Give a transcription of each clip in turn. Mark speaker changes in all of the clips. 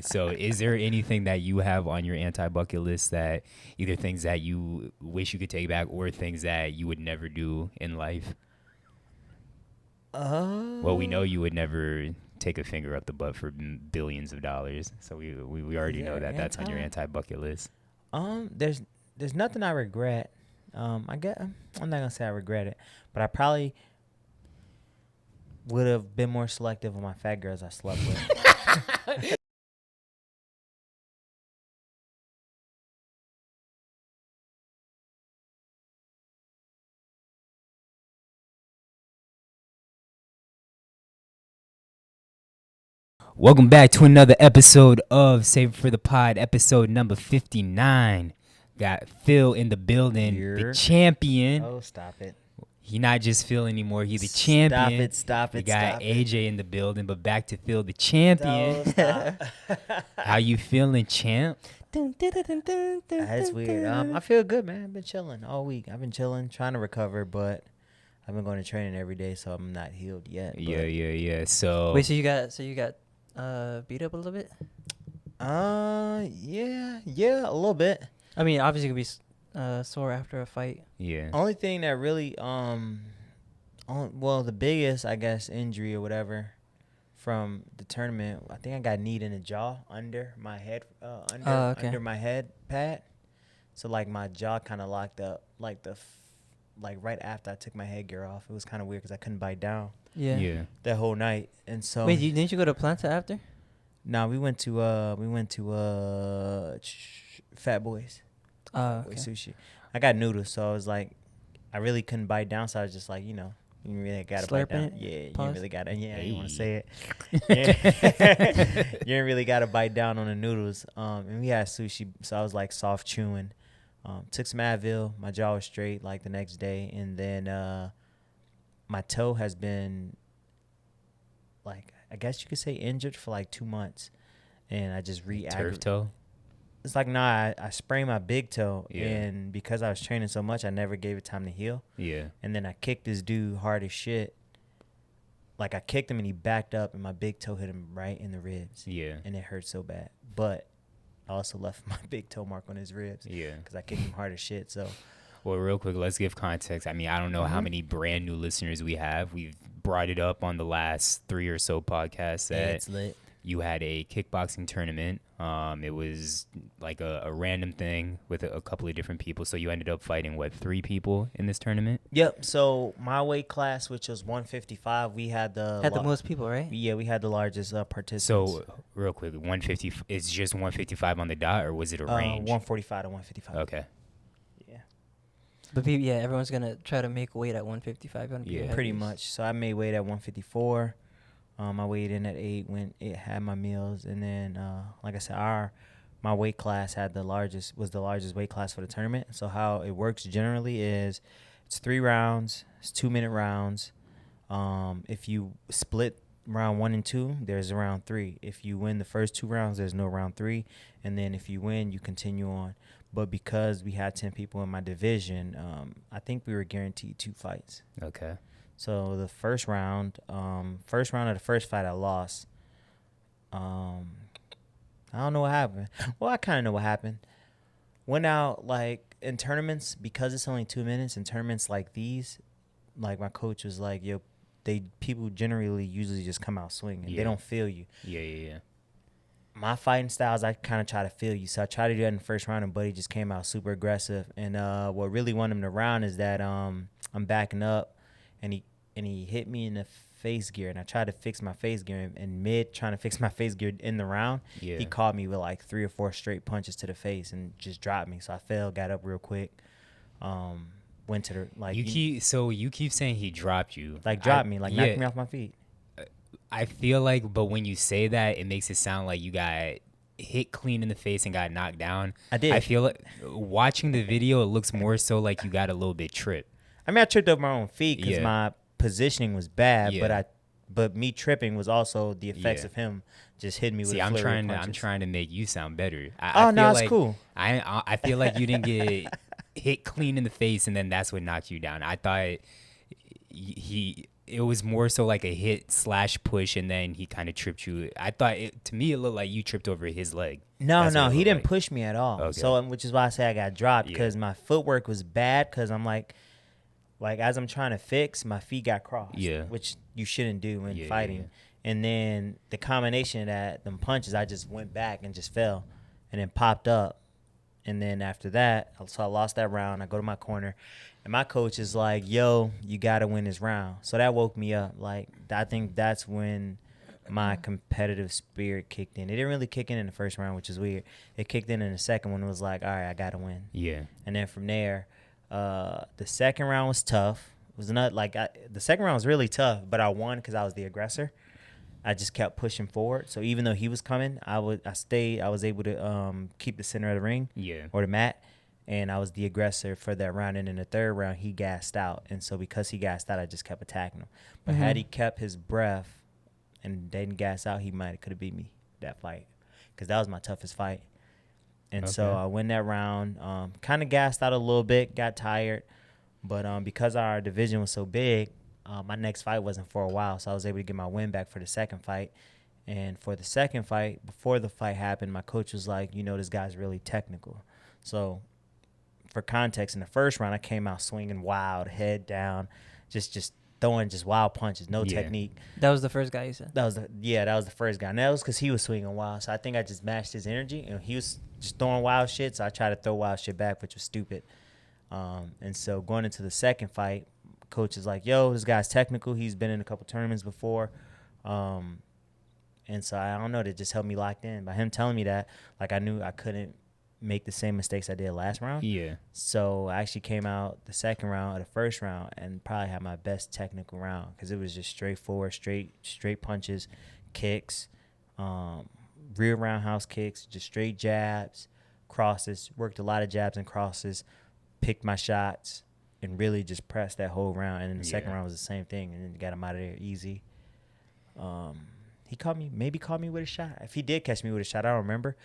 Speaker 1: So is there anything that you have on your anti-bucket list that either things that you wish you could take back or things that you would never do in life? Well, we know you would never take a finger up the butt for billions of dollars. So we already know that that's on your anti-bucket list.
Speaker 2: There's nothing I regret. I get. I'm not gonna say I regret it, but I probably would have been more selective with my fat girls I slept with.
Speaker 1: Welcome back to another episode of Save It for the Pod, episode number 59. Got Phil in the building, the champion.
Speaker 2: Oh, stop it.
Speaker 1: He not just Phil anymore, he the champion.
Speaker 2: Stop it.
Speaker 1: We got AJ in the building, but back to Phil, the champion.
Speaker 2: No, stop.
Speaker 1: How you feeling, champ?
Speaker 2: That's weird. I feel good, man. I've been chilling all week. I've been chilling, trying to recover, but I've been going to training every day, so I'm not healed yet.
Speaker 1: Yeah. So
Speaker 3: wait, so you got beat up a little bit?
Speaker 2: Yeah, a little bit.
Speaker 3: I mean, obviously you could be sore after a fight.
Speaker 1: Yeah.
Speaker 2: Only thing that really well, the biggest, I guess, injury or whatever from the tournament, I think I got kneed in the jaw under my head, under my head pad. So like my jaw kind of locked up, like right after I took my headgear off. It was kind of weird because I couldn't bite down.
Speaker 1: Yeah.
Speaker 2: That whole night, and so
Speaker 3: wait, didn't you go to Planta after?
Speaker 2: No, we went to Fat Boys.
Speaker 3: Okay.
Speaker 2: Sushi. I got noodles, so I was like, I really couldn't bite down, so I was just like, you really gotta bite down.
Speaker 3: Slurping it?
Speaker 2: Yeah, you really gotta. Yeah, you want to say it.
Speaker 1: Hey.
Speaker 2: You ain't really gotta bite down on the noodles. And we had sushi, so I was like soft chewing. Took some Advil. My jaw was straight like the next day, and then my toe has been, like, I guess you could say injured for like 2 months, and I just
Speaker 1: Turf toe?
Speaker 2: It's like, nah, I sprained my big toe, and because I was training so much, I never gave it time to heal.
Speaker 1: Yeah.
Speaker 2: And then I kicked this dude hard as shit. Like, I kicked him, and he backed up, and my big toe hit him right in the ribs.
Speaker 1: Yeah.
Speaker 2: And it hurt so bad. But I also left my big toe mark on his ribs.
Speaker 1: Yeah.
Speaker 2: Because I kicked him hard as shit, so.
Speaker 1: Well, real quick, let's give context. I mean, I don't know how many brand new listeners we have. We've brought it up on the last 3 or so podcasts that
Speaker 2: It's lit.
Speaker 1: you had a kickboxing tournament. It was like a random thing with a couple of different people. So you ended up fighting, 3 people in this tournament?
Speaker 2: Yep. So my weight class, which was 155, we had the
Speaker 3: most people, right?
Speaker 2: Yeah, we had the largest participants.
Speaker 1: So real quick, 150 is just 155 on the dot, or was it a range?
Speaker 2: 145 to 155.
Speaker 1: Okay.
Speaker 2: Yeah.
Speaker 3: But everyone's gonna try to make weight at 155.
Speaker 1: Yeah.
Speaker 2: Pretty much. So I made weight at 154. I weighed in at 8 when it had my meals, and then like I said, my weight class was the largest weight class for the tournament. So how it works generally is it's 3 rounds, it's 2-minute rounds. If you split round 1 and 2, there's a round 3. If you win the first 2 rounds, there's no round 3, and then if you win, you continue on. But because we had 10 people in my division, I think we were guaranteed 2 fights.
Speaker 1: Okay.
Speaker 2: So the first round of the first fight, I lost. I don't know what happened. Well, I kind of know what happened. Went out, like, in tournaments, because it's only 2 minutes, in tournaments like these, like, my coach was like, yo, people generally usually just come out swinging.
Speaker 1: Yeah.
Speaker 2: They don't feel you.
Speaker 1: Yeah.
Speaker 2: My fighting styles, I kind of try to feel you. So I tried to do that in the first round, and Buddy just came out super aggressive. And what really won him the round is that I'm backing up, and he hit me in the face gear, and I tried to fix my face gear, and mid trying to fix my face gear in the round, he caught me with like 3 or 4 straight punches to the face and just dropped me. So I fell, got up real quick, went to the, like,
Speaker 1: you keep saying he dropped you,
Speaker 2: like dropped me, like knocked me off my feet.
Speaker 1: I feel like, but when you say that, it makes it sound like you got hit clean in the face and got knocked down.
Speaker 2: I did.
Speaker 1: I feel like watching the video, it looks more so like you got a little bit tripped.
Speaker 2: I mean, I tripped up my own feet because my positioning was bad, but me tripping was also the effects of him just hitting me with a flurry of punches.
Speaker 1: I'm trying to make you sound better.
Speaker 2: It's cool.
Speaker 1: I feel like you didn't get hit clean in the face and then that's what knocked you down. I thought it was more so like a hit slash push, and then he kind of tripped you. I thought to me it looked like you tripped over his leg.
Speaker 2: No,
Speaker 1: That's what
Speaker 2: no,
Speaker 1: it
Speaker 2: he
Speaker 1: looked
Speaker 2: didn't
Speaker 1: like.
Speaker 2: push me at all.
Speaker 1: Okay.
Speaker 2: So, which is why I say I got dropped
Speaker 1: Yeah.
Speaker 2: because my footwork was bad. Because I'm like as I'm trying to fix, my feet got crossed.
Speaker 1: Yeah.
Speaker 2: Which you shouldn't do when
Speaker 1: Yeah,
Speaker 2: fighting.
Speaker 1: yeah.
Speaker 2: And then the combination of that, them punches, I just went back and just fell, and then popped up. And then after that, so I lost that round. I go to my corner, and my coach is like, "Yo, you got to win this round." So that woke me up. Like, I think that's when my competitive spirit kicked in. It didn't really kick in the first round, which is weird. It kicked in the second one. It was like, all right, I got to win.
Speaker 1: Yeah.
Speaker 2: And then from there, the second round was tough. It was not like the second round was really tough, but I won because I was the aggressor. I just kept pushing forward. So even though he was coming, I stayed. I was able to keep the center of the ring,
Speaker 1: Yeah.
Speaker 2: or the mat, and I was the aggressor for that round. And in the third round, he gassed out, and so because he gassed out, I just kept attacking him. But had he kept his breath and didn't gas out, he could have beat me that fight, because that was my toughest fight. And so
Speaker 1: Okay.
Speaker 2: I win that round. Kind of gassed out a little bit, got tired, but because our division was so big. My next fight wasn't for a while, so I was able to get my win back for the second fight. And for the second fight, before the fight happened, my coach was like, this guy's really technical. So for context, in the first round, I came out swinging wild, head down, just throwing just wild punches, no technique.
Speaker 3: That was the first guy you said.
Speaker 2: That was the first guy. And that was because he was swinging wild. So I think I just matched his energy, and he was just throwing wild shit, so I tried to throw wild shit back, which was stupid. And so going into the second fight, coach is like, yo, this guy's technical. He's been in a couple tournaments before. And so I don't know, that just helped me locked in. By him telling me that, like, I knew I couldn't make the same mistakes I did last round.
Speaker 1: Yeah.
Speaker 2: So I actually came out the second round or the first round and probably had my best technical round, because it was just straightforward, straight punches, kicks, rear roundhouse kicks, just straight jabs, crosses, worked a lot of jabs and crosses, picked my shots, and really just pressed that whole round. And then the second round was the same thing, and then got him out of there easy. He caught me with a shot. If he did catch me with a shot, I don't remember.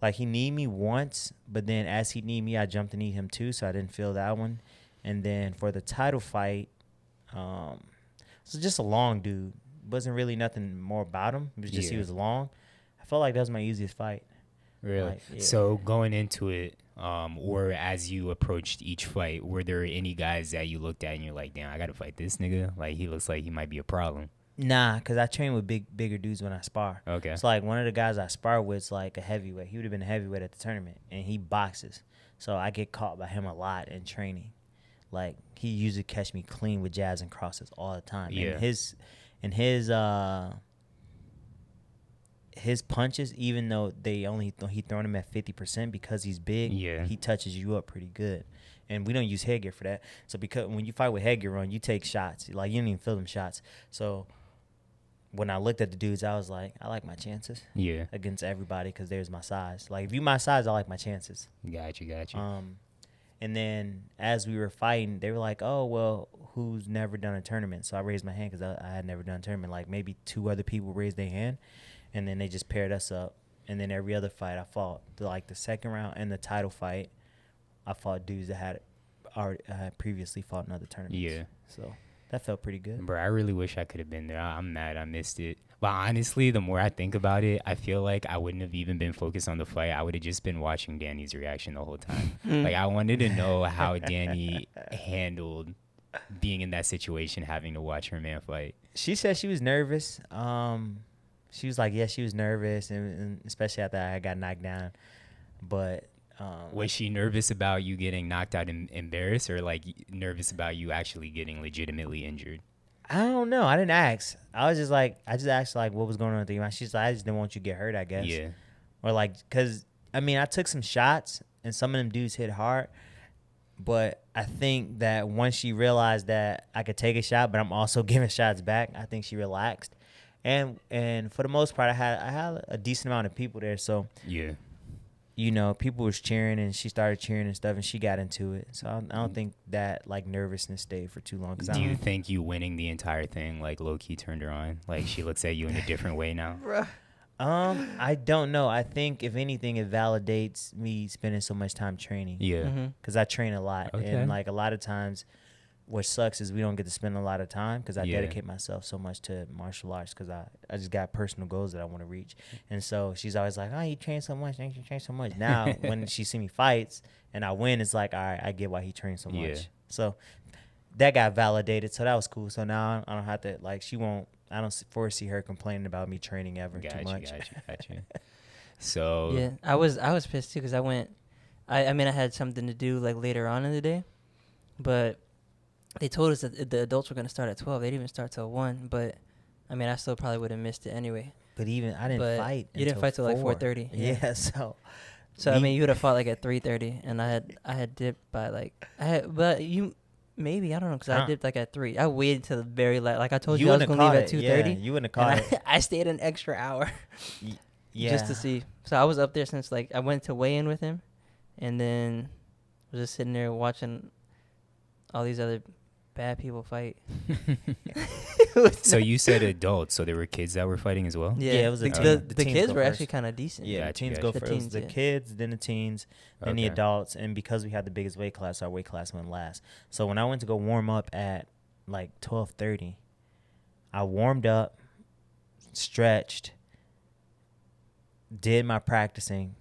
Speaker 2: Like, he kneed me once, but then as he kneed me, I jumped to knee him too, so I didn't feel that one. And then for the title fight, it was just a long dude. Wasn't really nothing more about him. It was just he was long. I felt like that was my easiest fight.
Speaker 1: Really?
Speaker 2: Like, yeah.
Speaker 1: So going into it, or as you approached each fight, were there any guys that you looked at and you're like, damn, I got to fight this nigga? Like, he looks like he might be a problem.
Speaker 2: Nah, because I train with bigger dudes when I spar.
Speaker 1: Okay.
Speaker 2: So, like, one of the guys I spar with is, like, a heavyweight. He would have been a heavyweight at the tournament, and he boxes. So I get caught by him a lot in training. Like, he usually catch me clean with jabs and crosses all the time.
Speaker 1: Yeah.
Speaker 2: And his punches, even though he throwing them at 50%, because he's big, he touches you up pretty good. And we don't use headgear for that. So because when you fight with headgear on, you take shots. Like, you don't even feel them shots. So when I looked at the dudes, I was like, I like my chances.
Speaker 1: Yeah.
Speaker 2: Against everybody, because there's my size. Like, if you my size, I like my chances.
Speaker 1: Got you.
Speaker 2: And then as we were fighting, they were like, oh, well, who's never done a tournament? So I raised my hand, because I had never done a tournament. Like, maybe two other people raised their hand, and then they just paired us up. And then every other fight I fought, like the second round and the title fight, I fought dudes that had previously fought in other tournaments.
Speaker 1: Yeah.
Speaker 2: So that felt pretty good.
Speaker 1: Bro, I really wish I could have been there. I'm mad I missed it. But honestly, the more I think about it, I feel like I wouldn't have even been focused on the fight. I would have just been watching Danny's reaction the whole time. Like, I wanted to know how Danny handled being in that situation, having to watch her man fight.
Speaker 2: She said she was nervous. She was like, yeah, she was nervous, and especially after I got knocked down. But
Speaker 1: was she nervous about you getting knocked out and embarrassed, or like nervous about you actually getting legitimately injured?
Speaker 2: I don't know. I didn't ask. I just asked, like, what was going on with you. She's like, I just didn't want you to get hurt, I guess.
Speaker 1: Yeah.
Speaker 2: Or like, because, I mean, I took some shots, and some of them dudes hit hard. But I think that once she realized that I could take a shot, but I'm also giving shots back, I think she relaxed. And for the most part, I had a decent amount of people there. So,
Speaker 1: yeah.
Speaker 2: People was cheering, and she started cheering and stuff, and she got into it. So I don't think that, like, nervousness stayed for too long.
Speaker 1: Do you think you winning the entire thing, like, low-key turned her on? Like, she looks at you in a different way now?
Speaker 2: I don't know. I think, if anything, it validates me spending so much time training.
Speaker 1: Yeah.
Speaker 2: Because I train a lot.
Speaker 1: Okay.
Speaker 2: And, like, a lot of times what sucks is we don't get to spend a lot of time because I
Speaker 1: Yeah.
Speaker 2: dedicate myself so much to martial arts because I just got personal goals that I want to reach. And so she's always like, oh, you train so much. You train so much. Now, when she see me fights and I win, it's like, all right, I get why he trains so much.
Speaker 1: Yeah.
Speaker 2: So that got validated. So that was cool. So now I don't have to, like, I don't foresee her complaining about me training ever too much.
Speaker 1: Got you. So
Speaker 3: Yeah, I was pissed too because I went. I mean, I had something to do like later on in the day, but they told us that the adults were gonna start at 12. They didn't even start till 1. But I mean, I still probably would have missed it anyway.
Speaker 2: But even I didn't fight.
Speaker 3: You didn't fight till like 4:30.
Speaker 2: Yeah. So
Speaker 3: I mean, you would have fought like at 3:30, and I had dipped by but you. Maybe, I don't know, because I dipped like at 3. I waited till the very last. Like I told you I was going to leave at 2:30.
Speaker 2: Yeah, you wouldn't have caught it.
Speaker 3: I stayed an extra hour
Speaker 2: Yeah.
Speaker 3: just to see. So I was up there since, like, I went to weigh-in with him, and then was just sitting there watching all these other bad people fight.
Speaker 1: So you said adults, so there were kids that were fighting as well?
Speaker 3: Yeah,
Speaker 2: it was
Speaker 3: the
Speaker 2: teens
Speaker 3: kids
Speaker 2: go
Speaker 3: were
Speaker 2: first.
Speaker 3: actually kind of decent.
Speaker 2: Yeah, the teens go
Speaker 3: The
Speaker 2: first. It was
Speaker 3: teens,
Speaker 2: the
Speaker 3: yeah.
Speaker 2: kids, then the teens, then the
Speaker 1: Okay.
Speaker 2: adults, and because we had the biggest weight class, our weight class went last. So when I went to go warm up at like 12:30, I warmed up, stretched, did my practicing,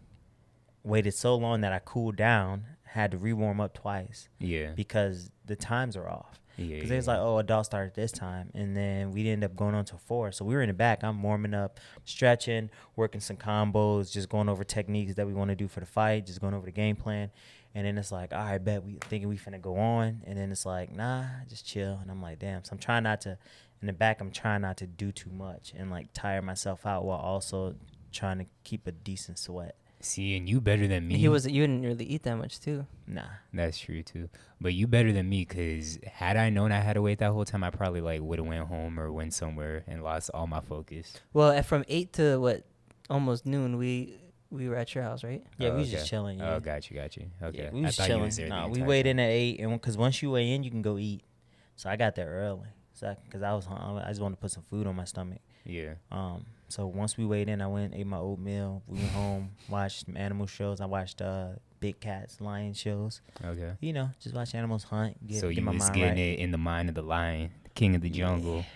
Speaker 2: waited so long that I cooled down, had to re-warm up twice
Speaker 1: Yeah.
Speaker 2: because the times are off.
Speaker 1: Yeah.
Speaker 2: Because it was like, oh, adults started this time. And then we ended up going on till 4. So we were in the back. I'm warming up, stretching, working some combos, just going over techniques that we want to do for the fight, just going over the game plan. And then it's like, all right, bet we thinking we finna go on. And then it's like, nah, just chill. And I'm like, damn. So I'm trying not to, in the back, I'm trying not to do too much and like tire myself out while also trying to keep a decent sweat.
Speaker 1: See, and you better than me.
Speaker 3: You didn't really eat that much too.
Speaker 2: Nah.
Speaker 1: That's true too. But you better than me, because had I known I had to wait that whole time, I probably like would have went home or went somewhere and lost all my focus.
Speaker 3: Well, from 8 to almost noon, we were at your house, right?
Speaker 2: Yeah,
Speaker 1: Oh,
Speaker 2: we was
Speaker 1: okay.
Speaker 2: just chilling. Yeah.
Speaker 1: Oh, got you. Okay.
Speaker 2: Yeah, we
Speaker 1: I
Speaker 2: was
Speaker 1: thought you
Speaker 2: chilling.
Speaker 1: was there the
Speaker 2: Nah, we
Speaker 1: entire
Speaker 2: weighed
Speaker 1: time.
Speaker 2: in at 8, and because once you weigh in, you can go eat. So I got there early, because I was hungry. I just wanted to put some food on my stomach.
Speaker 1: Yeah.
Speaker 2: So once we weighed in, I went ate my oatmeal. We went home, watched some animal shows. I watched big cats, lion shows.
Speaker 1: Okay.
Speaker 2: You know, just watch animals hunt.
Speaker 1: So
Speaker 2: get
Speaker 1: you
Speaker 2: my
Speaker 1: was
Speaker 2: mind
Speaker 1: getting
Speaker 2: right.
Speaker 1: it in the mind of the lion, the king of the jungle,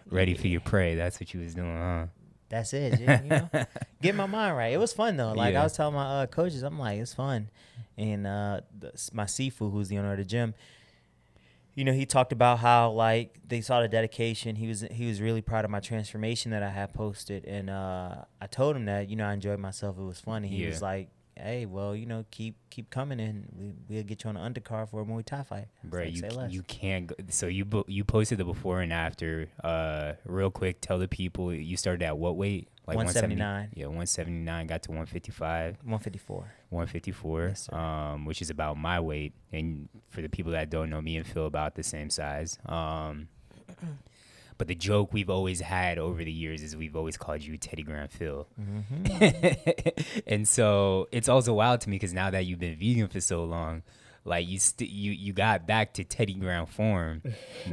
Speaker 1: ready for your prey. That's what you was doing, huh?
Speaker 2: That's it. You know, get my mind right. It was fun though. Like
Speaker 1: Yeah.
Speaker 2: I was telling my coaches, I'm like, it's fun. And my Sifu, who's the owner of the gym, you know, he talked about how like they saw the dedication. He was really proud of my transformation that I had posted, and I told him that, you know, I enjoyed myself. It was funny. He was like, hey, well, you know, keep coming in. We'll get you on the undercard for a Muay Thai fight.
Speaker 1: Bro,
Speaker 2: Like, say less.
Speaker 1: you can't go, so you posted the before and after. Real quick, tell the people you started at what weight? Like
Speaker 2: 179.
Speaker 1: Yeah, 179, got to 155.
Speaker 2: 154.
Speaker 1: 154,
Speaker 2: Yes, sir.
Speaker 1: Which is about my weight. And for the people that don't know, me and Phil about the same size. But the joke we've always had over the years is we've always called you Teddy Graham Phil.
Speaker 2: Mm-hmm.
Speaker 1: And so it's also wild to me because now that you've been vegan for so long, like you got back to Teddy Graham form,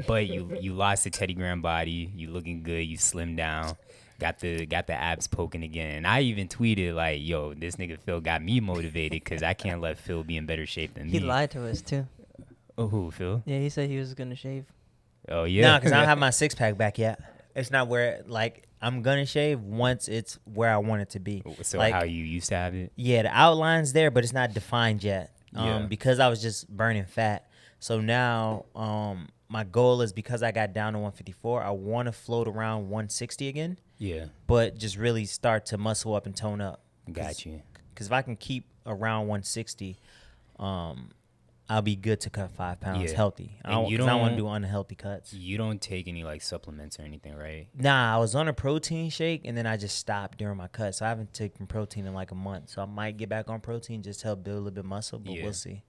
Speaker 1: but you lost the Teddy Graham body. You looking good. You slimmed down. Got the abs poking again. And I even tweeted like, yo, this nigga Phil got me motivated because I can't let Phil be in better shape than me.
Speaker 3: He lied to us too.
Speaker 1: Oh, who, Phil?
Speaker 3: Yeah, he said he was gonna shave.
Speaker 1: Oh, yeah.
Speaker 2: No, because I don't have my 6-pack back yet. It's not where, like, I'm going to shave once it's where I want it to be.
Speaker 1: So
Speaker 2: like,
Speaker 1: how you used to have it?
Speaker 2: Yeah, the outline's there, but it's not defined yet.
Speaker 1: Yeah.
Speaker 2: Because I was just burning fat. So now my goal is, because I got down to 154, I want to float around 160 again.
Speaker 1: Yeah.
Speaker 2: But just really start to muscle up and tone up.
Speaker 1: Got you.
Speaker 2: Because if I can keep around 160, I'll be good to cut 5 pounds healthy. I don't want to do unhealthy cuts.
Speaker 1: You don't take any like supplements or anything, right?
Speaker 2: Nah, I was on a protein shake, and then I just stopped during my cut. So I haven't taken protein in like a month. So I might get back on protein just to help build a little bit of muscle, but we'll see.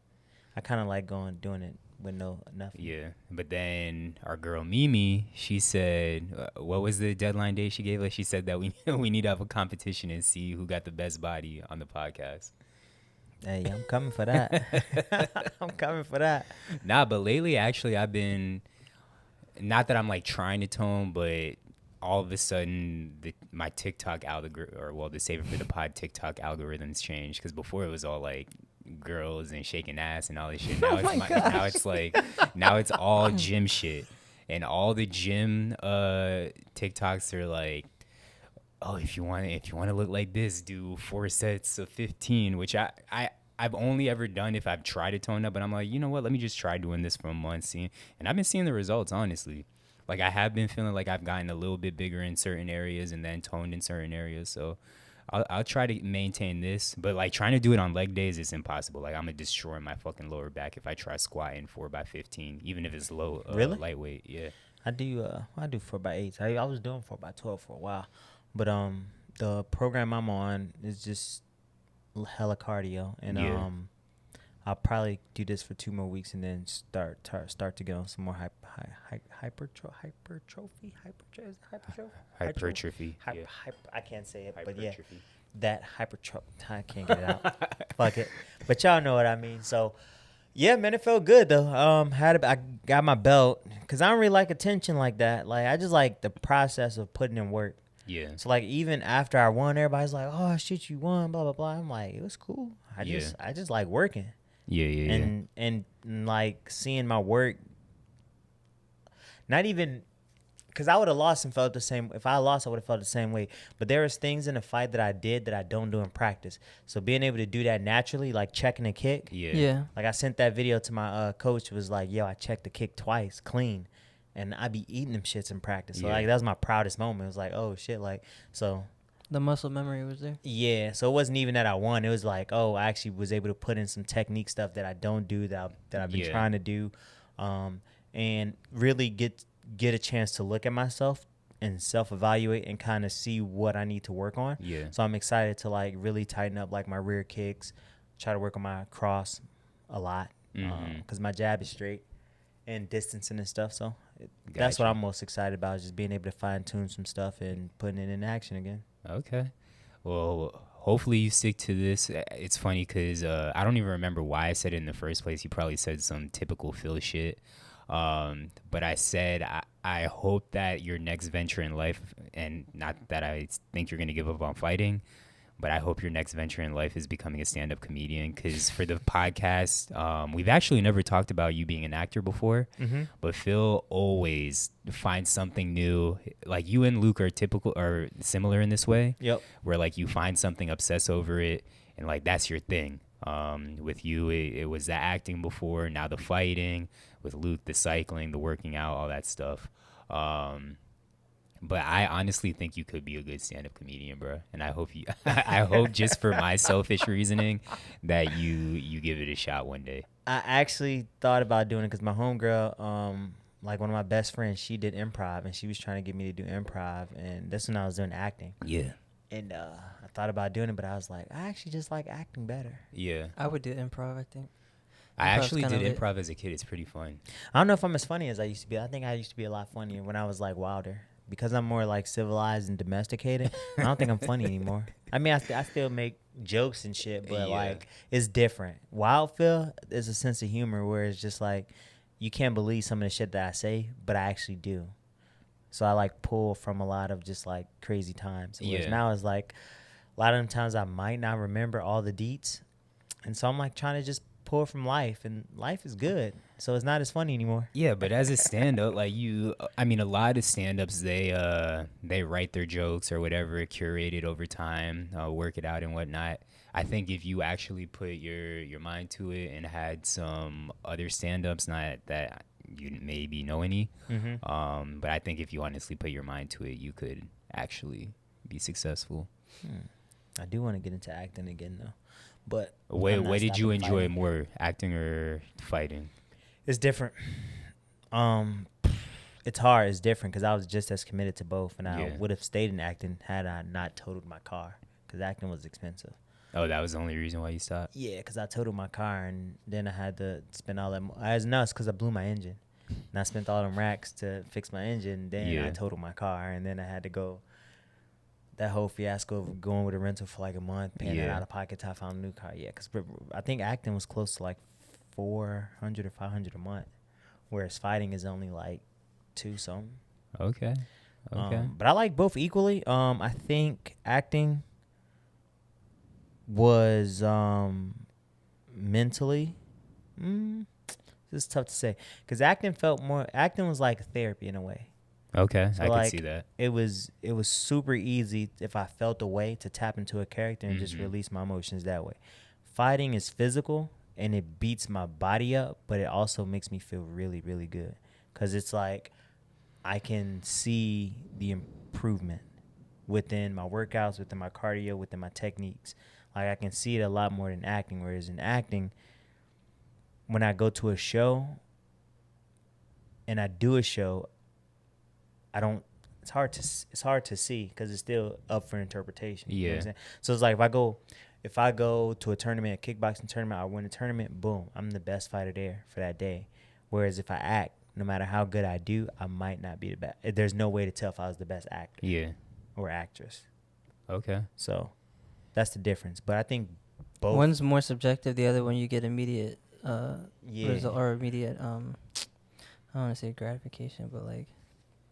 Speaker 2: I kind of like doing it with nothing.
Speaker 1: Yeah, but then our girl Mimi, she said, what was the deadline date she gave us? She said that we need to have a competition and see who got the best body on the podcast.
Speaker 2: Hey, I'm coming for that. I'm coming for that.
Speaker 1: Nah, but lately, actually, I've been, not that I'm like trying to tone, but all of a sudden, my TikTok algorithm, or well, the Save It for the Pod TikTok algorithms changed. Because before it was all like girls and shaking ass and all this shit. Now it's all gym shit, and all the gym TikToks are like, oh, if you want to look like this, do 4 sets of 15, which I've only ever done if I've tried to tone up, but I'm like, you know what? Let me just try doing this for a month, and I've been seeing the results, honestly. Like, I have been feeling like I've gotten a little bit bigger in certain areas and then toned in certain areas. So I'll try to maintain this, but like trying to do it on leg days is impossible. Like, I'm gonna destroy my fucking lower back if I try squatting 4x15, even if it's low,
Speaker 2: Really?
Speaker 1: lightweight. Yeah.
Speaker 2: I do 4x8. I was doing 4x12 for a while, but the program I'm on is just hella cardio, and
Speaker 1: Yeah.
Speaker 2: I'll probably do this for 2 more weeks and then start to get on some more hypertrophy.
Speaker 1: Hypertrophy. Yeah.
Speaker 2: I can't say it, but yeah,
Speaker 1: Hypertrophy.
Speaker 2: that hypertrophy. I can't get it out. Fuck it. But y'all know what I mean. So yeah, man, it felt good though. I got my belt because I don't really like attention like that. Like, I just like the process of putting in work.
Speaker 1: Yeah.
Speaker 2: So like, even after I won, everybody's like, "Oh shit, you won!" Blah blah blah. I'm like, it was cool. I just like working.
Speaker 1: Yeah.
Speaker 2: And like seeing my work. Not even because I would have lost and felt the same. If I lost, I would have felt the same way. But there was things in the fight that I did that I don't do in practice. So being able to do that naturally, like checking a kick.
Speaker 3: Yeah.
Speaker 2: Like, I sent that video to my coach. It was like, yo, I checked the kick twice, clean. And I be eating them shits in practice. So like, that was my proudest moment. It was like, oh shit, like, so.
Speaker 3: The muscle memory was there.
Speaker 2: Yeah, so it wasn't even that I won. It was like, oh, I actually was able to put in some technique stuff that I don't do that I've been trying to do, and really get a chance to look at myself and self-evaluate and kind of see what I need to work on.
Speaker 1: Yeah.
Speaker 2: So I'm excited to like really tighten up like my rear kicks, try to work on my cross a lot because my jab is straight and distancing and stuff. So that's what I'm most excited about, is just being able to fine-tune some stuff and putting it in action again.
Speaker 1: Okay. Well, hopefully you stick to this. It's funny because I don't even remember why I said it in the first place. You probably said some typical Phil shit. But I said I hope that your next venture in life, and not that I think you're going to give up on fighting, but I hope your next venture in life is becoming a stand-up comedian. Because for the podcast, we've actually never talked about you being an actor before, but Phil always finds something new. Like, you and Luke are similar in this way.
Speaker 2: Yep.
Speaker 1: Where like you find something, obsess over it, and like that's your thing. With you, it was the acting before, now the fighting. With Luke, the cycling, the working out, all that stuff. But I honestly think you could be a good stand-up comedian, bro. And I hope I hope just for my selfish reasoning that you give it a shot one day.
Speaker 2: I actually thought about doing it because my homegirl, like one of my best friends, she did improv, and she was trying to get me to do improv, and that's when I was doing acting.
Speaker 1: Yeah.
Speaker 2: And I thought about doing it, but I was like, I actually just like acting better.
Speaker 1: Yeah.
Speaker 3: I would do improv, I think.
Speaker 1: I actually
Speaker 3: kinda
Speaker 1: did
Speaker 3: lit.
Speaker 1: improv as a kid. It's pretty fun.
Speaker 2: I don't know if I'm as funny as I used to be. I think I used to be a lot funnier when I was like wilder. Because I'm more like civilized and domesticated, I don't think I'm funny anymore. I mean, I still make jokes and shit, but like, it's different. Wild Phil is a sense of humor where it's just like, you can't believe some of the shit that I say, but I actually do. So I like pull from a lot of just like crazy times. Whereas now it's like, a lot of them times I might not remember all the deets. And so I'm like trying to just pull from life, and life is good. So it's not as funny anymore.
Speaker 1: Yeah, but as a stand-up, like a lot of stand-ups, they write their jokes or whatever, curate it over time, work it out and whatnot. I think if you actually put your mind to it and had some other stand-ups, not that you maybe know any, but I think if you honestly put your mind to it, you could actually be successful.
Speaker 2: I do want to get into acting again though. But
Speaker 1: what did you enjoy more, acting or fighting?
Speaker 2: It's different. It's hard. It's different because I was just as committed to both, and I would have stayed in acting had I not totaled my car, because acting was expensive.
Speaker 1: Oh, that was the only reason why you stopped?
Speaker 2: Yeah, because I totaled my car, and then I had to spend all that. I was nuts because I blew my engine, and I spent all them racks to fix my engine. Then I totaled my car, and then I had to go. That whole fiasco of going with a rental for like a month, paying it out of pocket till I found a new car. Yeah, because I think acting was close to like $400 or $500 a month, whereas fighting is only like $2 something.
Speaker 1: Okay.
Speaker 2: But I like both equally. I think acting was mentally, this is tough to say because acting was like therapy in a way.
Speaker 1: Okay,
Speaker 2: So
Speaker 1: I
Speaker 2: like,
Speaker 1: can see that.
Speaker 2: It was super easy if I felt a way to tap into a character and just release my emotions that way. Fighting is physical and it beats my body up, but it also makes me feel really, really good because it's like I can see the improvement within my workouts, within my cardio, within my techniques. Like I can see it a lot more than acting, whereas in acting, when I go to a show and I do a show, it's hard to see because it's still up for interpretation.
Speaker 1: Yeah.
Speaker 2: You know what I'm saying? So it's like if I go to a tournament, a kickboxing tournament, I win a tournament, boom, I'm the best fighter there for that day. Whereas if I act, no matter how good I do, I might not be the best. There's no way to tell if I was the best actor.
Speaker 1: Yeah.
Speaker 2: Or actress.
Speaker 1: Okay.
Speaker 2: So that's the difference. But I think both.
Speaker 3: One's more subjective. The other one you get immediate result or immediate. I don't want to say gratification, but like.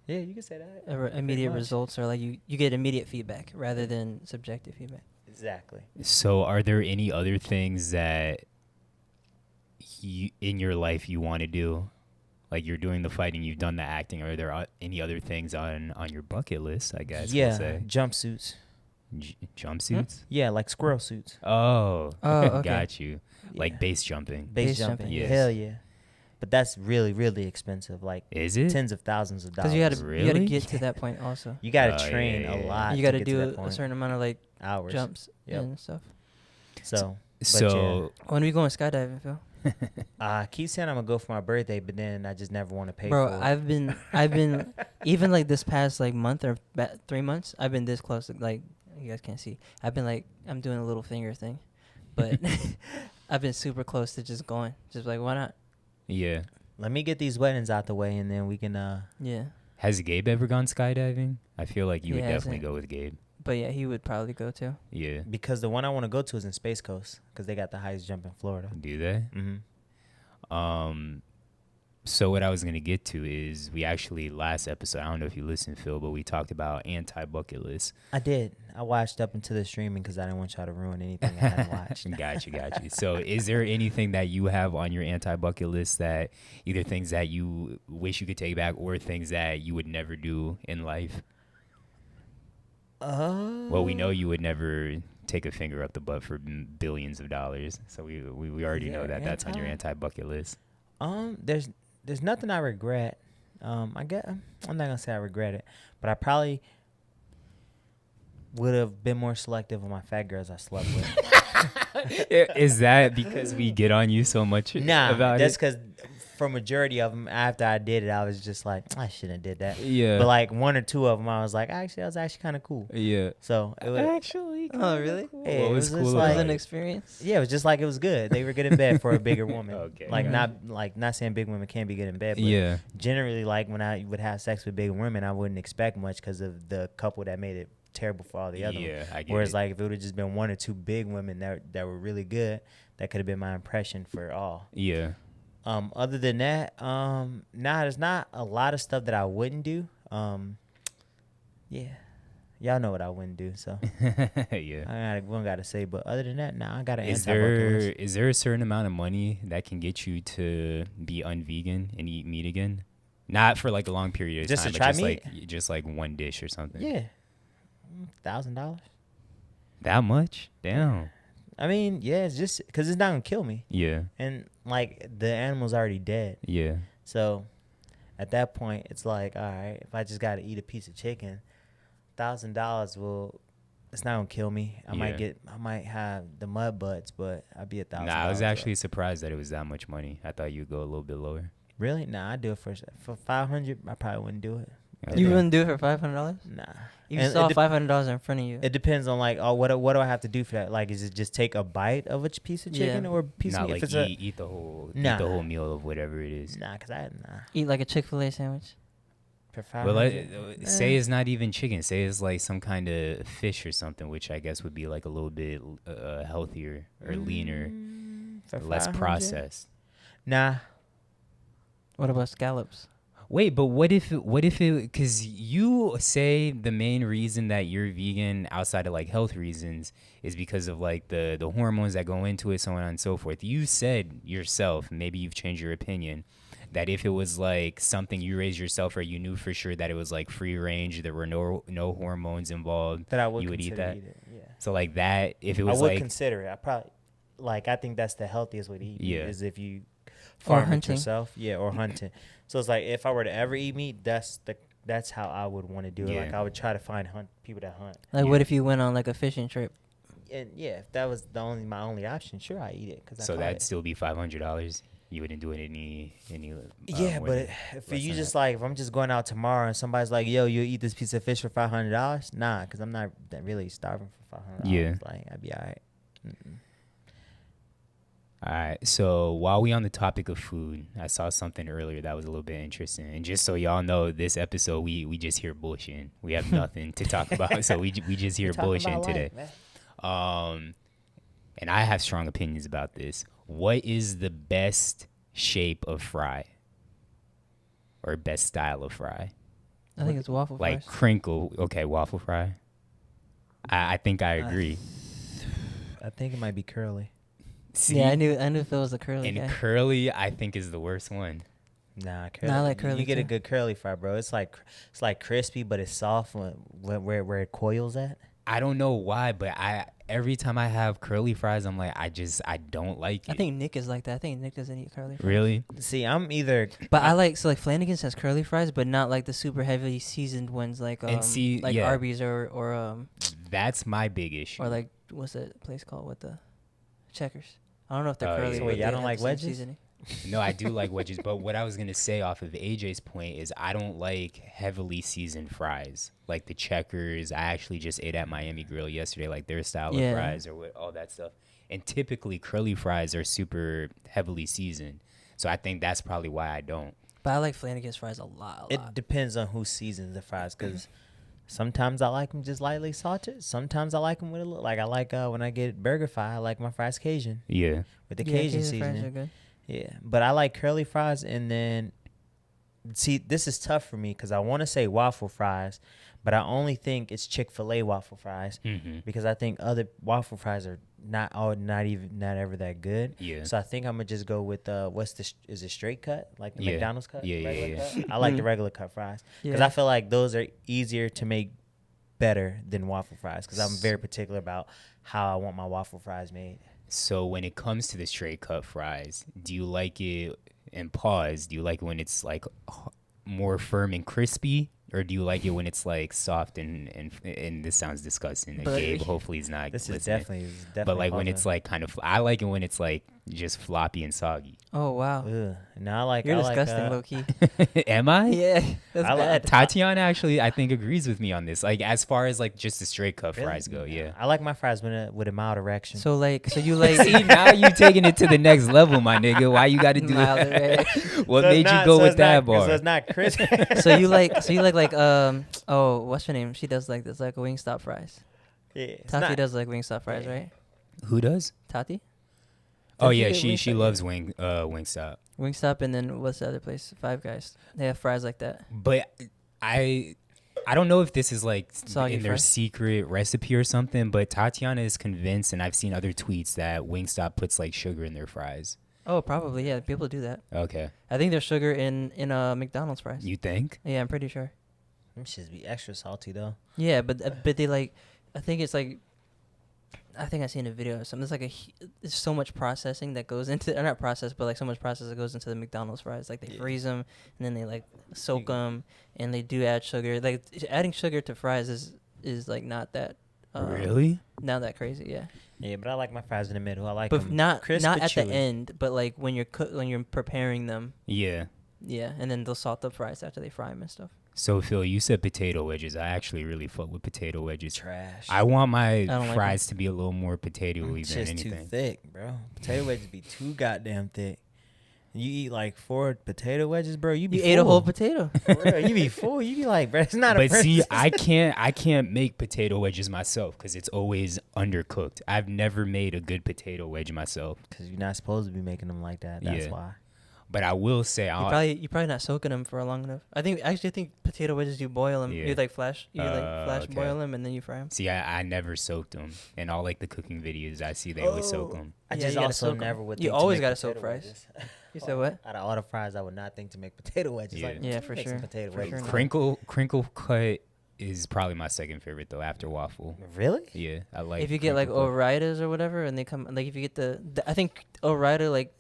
Speaker 2: Yeah, you can say that.
Speaker 3: Immediate results, or like you get immediate feedback rather than subjective feedback.
Speaker 2: Exactly.
Speaker 1: So are there any other things that in your life you want to do? Like you're doing the fighting, you've done the acting. Are there any other things on your bucket list, I guess?
Speaker 2: Yeah,
Speaker 1: we'll say?
Speaker 2: Jumpsuits.
Speaker 1: Jumpsuits?
Speaker 2: Yeah, like squirrel suits.
Speaker 1: Oh,
Speaker 3: okay.
Speaker 1: Got you.
Speaker 2: Yeah.
Speaker 1: Like base jumping.
Speaker 2: Base jumping.
Speaker 1: Yes.
Speaker 2: Hell yeah. But that's really, really expensive. Like
Speaker 1: Is it?
Speaker 2: tens of thousands of dollars.
Speaker 3: Because you gotta
Speaker 1: Really?
Speaker 3: get to that point also.
Speaker 2: You gotta
Speaker 1: Oh,
Speaker 2: train
Speaker 1: yeah,
Speaker 2: a
Speaker 1: yeah.
Speaker 2: lot.
Speaker 3: You gotta
Speaker 2: to get
Speaker 3: do
Speaker 2: to that
Speaker 3: a
Speaker 2: point.
Speaker 3: certain amount of like
Speaker 2: hours.
Speaker 3: jumps
Speaker 2: Yep.
Speaker 3: and stuff.
Speaker 2: So
Speaker 3: When are we going skydiving, Phil?
Speaker 2: I keep saying I'm gonna go for my birthday, but then I just never want to pay
Speaker 3: Bro,
Speaker 2: for it.
Speaker 3: I've been even like this past like month or 3 months, I've been this close to, like, you guys can't see. I've been like, I'm doing a little finger thing, but I've been super close to just going. Just like, why not?
Speaker 1: Yeah.
Speaker 2: Let me get these weddings out the way, and then we can.
Speaker 3: Yeah.
Speaker 1: Has Gabe ever gone skydiving? I feel like you
Speaker 3: He
Speaker 1: would definitely
Speaker 3: hasn't.
Speaker 1: go with Gabe.
Speaker 3: But yeah, he would probably go too.
Speaker 1: Yeah.
Speaker 2: Because the one I want to go to is in Space Coast, because they got the highest jump in Florida.
Speaker 1: Do they?
Speaker 2: Mm-hmm.
Speaker 1: So what I was going to get to is we actually last episode, I don't know if you listened, Phil, but we talked about anti-bucket list.
Speaker 2: I did. I watched up into the streaming because I didn't want y'all to ruin anything I hadn't watched.
Speaker 1: Got you. So is there anything that you have on your anti-bucket list that either things that you wish you could take back or things that you would never do in life? Well, we know you would never take a finger up the butt for billions of dollars. So we already know that that's on your anti-bucket list.
Speaker 2: There's nothing I regret. I'm not gonna say I regret it, but I probably would have been more selective on my fat girls I slept with.
Speaker 1: Is that because we get on you so much about
Speaker 2: that's
Speaker 1: it?
Speaker 2: because for majority of them, after I did it, I was just like, I shouldn't have did that.
Speaker 1: Yeah.
Speaker 2: But like one or two of them, I was like, actually, that was actually kind of cool.
Speaker 1: Yeah.
Speaker 2: So it was
Speaker 1: Actually.
Speaker 3: Oh, really?
Speaker 1: Cool.
Speaker 2: Yeah,
Speaker 1: What
Speaker 2: it
Speaker 1: was
Speaker 2: was
Speaker 1: cool
Speaker 2: just
Speaker 1: about
Speaker 3: It was
Speaker 2: like-
Speaker 3: an
Speaker 1: it?
Speaker 3: experience.
Speaker 2: yeah, it was just like it was good. They were good in bed for a bigger woman.
Speaker 1: Okay.
Speaker 2: Like
Speaker 3: Mhm.
Speaker 2: not saying big women can't be good in bed, but
Speaker 1: Yeah.
Speaker 2: generally, like when I would have sex with bigger women, I wouldn't expect much because of the couple that made it terrible for all the other ones.
Speaker 1: Yeah, I get
Speaker 2: Whereas
Speaker 1: it.
Speaker 2: like if it would have just been one or two big women that were really good, that could have been my impression for all.
Speaker 1: Yeah.
Speaker 2: Other than that, there's not a lot of stuff that I wouldn't do. Yeah, y'all know what I wouldn't do, so
Speaker 1: Yeah.
Speaker 2: I got to say. But other than that, I got an
Speaker 1: Is
Speaker 2: anti-bucket list.
Speaker 1: there a certain amount of money that can get you to be unvegan and eat meat again? Not for like a long period of
Speaker 2: Just to
Speaker 1: time,
Speaker 2: try
Speaker 1: but
Speaker 2: meat?
Speaker 1: just like one dish or something.
Speaker 2: Yeah, $1,000.
Speaker 1: That much? Damn.
Speaker 2: I mean, yeah, it's just because it's not gonna kill me,
Speaker 1: Yeah.
Speaker 2: and like the animal's already dead.
Speaker 1: Yeah.
Speaker 2: So at that point, it's like, all right, if I just got to eat a piece of chicken, $1,000 it's not gonna kill me. I might have the mud butts, but I'd be $1,000.
Speaker 1: Nah, I was actually surprised that it was that much money. I thought you'd go a little bit lower.
Speaker 2: Really? Nah, I'd do it for $500. I probably wouldn't do it.
Speaker 3: You
Speaker 1: Okay.
Speaker 3: wouldn't do it for $500?
Speaker 2: Nah.
Speaker 3: You
Speaker 2: And
Speaker 3: saw
Speaker 2: it de-
Speaker 3: $500 in front of you.
Speaker 2: It depends on like, what do I have to do for that? Like, is it just take a bite of a piece of chicken
Speaker 3: Yeah.
Speaker 2: or a piece
Speaker 1: Not
Speaker 2: of meat?
Speaker 1: like
Speaker 2: If it's
Speaker 1: eat the whole
Speaker 2: Nah.
Speaker 1: meal of whatever it is.
Speaker 2: nah, cause nah.
Speaker 3: Eat like a Chick-fil-A sandwich.
Speaker 2: For
Speaker 1: Well,
Speaker 2: 500.
Speaker 1: say it's not even chicken. Say it's like some kind of fish or something, which I guess would be like a little bit healthier or leaner,
Speaker 2: For
Speaker 1: less
Speaker 2: 500?
Speaker 1: processed.
Speaker 2: Nah.
Speaker 3: What about scallops?
Speaker 1: Wait, but what if it, because you say the main reason that you're vegan outside of like health reasons is because of like the hormones that go into it, so on and so forth. You said yourself, maybe you've changed your opinion, that if it was like something you raised yourself or you knew for sure that it was like free range, there were no hormones involved,
Speaker 2: That I would
Speaker 1: you would eat that.
Speaker 2: Eat it, yeah.
Speaker 1: So like that, if it was
Speaker 2: I would
Speaker 1: like
Speaker 2: consider it. I probably I think that's the healthiest way to eat meat,
Speaker 1: Yeah.
Speaker 2: is if you
Speaker 3: Or
Speaker 2: farm it
Speaker 3: hunting.
Speaker 2: yourself, or hunting. So it's like if I were to ever eat meat, that's how I would want to do it.
Speaker 1: Yeah.
Speaker 2: Like I would try to find people that hunt.
Speaker 3: Like,
Speaker 1: Yeah.
Speaker 3: what if you went on like a fishing trip?
Speaker 2: And yeah, if that was my only option, sure I eat it.
Speaker 1: so that'd still be $500. You wouldn't do it any
Speaker 2: yeah,
Speaker 1: more
Speaker 2: but
Speaker 1: than-
Speaker 2: if
Speaker 1: less
Speaker 2: you
Speaker 1: than
Speaker 2: just
Speaker 1: that.
Speaker 2: like, if I'm just going out tomorrow and somebody's like, yo, you eat this piece of fish for $500, nah, because I'm not really starving for $500.
Speaker 1: Yeah.
Speaker 2: Like I'd be all right. Mm-mm.
Speaker 1: All right, so while we on the topic of food, I saw something earlier that was a little bit interesting. And just so y'all know, this episode we just hear bullshitting. We have nothing to talk about, so we just hear
Speaker 2: Talking
Speaker 1: bullshitting
Speaker 2: about
Speaker 1: today.
Speaker 2: life, man.
Speaker 1: And I have strong opinions about this. What is the best shape of fry, or best style of fry?
Speaker 3: I think it's waffle
Speaker 1: Like
Speaker 3: fries.
Speaker 1: crinkle, okay, waffle fry. I think I agree.
Speaker 2: I think it might be curly.
Speaker 1: See,
Speaker 3: Yeah, I knew if it was a curly
Speaker 1: and
Speaker 3: guy.
Speaker 1: curly, I think is the worst one.
Speaker 2: Nah, curly.
Speaker 3: I like curly
Speaker 2: You get a
Speaker 3: too.
Speaker 2: good curly fry, bro. It's like crispy, but it's soft where it coils at.
Speaker 1: I don't know why, but every time I have curly fries, I'm like, I don't like it.
Speaker 3: I think Nick is like that. I think Nick doesn't eat curly fries.
Speaker 1: Really?
Speaker 2: See, I'm either.
Speaker 3: But I like Flanagan's has curly fries, but not like the super heavily seasoned ones like
Speaker 1: yeah.
Speaker 3: Arby's or
Speaker 1: That's my big issue.
Speaker 3: like what's that place called with the Checkers? I don't know if they're
Speaker 1: Oh,
Speaker 3: curly.
Speaker 1: yeah.
Speaker 2: So
Speaker 3: but
Speaker 2: wait,
Speaker 3: they
Speaker 2: y'all don't
Speaker 3: have
Speaker 2: like
Speaker 3: the same
Speaker 2: wedges?
Speaker 3: seasoning.
Speaker 1: No, I do like wedges, but what I was gonna say off of AJ's point is I don't like heavily seasoned fries, like the Checkers. I actually just ate at Miami Grill yesterday, like their style
Speaker 3: Yeah.
Speaker 1: of fries or all that stuff. And typically curly fries are super heavily seasoned, so I think that's probably why I don't.
Speaker 3: But I like Flanagan's fries a lot.
Speaker 2: It depends on who seasons the fries, because sometimes I like them just lightly salted. Sometimes I like them with a little. Like I like when I get burger fry, I like my fries Cajun
Speaker 1: Yeah.
Speaker 2: with the
Speaker 3: Yeah,
Speaker 2: Cajun
Speaker 3: fries
Speaker 2: seasoning.
Speaker 3: are good.
Speaker 2: Yeah, but I like curly fries, and then see, this is tough for me because I want to say waffle fries, but I only think it's Chick-fil-A waffle fries
Speaker 1: Mm-hmm.
Speaker 2: because I think other waffle fries are not ever that good.
Speaker 1: Yeah.
Speaker 2: So I think I'm gonna just go with is it straight cut, like the
Speaker 1: Yeah.
Speaker 2: McDonald's cut?
Speaker 1: Yeah, yeah,
Speaker 2: Regular
Speaker 1: yeah.
Speaker 2: cut? I like the regular cut fries because
Speaker 3: Yeah.
Speaker 2: I feel like those are easier to make better than waffle fries because I'm very particular about how I want my waffle fries made.
Speaker 1: So when it comes to the straight cut fries, do you like it, and pause, do you like it when it's like more firm and crispy, or do you like it when it's like soft and this sounds disgusting. And
Speaker 3: But-
Speaker 1: Gabe hopefully he's not
Speaker 2: This is
Speaker 1: listening.
Speaker 2: definitely
Speaker 1: But like when
Speaker 2: pausing.
Speaker 1: it's like kind of, I like it when it's like just floppy and soggy.
Speaker 3: Oh wow,
Speaker 2: Ugh. No, I like.
Speaker 3: you're
Speaker 2: I like,
Speaker 3: disgusting, low key.
Speaker 1: Am I?
Speaker 3: Yeah, that's
Speaker 2: I like-
Speaker 3: bad.
Speaker 1: Tatiana actually, I think, agrees with me on this. Like as far as like just the straight cut
Speaker 2: Really?
Speaker 1: fries go, yeah.
Speaker 2: I like my fries with a mild erection.
Speaker 3: So you like
Speaker 1: See, now you taking it to the next level, my nigga. Why you got to do
Speaker 3: Mild
Speaker 1: that?
Speaker 3: erection.
Speaker 1: What
Speaker 2: So it's
Speaker 1: made you
Speaker 2: not-
Speaker 1: go
Speaker 2: so
Speaker 1: with
Speaker 2: it's not-
Speaker 1: that bar?
Speaker 2: So it's not crispy.
Speaker 3: so you like oh, what's her name? She does like this like Wingstop fries.
Speaker 2: Yeah, it's
Speaker 3: Tati
Speaker 2: not-
Speaker 3: does like Wingstop fries,
Speaker 2: Yeah.
Speaker 3: right?
Speaker 1: Who does?
Speaker 3: Tati?
Speaker 1: Oh
Speaker 3: Does
Speaker 1: yeah,
Speaker 3: get
Speaker 1: she
Speaker 3: Wingstop?
Speaker 1: loves Wingstop.
Speaker 3: Wingstop, and then what's the other place? Five Guys. They have fries like that.
Speaker 1: But I don't know if this is like
Speaker 3: Soggy
Speaker 1: in their
Speaker 3: fries?
Speaker 1: secret recipe or something, but Tatiana is convinced, and I've seen other tweets that Wingstop puts like sugar in their fries.
Speaker 3: Oh, probably, yeah. People do that.
Speaker 1: Okay,
Speaker 3: I think there's sugar in McDonald's fries.
Speaker 1: you think?
Speaker 3: Yeah, I'm pretty sure.
Speaker 2: Them shits be extra salty though.
Speaker 3: Yeah, but they like, I think it's like, I think I seen a video or something. There's like there's so much processing that goes into, or not process, but like so much process that goes into the McDonald's fries. Like they
Speaker 2: Yeah.
Speaker 3: freeze them and then they like soak them and they do add sugar. Like adding sugar to fries is like not that
Speaker 1: Really?
Speaker 3: not that crazy. Yeah,
Speaker 2: Yeah, but I like my fries in the middle. I like
Speaker 3: but
Speaker 2: them
Speaker 3: not
Speaker 2: crisp
Speaker 3: not
Speaker 2: but
Speaker 3: at
Speaker 2: chewy.
Speaker 3: the end, but like when you're preparing them.
Speaker 1: Yeah.
Speaker 3: Yeah, and then they'll salt the fries after they fry them and stuff.
Speaker 1: So Phil, you said potato wedges. I actually really fuck with potato wedges.
Speaker 2: Trash.
Speaker 1: I want my
Speaker 3: don't like
Speaker 1: fries to be a little more potatoey
Speaker 2: It's
Speaker 1: than
Speaker 2: just too
Speaker 1: anything.
Speaker 2: thick, bro. Potato wedges be too goddamn thick. You eat like 4 potato wedges, bro. You be
Speaker 3: You ate a whole
Speaker 2: full.
Speaker 3: potato.
Speaker 2: Bro, you be full. You be like, bro, it's not a
Speaker 1: But see,
Speaker 2: breakfast.
Speaker 1: I can't make potato wedges myself because it's always undercooked. I've never made a good potato wedge myself.
Speaker 2: Because you're not supposed to be making them like that. That's
Speaker 1: Yeah.
Speaker 2: why.
Speaker 1: But I will say,
Speaker 3: You're probably not soaking them for long enough. I think potato wedges, you boil them.
Speaker 1: Yeah.
Speaker 3: You like flash
Speaker 1: Okay.
Speaker 3: boil them and then you fry them.
Speaker 1: See, I never soaked them. In all like the cooking videos I see, they would soak them.
Speaker 2: I
Speaker 3: Yeah,
Speaker 2: just
Speaker 3: you gotta
Speaker 2: also
Speaker 3: soak 'em.
Speaker 2: never would.
Speaker 3: You
Speaker 2: think to
Speaker 3: always
Speaker 2: make
Speaker 3: gotta soak
Speaker 2: potato
Speaker 3: fries.
Speaker 2: wedges.
Speaker 3: You said what?
Speaker 2: Out of all the fries, I would not think to make potato wedges.
Speaker 1: Yeah.
Speaker 2: Like,
Speaker 3: Yeah,
Speaker 2: let's
Speaker 3: for
Speaker 2: make some
Speaker 3: sure.
Speaker 2: Potato
Speaker 3: For
Speaker 2: wedges.
Speaker 3: sure.
Speaker 1: Crinkle cut is probably my second favorite though, after waffle.
Speaker 2: Really?
Speaker 1: Yeah, I like.
Speaker 3: If you get like
Speaker 1: crinkle cut.
Speaker 3: Oritas or whatever, and they come like if you get the I think Orita like.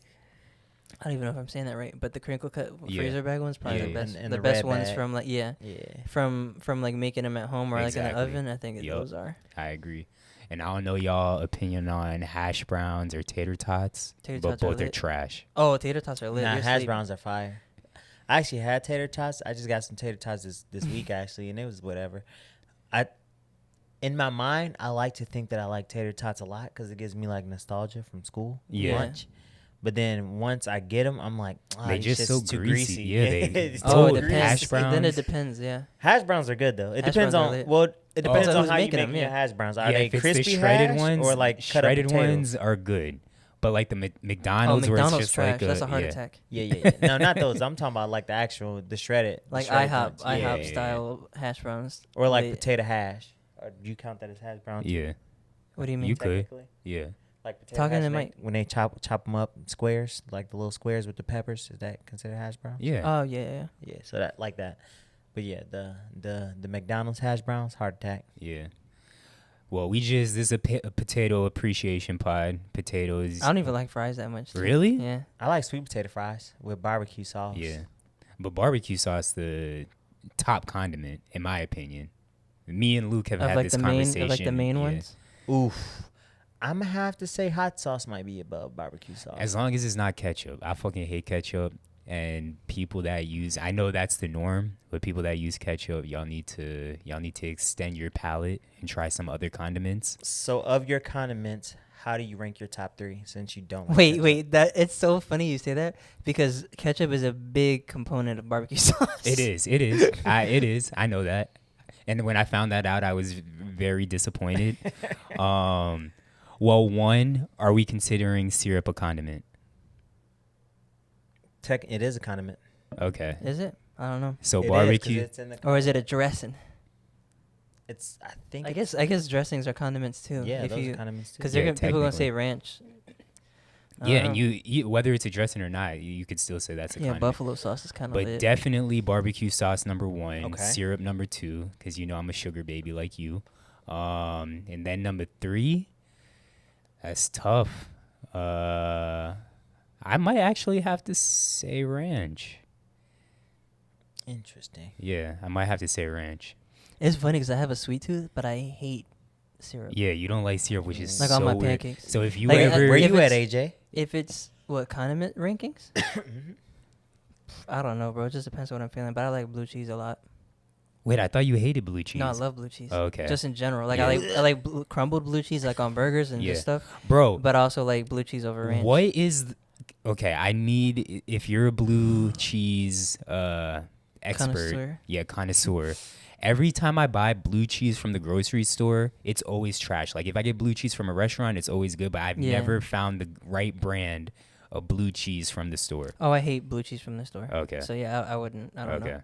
Speaker 3: I don't even know if I'm saying that right, but the crinkle cut freezer bag one's probably
Speaker 1: Yeah,
Speaker 3: the
Speaker 1: yeah.
Speaker 3: best.
Speaker 2: And
Speaker 3: the
Speaker 2: the
Speaker 3: best
Speaker 2: red
Speaker 3: ones
Speaker 2: bag.
Speaker 3: from like
Speaker 2: Yeah.
Speaker 3: from like making them at home or like in
Speaker 1: Exactly.
Speaker 3: the oven. I think
Speaker 1: Yup.
Speaker 3: those are
Speaker 1: I agree. And I don't know y'all opinion on hash browns or tater tots,
Speaker 3: Tater
Speaker 1: but
Speaker 3: tots are
Speaker 1: both are
Speaker 3: lit.
Speaker 1: trash.
Speaker 3: Oh, tater tots are lit.
Speaker 2: Nah,
Speaker 3: You're
Speaker 2: hash
Speaker 3: sleep.
Speaker 2: browns are fire. I actually had tater tots. I just got some tater tots this week actually, and it was whatever. In my mind, I like to think that I like tater tots a lot because it gives me like nostalgia from school
Speaker 1: Yeah.
Speaker 2: lunch. But then once I get them, I'm like,
Speaker 1: They
Speaker 2: these
Speaker 1: just
Speaker 2: shit's
Speaker 1: so
Speaker 2: too
Speaker 1: greasy. Yeah,
Speaker 2: It's
Speaker 3: Oh,
Speaker 2: too
Speaker 3: it
Speaker 1: Hash
Speaker 3: depends.
Speaker 1: browns.
Speaker 3: Then it depends. Yeah.
Speaker 2: Hash browns are good though. It
Speaker 3: Hash
Speaker 2: depends
Speaker 3: browns are
Speaker 2: on
Speaker 3: lit.
Speaker 2: it depends
Speaker 3: So
Speaker 2: on
Speaker 3: who's
Speaker 2: how you
Speaker 3: making
Speaker 2: make
Speaker 3: them,
Speaker 2: your
Speaker 3: yeah.
Speaker 2: hash browns. Are
Speaker 1: Yeah,
Speaker 2: they
Speaker 1: if it's
Speaker 2: crispy
Speaker 1: the shredded
Speaker 2: hash
Speaker 1: ones
Speaker 2: or like cut up
Speaker 1: shredded
Speaker 2: potatoes?
Speaker 1: ones are good, but like the
Speaker 3: Oh,
Speaker 1: McDonald's, where it's
Speaker 3: McDonald's
Speaker 1: just
Speaker 3: trash.
Speaker 1: like
Speaker 3: That's a heart
Speaker 1: yeah.
Speaker 3: attack.
Speaker 2: Yeah. No, not those. I'm talking about like the shredded,
Speaker 3: Like
Speaker 2: shredded
Speaker 3: IHOP,
Speaker 2: ones.
Speaker 3: IHOP
Speaker 1: yeah.
Speaker 3: style hash browns.
Speaker 2: Or like
Speaker 3: They-
Speaker 2: potato hash. Or do you count that as hash browns?
Speaker 1: Yeah,
Speaker 3: What do you mean?
Speaker 1: You could.
Speaker 2: Technically?
Speaker 1: yeah.
Speaker 2: Like potato
Speaker 3: Talking
Speaker 2: hash
Speaker 3: to
Speaker 2: make-
Speaker 3: Mike.
Speaker 2: when they chop them up in squares, like the little squares with the peppers. Is that considered hash browns?
Speaker 1: Yeah.
Speaker 3: Oh yeah.
Speaker 2: Yeah. So that like that. But yeah, the McDonald's hash browns, heart attack.
Speaker 1: Yeah. Well, this is a potato appreciation pod. Potatoes.
Speaker 3: I don't even like fries that much. too.
Speaker 1: Really?
Speaker 3: Yeah.
Speaker 2: I like sweet potato fries with barbecue sauce.
Speaker 1: Yeah. But barbecue sauce, the top condiment, in my opinion. Me and Luke have
Speaker 3: Of
Speaker 1: had
Speaker 3: like
Speaker 1: this
Speaker 3: the main,
Speaker 1: conversation.
Speaker 3: of like the main
Speaker 1: yeah.
Speaker 3: ones.
Speaker 2: Oof. I'm gonna have to say hot sauce might be above barbecue sauce.
Speaker 1: As long as it's not ketchup. I fucking hate ketchup. And people that I know that's the norm, but people that use ketchup, y'all need to extend your palate and try some other condiments.
Speaker 2: So of your condiments, how do you rank your top 3 since you don't like
Speaker 3: Wait,
Speaker 2: ketchup?
Speaker 3: that it's so funny you say that because ketchup is a big component of barbecue sauce.
Speaker 1: It is. It is. I know that. And when I found that out, I was very disappointed. Well, one, are we considering syrup a condiment?
Speaker 2: It is a condiment.
Speaker 1: Okay.
Speaker 3: Is it? I don't know.
Speaker 1: So
Speaker 2: It is, 'cause
Speaker 1: barbecue.
Speaker 2: it's in the
Speaker 3: Or is it a dressing?
Speaker 2: It's I think
Speaker 3: I
Speaker 2: it's-
Speaker 3: guess dressings are condiments too.
Speaker 2: yeah,
Speaker 3: if
Speaker 2: those
Speaker 3: you,
Speaker 2: are condiments too.
Speaker 3: because
Speaker 1: Yeah,
Speaker 3: people gonna say
Speaker 1: technically.
Speaker 3: ranch. I
Speaker 1: Yeah,
Speaker 3: don't
Speaker 1: and
Speaker 3: know.
Speaker 1: you whether it's a dressing or not, you could still say that's a
Speaker 3: Yeah,
Speaker 1: condiment.
Speaker 3: buffalo sauce is kind of
Speaker 1: But
Speaker 3: lit.
Speaker 1: definitely barbecue sauce number 1,
Speaker 2: Okay.
Speaker 1: syrup number 2, because you know I'm a sugar baby like you. And then number 3, that's tough. I might actually have to say ranch.
Speaker 2: Interesting.
Speaker 1: Yeah, I might have to say ranch.
Speaker 3: It's funny because I have a sweet tooth, but I hate syrup.
Speaker 1: Yeah, you don't like syrup, which is
Speaker 3: Like
Speaker 1: so
Speaker 3: on my
Speaker 1: weird.
Speaker 3: pancakes.
Speaker 1: So if you
Speaker 3: Like,
Speaker 1: ever,
Speaker 2: Where
Speaker 3: if
Speaker 2: you at,
Speaker 3: it's-
Speaker 2: AJ?
Speaker 3: If it's what condiment rankings, I don't know, bro. It just depends on what I'm feeling. But I like blue cheese a lot.
Speaker 1: wait, I thought you hated blue cheese.
Speaker 3: No, I love blue cheese.
Speaker 1: Oh, okay.
Speaker 3: Just in general, like
Speaker 1: Yeah.
Speaker 3: I like crumbled blue cheese, like on burgers and
Speaker 1: Yeah.
Speaker 3: just stuff.
Speaker 1: Bro,
Speaker 3: But I also like blue cheese over ranch.
Speaker 1: what is okay, I need if you're a blue cheese expert,
Speaker 3: Connoisseur?
Speaker 1: yeah, connoisseur. Every time I buy blue cheese from the grocery store, it's always trash. Like if I get blue cheese from a restaurant, it's always good, but I've
Speaker 3: Yeah.
Speaker 1: never found the right brand of blue cheese from the store.
Speaker 3: Oh, I hate blue cheese from the store.
Speaker 1: Okay.
Speaker 3: So yeah, I wouldn't. I don't
Speaker 1: Okay.
Speaker 3: know.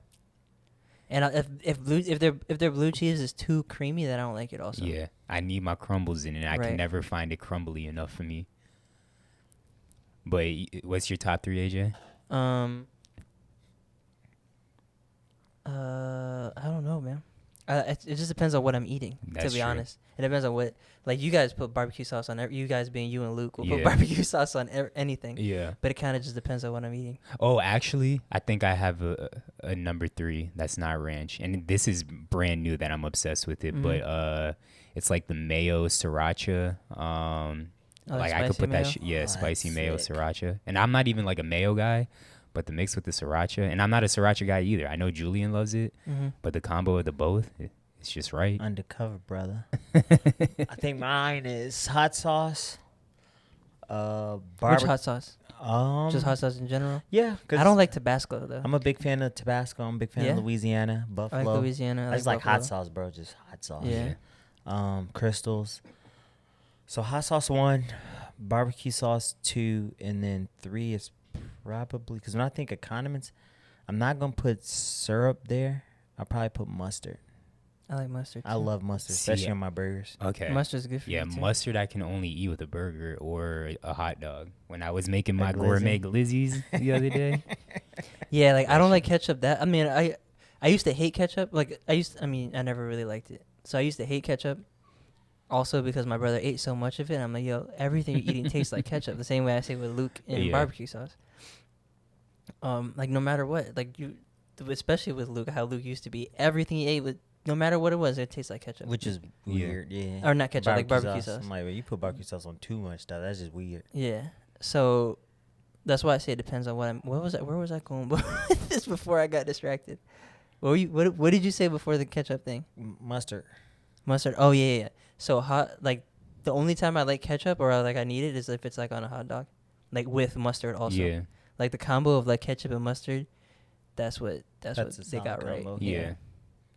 Speaker 3: And if their blue cheese is too creamy, then I don't like it. Also.
Speaker 1: Yeah, I need my crumbles in it. I
Speaker 3: Right.
Speaker 1: can never find it crumbly enough for me. But what's your top 3, AJ?
Speaker 3: I don't know, man. It just depends on what I'm eating.
Speaker 1: That's
Speaker 3: to be
Speaker 1: true.
Speaker 3: honest, it depends on what. Like you guys put barbecue sauce on. You guys being you and Luke will
Speaker 1: Yeah.
Speaker 3: put barbecue sauce on anything.
Speaker 1: Yeah.
Speaker 3: But it kind of just depends on what I'm eating.
Speaker 1: Oh, actually, I think I have a number 3 that's not ranch, and this is brand new that I'm obsessed with it.
Speaker 3: Mhm.
Speaker 1: But it's like the mayo sriracha. Like I could
Speaker 3: spicy
Speaker 1: put
Speaker 3: mayo?
Speaker 1: that spicy
Speaker 2: that's
Speaker 1: mayo
Speaker 2: sick.
Speaker 1: sriracha, and I'm not even like a mayo guy, but the mix with the sriracha, and I'm not a sriracha guy either. I know Julian loves it, but the combo of the both, it's just right.
Speaker 2: Undercover, brother. I think mine is hot sauce.
Speaker 3: Which hot sauce? Just hot sauce in general.
Speaker 2: Yeah,
Speaker 3: I don't like Tabasco though.
Speaker 2: I'm a big fan of Tabasco. I'm a big fan
Speaker 3: Yeah?
Speaker 2: of Louisiana,
Speaker 3: I
Speaker 2: Buffalo.
Speaker 3: like Louisiana.
Speaker 2: I just like hot
Speaker 3: Buffalo.
Speaker 2: sauce, bro. Just hot sauce.
Speaker 3: Yeah.
Speaker 2: Crystals. So hot sauce 1, barbecue sauce 2, and then 3 is Probably, because when I think of condiments, I'm not gonna put syrup there. I'll probably put mustard.
Speaker 3: I like mustard.
Speaker 2: I
Speaker 3: too.
Speaker 2: love mustard,
Speaker 1: See,
Speaker 2: especially on my burgers.
Speaker 1: Okay.
Speaker 3: Mustard's good for
Speaker 1: Yeah,
Speaker 3: you too.
Speaker 1: mustard I can only eat with a burger or a hot dog. When I was making my
Speaker 2: glizzy?
Speaker 1: gourmet glizzies the other day.
Speaker 3: Yeah, like I don't like ketchup. That I mean, I used to hate ketchup. Like I never really liked it. So I used to hate ketchup. Also because my brother ate so much of it, I'm like, yo, everything you're eating tastes like ketchup. The same way I say with Luke in
Speaker 1: Yeah.
Speaker 3: barbecue sauce. Like no matter what, like especially with Luke, how Luke used to be, everything he ate no matter what it was, it tastes like ketchup.
Speaker 2: Which is weird, yeah.
Speaker 3: Or not ketchup, like barbecue sauce.
Speaker 2: I'm like, well, you put barbecue sauce on too much stuff. That's just weird.
Speaker 3: Yeah. So that's why I say it depends on where was I going with this before I got distracted? What did you say before the ketchup thing?
Speaker 2: Mustard.
Speaker 3: Mustard. Oh yeah. So the only time I like ketchup or I need it is if it's like on a hot dog, like with mustard also.
Speaker 1: Yeah.
Speaker 3: Like the combo of like ketchup and mustard, that's what
Speaker 2: a
Speaker 3: they
Speaker 2: solid
Speaker 3: got right.
Speaker 2: combo.
Speaker 1: Yeah.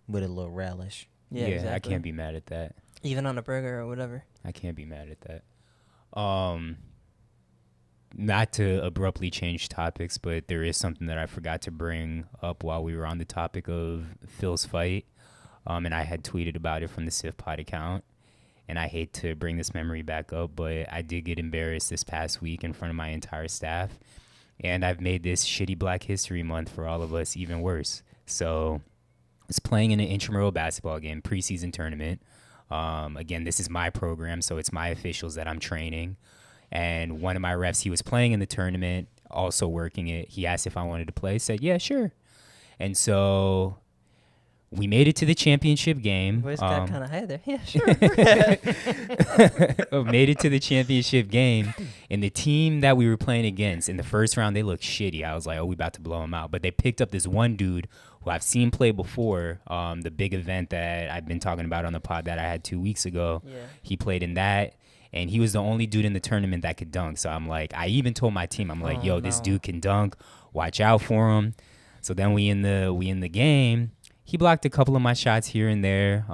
Speaker 2: With a little relish.
Speaker 3: Yeah, exactly.
Speaker 1: I can't be mad at that.
Speaker 3: Even on a burger or whatever.
Speaker 1: I can't be mad at that. Not to abruptly change topics, but there is something that I forgot to bring up while we were on the topic of Phil's fight. And I had tweeted about it from the Sif Pod account. And I hate to bring this memory back up, but I did get embarrassed this past week in front of my entire staff. And I've made this shitty Black History Month for all of us even worse. So I was playing in an intramural basketball game, preseason tournament. Again, this is my program, so it's my officials that I'm training. And one of my refs, he was playing in the tournament, also working it. He asked if I wanted to play. I said, yeah, sure. And so we made it to the championship game.
Speaker 3: Voice got kind of high there. Yeah, sure.
Speaker 1: Made it to the championship game. And the team that we were playing against, in the first round, they looked shitty. I was like, oh, we about to blow them out. But they picked up this one dude who I've seen play before, the big event that I've been talking about on the pod that I had 2 weeks ago. Yeah. He played in that. And he was the only dude in the tournament that could dunk. So I'm like, I even told my team, I'm like, this dude can dunk. Watch out for him. So then we in the game. He blocked a couple of my shots here and there.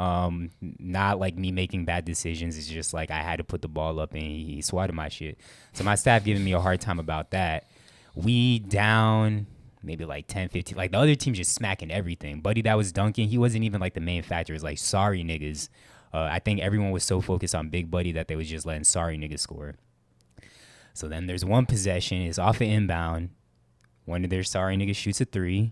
Speaker 1: Not like me making bad decisions. It's just like I had to put the ball up and he swatted my shit. So my staff giving me a hard time about that. We down maybe like 10, 15. Like the other team just smacking everything. Buddy that was dunking, he wasn't even like the main factor. It's like, sorry, niggas. I think everyone was so focused on Big Buddy that they was just letting sorry niggas score. So then there's one possession. It's off an inbound. One of their sorry niggas shoots a three.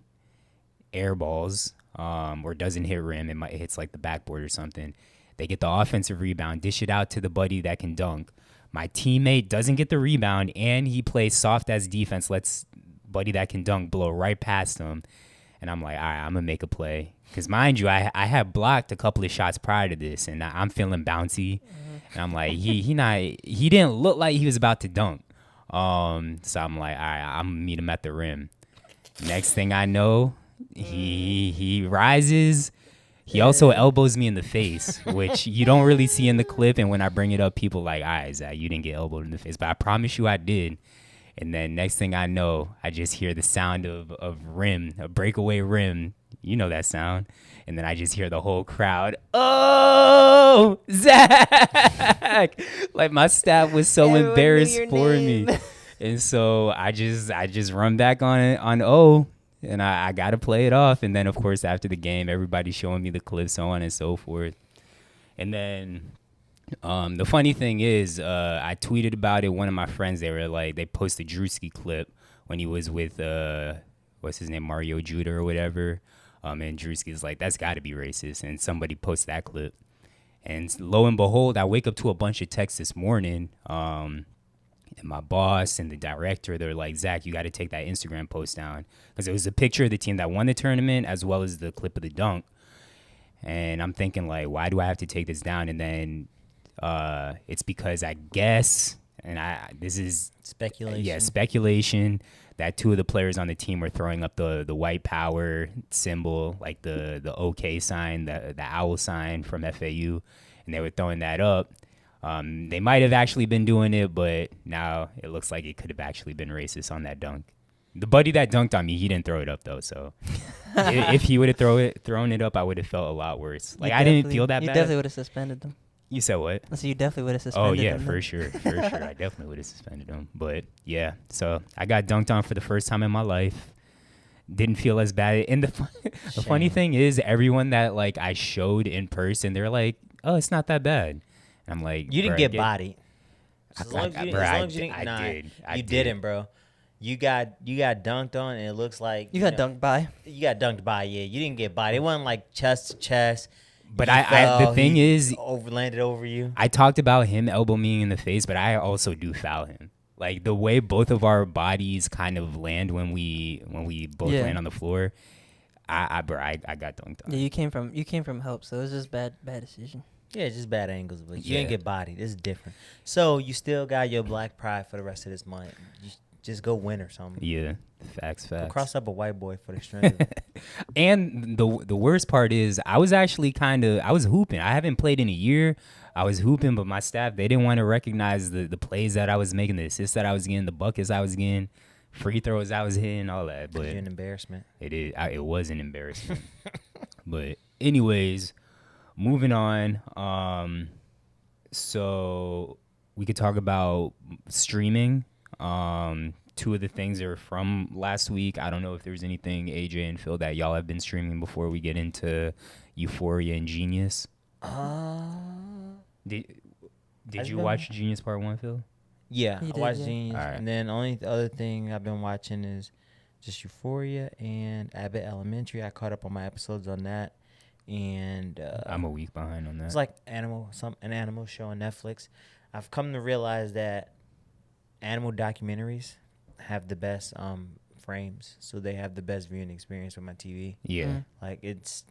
Speaker 1: Air balls. Or doesn't hit rim. It hits like the backboard or something. They get the offensive rebound. Dish it out to the buddy that can dunk. My teammate doesn't get the rebound. And he plays soft as defense. Lets buddy that can dunk blow right past him. And I'm like, all right, I'm going to make a play. Because mind you, I had blocked a couple of shots prior to this, and I'm feeling bouncy. And I'm like, he didn't look like he was about to dunk. So I'm like, all right, I'm going to meet him at the rim. Next thing I know, he rises. He also elbows me in the face, which you don't really see in the clip. And when I bring it up, people like, all right, Zach, you didn't get elbowed in the face. But I promise you I did. And then next thing I know, I just hear the sound of rim, a breakaway rim. You know that sound. And then I just hear the whole crowd, oh, Zach. Like my staff was so embarrassed for me. And so I just run back on O. And I got to play it off. And then, of course, after the game, everybody's showing me the clips, so on and so forth. And then the funny thing is, I tweeted about it. One of my friends, they posted Drewski clip when he was with, what's his name, Mario Judah or whatever. And Drewski's like, that's got to be racist. And somebody posted that clip. And lo and behold, I wake up to a bunch of texts this morning. And my boss and the director, they're like, Zach, you got to take that Instagram post down. Because it was a picture of the team that won the tournament as well as the clip of the dunk. And I'm thinking, like, why do I have to take this down? And then it's because I guess, and this is
Speaker 2: speculation.
Speaker 1: Yeah, speculation that two of the players on the team were throwing up the white power symbol, like the OK sign, the owl sign from FAU. And they were throwing that up. They might have actually been doing it, but now it looks like it could have actually been racist on that dunk. The buddy that dunked on me, he didn't throw it up though. So if he would have thrown it up, I would have felt a lot worse. Like I didn't feel that bad.
Speaker 3: You definitely would have suspended them.
Speaker 1: You said what?
Speaker 3: So you definitely would have suspended
Speaker 1: Oh yeah,
Speaker 3: him.
Speaker 1: for sure. I definitely would have suspended him. But yeah, so I got dunked on for the first time in my life. Didn't feel as bad. And the funny thing is, everyone that like I showed in person, they're like, "Oh, it's not that bad." And I'm like,
Speaker 2: You didn't get bodied. As long as you didn't,
Speaker 1: I
Speaker 2: didn't, bro. You got dunked on, and it looks like
Speaker 3: You got dunked by.
Speaker 2: You got dunked by, yeah. You didn't get bodied. It wasn't like chest to chest.
Speaker 1: But the thing is,
Speaker 2: landed over you.
Speaker 1: I talked about him elbow me in the face, but I also do foul him. Like the way both of our bodies kind of land when we both land on the floor. I got dunked on.
Speaker 3: Yeah, you came from help, so it was just bad decision.
Speaker 2: Yeah, it's just bad angles, but you didn't get bodied. This is different. So you still got your black pride for the rest of this month. You just go win or something.
Speaker 1: Yeah, facts.
Speaker 2: Go cross up a white boy for the strength.
Speaker 1: And the worst part is I was actually I was hooping. I haven't played in a year. I was hooping, but my staff, they didn't want to recognize the plays that I was making, the assists that I was getting, the buckets I was getting, free throws I was hitting, all that. But
Speaker 2: you're an embarrassment.
Speaker 1: It was an embarrassment. But anyways, moving on. So we could talk about streaming. Two of the things are from last week. I don't know if there's anything, AJ and Phil, that y'all have been streaming before we get into Euphoria and Jeen-Yuhs. Did you watch Jeen-Yuhs Part 1, Phil?
Speaker 2: Yeah, I watched Jeen-Yuhs.
Speaker 1: Right.
Speaker 2: And then the only other thing I've been watching is just Euphoria and Abbott Elementary. I caught up on my episodes on that. And
Speaker 1: I'm a week behind on that.
Speaker 2: It's like an animal show on Netflix. I've come to realize that animal documentaries have the best frames, so they have the best viewing experience with my TV.
Speaker 1: Yeah.
Speaker 2: Like it's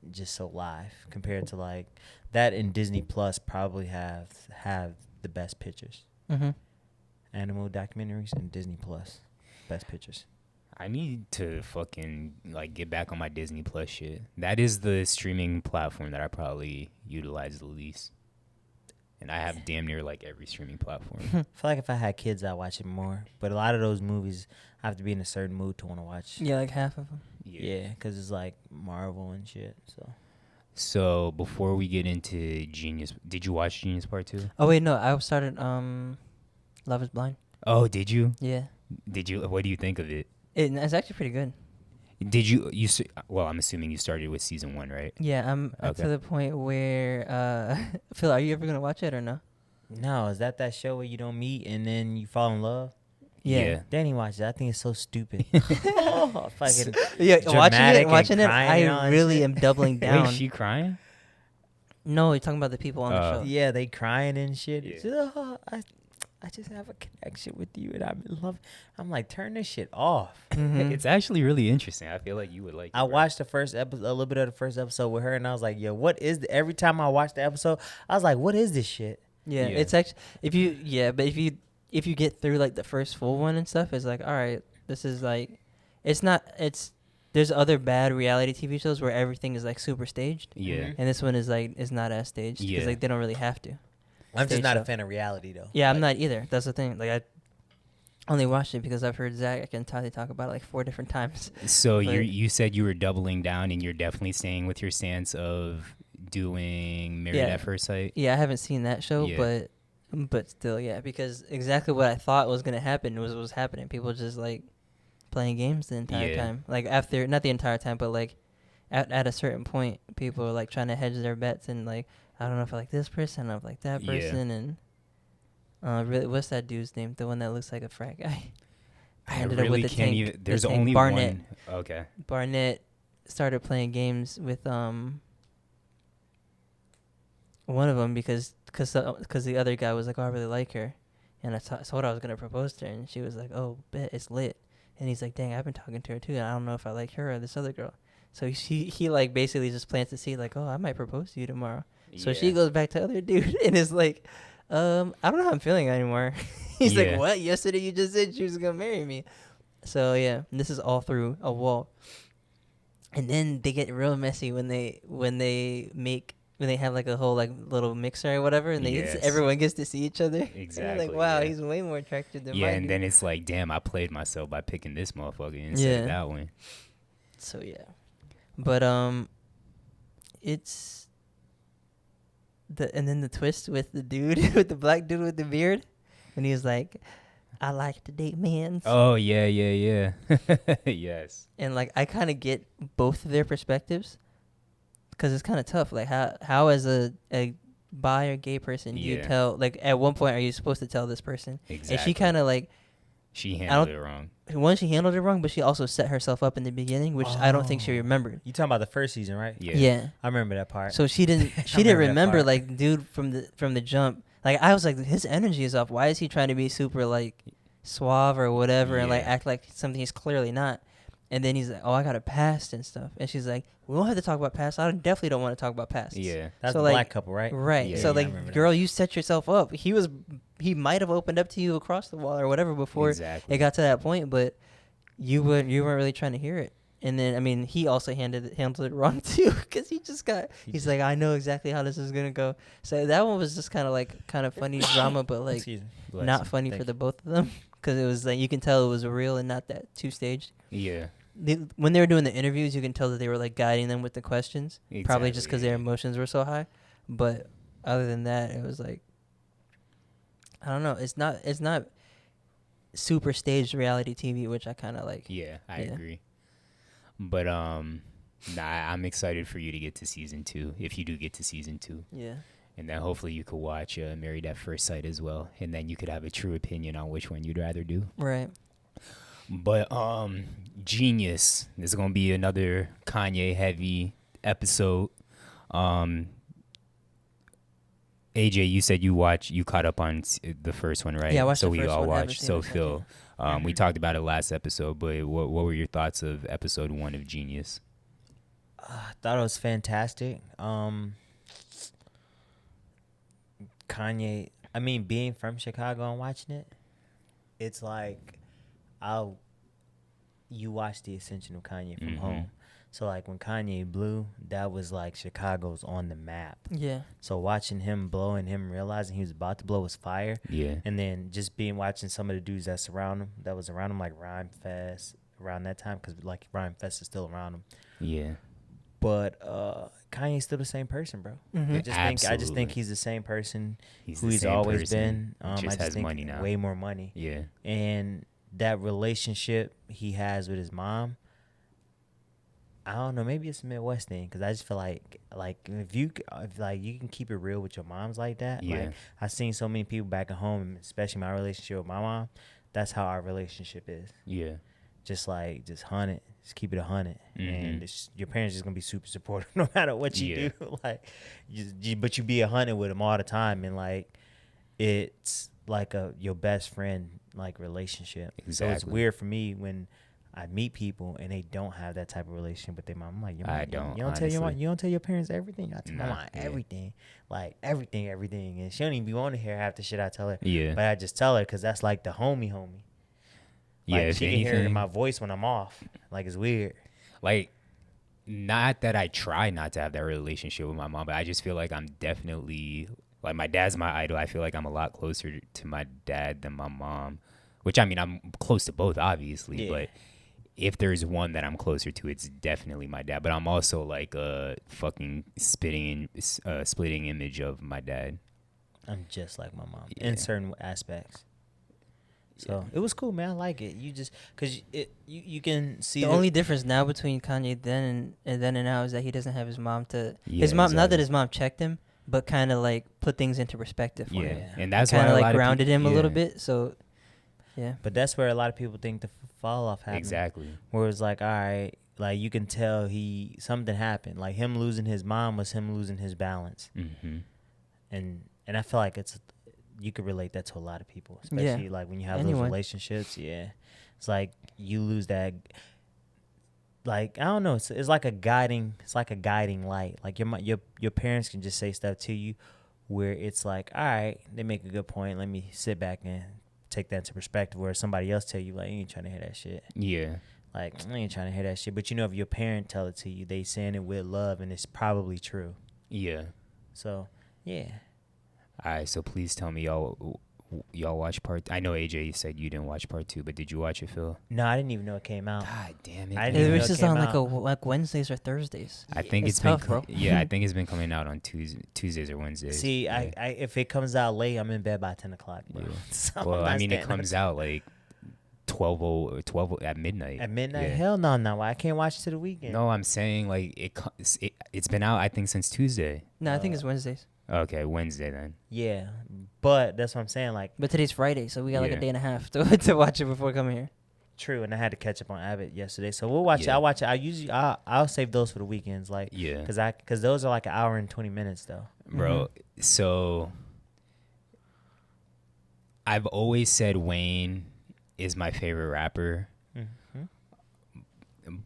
Speaker 2: just so live compared to like that, and Disney Plus probably have the best pictures. Animal documentaries and Disney Plus, best pictures.
Speaker 1: I need to fucking like get back on my Disney Plus shit. That is the streaming platform that I probably utilize the least. And I have damn near like every streaming platform.
Speaker 2: I feel like if I had kids, I'd watch it more. But a lot of those movies, I have to be in a certain mood to want to watch.
Speaker 3: Yeah, like half of them.
Speaker 2: Yeah, because it's like Marvel and shit.
Speaker 1: So before we get into Jeen-Yuhs, did you watch Jeen-Yuhs Part 2?
Speaker 3: Oh wait, no, I started Love Is Blind.
Speaker 1: Oh, did you?
Speaker 3: Yeah.
Speaker 1: Did you? What do you think of it?
Speaker 3: It's actually pretty good.
Speaker 1: Did you? Well, I'm assuming you started with season 1, right?
Speaker 3: Yeah, I'm to the point where Phil, are you ever gonna watch it or no?
Speaker 2: No, is that show where you don't meet and then you fall in love?
Speaker 3: Yeah.
Speaker 2: Danny watches it. I think it's so stupid. Fucking
Speaker 3: yeah, watching it,
Speaker 2: I
Speaker 3: really am doubling down.
Speaker 1: Wait, she crying?
Speaker 3: No, you're talking about the people on the show.
Speaker 2: Yeah, they crying and shit.
Speaker 1: Yeah.
Speaker 2: I just have a connection with you and I'm in love. I'm like, turn this shit off.
Speaker 1: It's actually really interesting. I feel like you would like it.
Speaker 2: I watched the first episode, a little bit of the first episode with her, and I was like, yo, what is every time I watch the episode, I was like, what is this shit?
Speaker 3: Yeah, it's actually if you get through like the first full one and stuff, it's like, all right, this is like, there's other bad reality TV shows where everything is like super staged.
Speaker 1: Yeah.
Speaker 3: And this one is not as staged because like they don't really have to.
Speaker 2: I'm just not a fan of reality though.
Speaker 3: Yeah, I'm not either. That's the thing. Like I only watched it because I've heard Zach and Tati talk about it like 4 different times.
Speaker 1: So you said you were doubling down and you're definitely staying with your stance of doing Married at First Sight?
Speaker 3: Yeah, I haven't seen that show, but still, yeah, because exactly what I thought was gonna happen was happening. People just like playing games the entire time. Like after, not the entire time, but like at a certain point, people are like trying to hedge their bets and like, I don't know if I like this person, I don't know if I like that person, and really, what's that dude's name? The one that looks like a frat guy.
Speaker 1: I really can't even. There's only
Speaker 3: Barnett.
Speaker 1: one. Okay.
Speaker 3: Barnett started playing games with one of them because the other guy was like, oh, I really like her, and I told her I was gonna propose to her, and she was like, oh, bet, it's lit, and he's like, dang, I've been talking to her too, and I don't know if I like her or this other girl. So he like basically just plants the seed like, oh, I might propose to you tomorrow. So she goes back to other dude and is like, I don't know how I'm feeling anymore. He's like, what? Yesterday you just said she was gonna marry me. So yeah, this is all through a wall. And then they get real messy when they have like a whole like little mixer or whatever, and everyone gets to see each other.
Speaker 1: Exactly.
Speaker 3: Like, wow, he's way more attractive than mine.
Speaker 1: And then it's like, damn, I played myself by picking this motherfucker instead of that one.
Speaker 3: So yeah, but it's the twist with the dude with the black dude with the beard, and he was like, "I like to date mans."
Speaker 1: Oh yeah. Yes.
Speaker 3: And like I kind of get both of their perspectives, because it's kind of tough. Like how as a bi or gay person do you tell, like at one point are you supposed to tell this person?
Speaker 1: Exactly.
Speaker 3: And she kind of like
Speaker 1: she handled it wrong.
Speaker 3: One, she handled it wrong, but she also set herself up in the beginning, which I don't think she remembered.
Speaker 2: You talking about the first season, right?
Speaker 3: Yeah.
Speaker 2: I remember that part.
Speaker 3: So she didn't remember like dude from the jump. Like I was like, his energy is off. Why is he trying to be super like suave or whatever and like act like something he's clearly not? And then he's like, "Oh, I got a past and stuff." And she's like, "We don't have to talk about past. I definitely don't want to talk about past."
Speaker 1: Yeah,
Speaker 2: that's
Speaker 3: so
Speaker 2: the
Speaker 3: like,
Speaker 2: black couple, right?
Speaker 3: Right.
Speaker 2: Yeah,
Speaker 3: so like, girl, you set yourself up. He might have opened up to you across the wall or whatever before it got to that point, but you weren't really trying to hear it. And then I mean, he also handled it wrong too, because he's like, "I know exactly how this is gonna go." So that one was just kind of funny drama, but like not funny for the both of them, because it was like you can tell it was real and not that two staged.
Speaker 1: Yeah.
Speaker 3: When they were doing the interviews, you can tell that they were like guiding them with the questions, probably just because their emotions were so high. But other than that, it was like, I don't know. It's not super staged reality TV, which I kind of like.
Speaker 1: Yeah, I agree. But I'm excited for you to get to season 2, if you do get to season 2.
Speaker 3: Yeah. And
Speaker 1: then hopefully you could watch Married at First Sight as well, and then you could have a true opinion on which one you'd rather do.
Speaker 3: Right.
Speaker 1: But Genius, this is gonna be another Kanye heavy episode. AJ, you said you caught up on the first one, right?
Speaker 3: Yeah, I watched
Speaker 1: so
Speaker 3: the first
Speaker 1: we all
Speaker 3: one,
Speaker 1: watched. So Phil, we talked about it last episode, but what were your thoughts of episode 1 of Genius?
Speaker 2: I thought it was fantastic. Kanye, I mean, being from Chicago and watching it, it's like you watch the ascension of Kanye from home. So like when Kanye blew, that was like Chicago's on the map.
Speaker 3: Yeah.
Speaker 2: So watching him blow and him realizing he was about to blow was fire.
Speaker 1: Yeah.
Speaker 2: And then just watching some of the dudes that was around him, like Rhyme Fest around that time, because like Rhyme Fest is still around him.
Speaker 1: Yeah.
Speaker 2: But Kanye's still the same person, bro.
Speaker 3: Mm-hmm.
Speaker 2: I just think he's the same person who he's
Speaker 1: always
Speaker 2: always been.
Speaker 1: Just
Speaker 2: I just
Speaker 1: has
Speaker 2: think
Speaker 1: money now.
Speaker 2: Way more money.
Speaker 1: Yeah.
Speaker 2: And that relationship he has with his mom, I don't know, maybe it's a Midwest thing, because I just feel like if you can keep it real with your moms like that.
Speaker 1: Yeah.
Speaker 2: Like I've seen so many people back at home, especially my relationship with my mom. That's how our relationship is.
Speaker 1: Yeah.
Speaker 2: Just 100, just keep it 100, and your parents just gonna be super supportive no matter what you do. Like, but you be 100 with them all the time, and like it's like your best friend like relationship.
Speaker 1: Exactly.
Speaker 2: So it's weird for me when I meet people and they don't have that type of relationship with their mom. I'm like,
Speaker 1: I don't.
Speaker 2: You don't tell your mom, you don't tell your parents everything. I tell my mom
Speaker 1: yeah.
Speaker 2: everything, like everything, and she don't even be wanting to hear half the shit I tell her.
Speaker 1: Yeah.
Speaker 2: But I just tell her because that's like the homie. Like,
Speaker 1: yeah,
Speaker 2: she can hear it in my voice when I'm off. Like, it's weird.
Speaker 1: Like, not that I try not to have that relationship with my mom, but I just feel like I'm definitely, like, my dad's my idol. I feel like I'm a lot closer to my dad than my mom, which, I mean, I'm close to both, obviously, but if there's one that I'm closer to, it's definitely my dad. But I'm also, like, a fucking splitting image of my dad.
Speaker 2: I'm just like my mom in certain aspects. So it was cool, man. I like it. You just because you can see
Speaker 3: the only difference now between Kanye then and now is that he doesn't have his mom his mom.
Speaker 1: Exactly.
Speaker 3: Not that his mom checked him, but kind of like put things into perspective for him.
Speaker 1: And that's
Speaker 3: kind
Speaker 1: why
Speaker 3: of
Speaker 1: a
Speaker 3: like
Speaker 1: lot of
Speaker 3: grounded
Speaker 1: people,
Speaker 3: him a little bit. So
Speaker 2: but that's where a lot of people think the fall off happened.
Speaker 1: Exactly.
Speaker 2: Where it's like, all right, like you can tell something happened. Like him losing his mom was him losing his balance. And I feel like you could relate that to a lot of people, especially like when you have those relationships. Yeah, it's like you lose that. Like I don't know, it's like a guiding light. Like your parents can just say stuff to you, where it's like, all right, they make a good point. Let me sit back and take that into perspective. Where somebody else tell you like, you ain't trying to hear that shit.
Speaker 1: Yeah.
Speaker 2: Like I ain't trying to hear that shit. But if your parent tell it to you, they saying it with love, and it's probably true.
Speaker 1: Yeah.
Speaker 2: So yeah.
Speaker 1: All right, so please tell me, y'all, y'all watch part? I know AJ said you didn't watch part 2, but did you watch it, Phil?
Speaker 2: No, I didn't even know it came out.
Speaker 1: God damn it!
Speaker 2: I
Speaker 3: It
Speaker 2: didn't even know
Speaker 3: was
Speaker 2: it
Speaker 3: just
Speaker 2: came
Speaker 3: on
Speaker 2: out.
Speaker 3: like Wednesdays or Thursdays.
Speaker 1: I think
Speaker 3: It's
Speaker 1: it's been
Speaker 3: tough, bro.
Speaker 1: I think it's been coming out on Tuesdays or Wednesdays.
Speaker 2: See,
Speaker 1: yeah.
Speaker 2: I if it comes out late, I'm in bed by 10 o'clock, bro.
Speaker 1: Yeah.
Speaker 2: So I'm
Speaker 1: Well,
Speaker 2: not
Speaker 1: I mean, it
Speaker 2: staying up
Speaker 1: comes out like 12 at midnight.
Speaker 2: at midnight.
Speaker 1: Yeah.
Speaker 2: Hell no. I can't watch it to the weekend.
Speaker 1: No, I'm saying like it's been out I think since Tuesday.
Speaker 3: No, I think it's Wednesdays.
Speaker 1: Okay, Wednesday then.
Speaker 2: Yeah, but that's what I'm saying. Like,
Speaker 3: But today's Friday, so we got like
Speaker 1: Yeah.
Speaker 3: a day and a half to watch it before coming here.
Speaker 2: true, and I had to catch up on Abbott yesterday, so we'll watch it.
Speaker 1: Yeah.
Speaker 2: I'll watch it. I'll save those for the weekends, like,
Speaker 1: Yeah.
Speaker 2: because those are like an hour and 20 minutes though.
Speaker 1: Bro, so I've always said Wayne is my favorite rapper,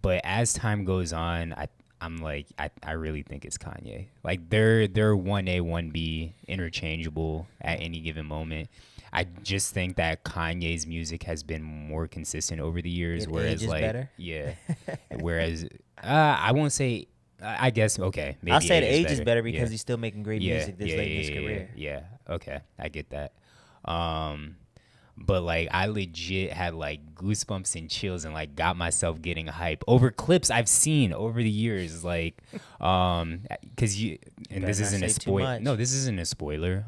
Speaker 1: but as time goes on, I'm like I really think it's Kanye. Like they're 1A 1B interchangeable at any given moment. I just think that Kanye's music has been more consistent over the years,
Speaker 2: It
Speaker 1: whereas
Speaker 2: ages
Speaker 1: like
Speaker 2: better?
Speaker 1: yeah, whereas I won't say. I guess okay. Maybe
Speaker 2: I'll say the age is
Speaker 1: better.
Speaker 2: better because
Speaker 1: Yeah.
Speaker 2: he's still making great music this late in his career.
Speaker 1: Yeah, okay, I get that. But like I legit had like goosebumps and chills and like got myself getting hype over clips I've seen over the years, like, because you and
Speaker 2: better
Speaker 1: this
Speaker 2: not
Speaker 1: isn't a
Speaker 2: say too
Speaker 1: spoiler.
Speaker 2: much.
Speaker 1: No, this isn't a spoiler.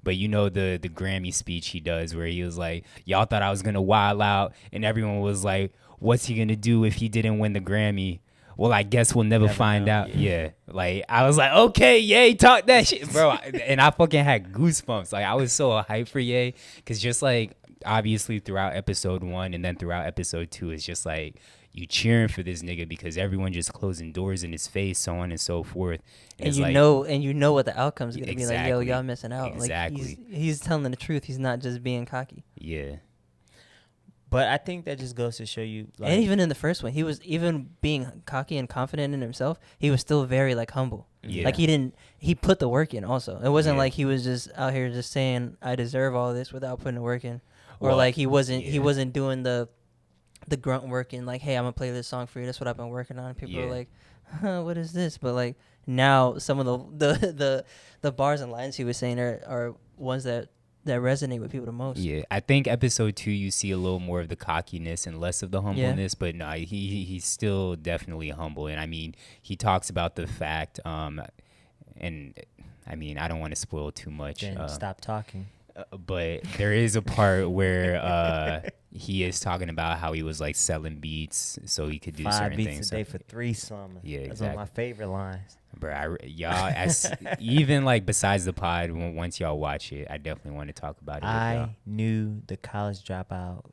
Speaker 1: But you know the Grammy speech he does where he was like, y'all thought I was gonna wild out, and everyone was like, what's he gonna do if he didn't win the Grammy? Well, I guess we'll never find
Speaker 2: know,
Speaker 1: out. Yeah. Like, I was like, okay, Ye, talk that shit, bro. And I fucking had goosebumps. Like, I was so hyped for Ye. Because just like, obviously throughout episode 1 and then throughout episode 2, it's just like, you cheering for this nigga because everyone just closing doors in his face, so on and so forth.
Speaker 3: And
Speaker 1: it's
Speaker 3: you
Speaker 1: like,
Speaker 3: know what the outcome's gonna be. Like, yo,
Speaker 1: Exactly.
Speaker 3: y'all missing out.
Speaker 1: Exactly.
Speaker 3: Like he's telling the truth. He's not just being cocky.
Speaker 1: Yeah.
Speaker 2: But I think that just goes to show you, like,
Speaker 3: And even in the first one, he was even being cocky and confident in himself. He was still very like humble.
Speaker 1: Yeah.
Speaker 3: Like he put the work in. Also, it wasn't
Speaker 1: Yeah.
Speaker 3: like he was just out here just saying I deserve all this without putting the work in, or
Speaker 1: Well,
Speaker 3: like he wasn't
Speaker 1: yeah.
Speaker 3: doing the grunt work and like, hey, I'm gonna play this song for you. That's what I've been working on. People are
Speaker 1: Yeah.
Speaker 3: like, huh, what is this? But like now, some of the bars and lines he was saying are ones that resonate with people the most.
Speaker 1: Yeah, I think episode 2 you see a little more of the cockiness and less of the humbleness, but no, he's still definitely humble. And I mean, he talks about the fact, and I mean, I don't want to spoil too much.
Speaker 2: then stop talking.
Speaker 1: But there is a part where he is talking about how he was like selling beats so he could do
Speaker 2: 5
Speaker 1: certain
Speaker 2: beats
Speaker 1: things.
Speaker 2: a day for 3 summers.
Speaker 1: Yeah,
Speaker 2: That's one of my favorite lines.
Speaker 1: Bro, y'all, as even like besides the pod, once y'all watch it, I definitely want to talk about it. With y'all.
Speaker 2: I knew the College Dropout